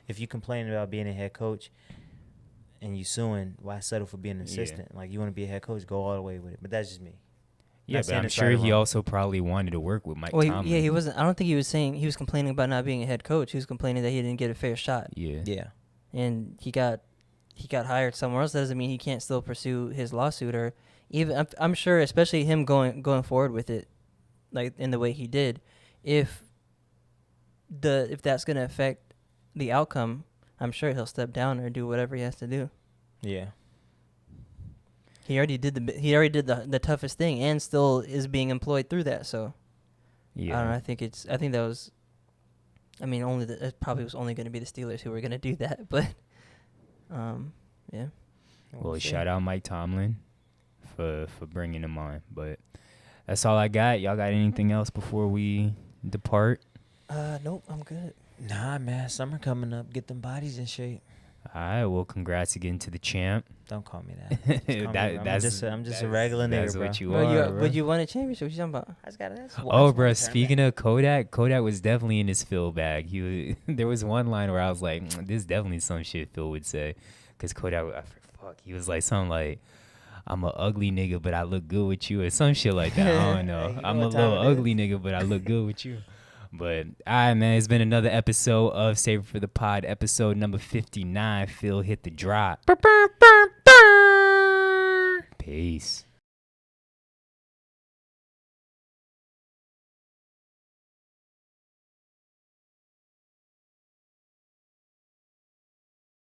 Speaker 2: If you complain about being a head coach and you suing, why settle for being an assistant? Like you want to be a head coach, go all the way with it. But that's just me.
Speaker 1: Yeah,
Speaker 2: Not
Speaker 1: but
Speaker 2: saying
Speaker 1: I'm
Speaker 2: it's
Speaker 1: sure
Speaker 2: right or
Speaker 1: he
Speaker 2: wrong.
Speaker 1: also probably wanted to work with Mike
Speaker 3: Well,
Speaker 1: Tomlin.
Speaker 3: he wasn't. I don't think he was saying he was complaining about not being a head coach. He was complaining that he didn't get a fair shot.
Speaker 1: Yeah.
Speaker 2: Yeah.
Speaker 3: And he got hired somewhere else. That doesn't mean he can't still pursue his lawsuit, or even I'm sure, especially him going forward with it, like in the way he did, if that's gonna affect the outcome, I'm sure he'll step down or do whatever he has to do.
Speaker 2: Yeah.
Speaker 3: He already did the toughest thing, and still is being employed through that. So
Speaker 1: Yeah.
Speaker 3: I don't know. I think that was. It probably was only going to be the Steelers who were going to do that, but, yeah.
Speaker 1: Well,
Speaker 2: see.
Speaker 1: shout out Mike Tomlin for bringing him on. But that's all I got. Y'all got anything else before we depart?
Speaker 3: Nope, I'm good.
Speaker 2: Nah, man. Summer coming up. Get them bodies in shape.
Speaker 1: All right. Well, congrats again to the champ.
Speaker 2: Don't call me that. Just call me, bro. I'm just a regular nigga,
Speaker 1: That's
Speaker 2: bro.
Speaker 1: what you
Speaker 3: Well,
Speaker 1: are, bro.
Speaker 3: but you won a championship. What you talking about?
Speaker 2: I just got this.
Speaker 1: Oh, bro, speaking of Kodak was definitely in his Phil bag. There was one line where I was like, this is definitely some shit Phil would say. Because Kodak, he was like something like, I'm a ugly nigga, but I look good with you, or some shit like that. I don't know.
Speaker 2: Hey, you know
Speaker 1: I'm a
Speaker 2: what time
Speaker 1: little
Speaker 2: it is.
Speaker 1: ugly nigga, but I look good with you. But, all right, man, it's been another episode of Save It for the Pod, episode number 59. Phil hit the drop. Peace.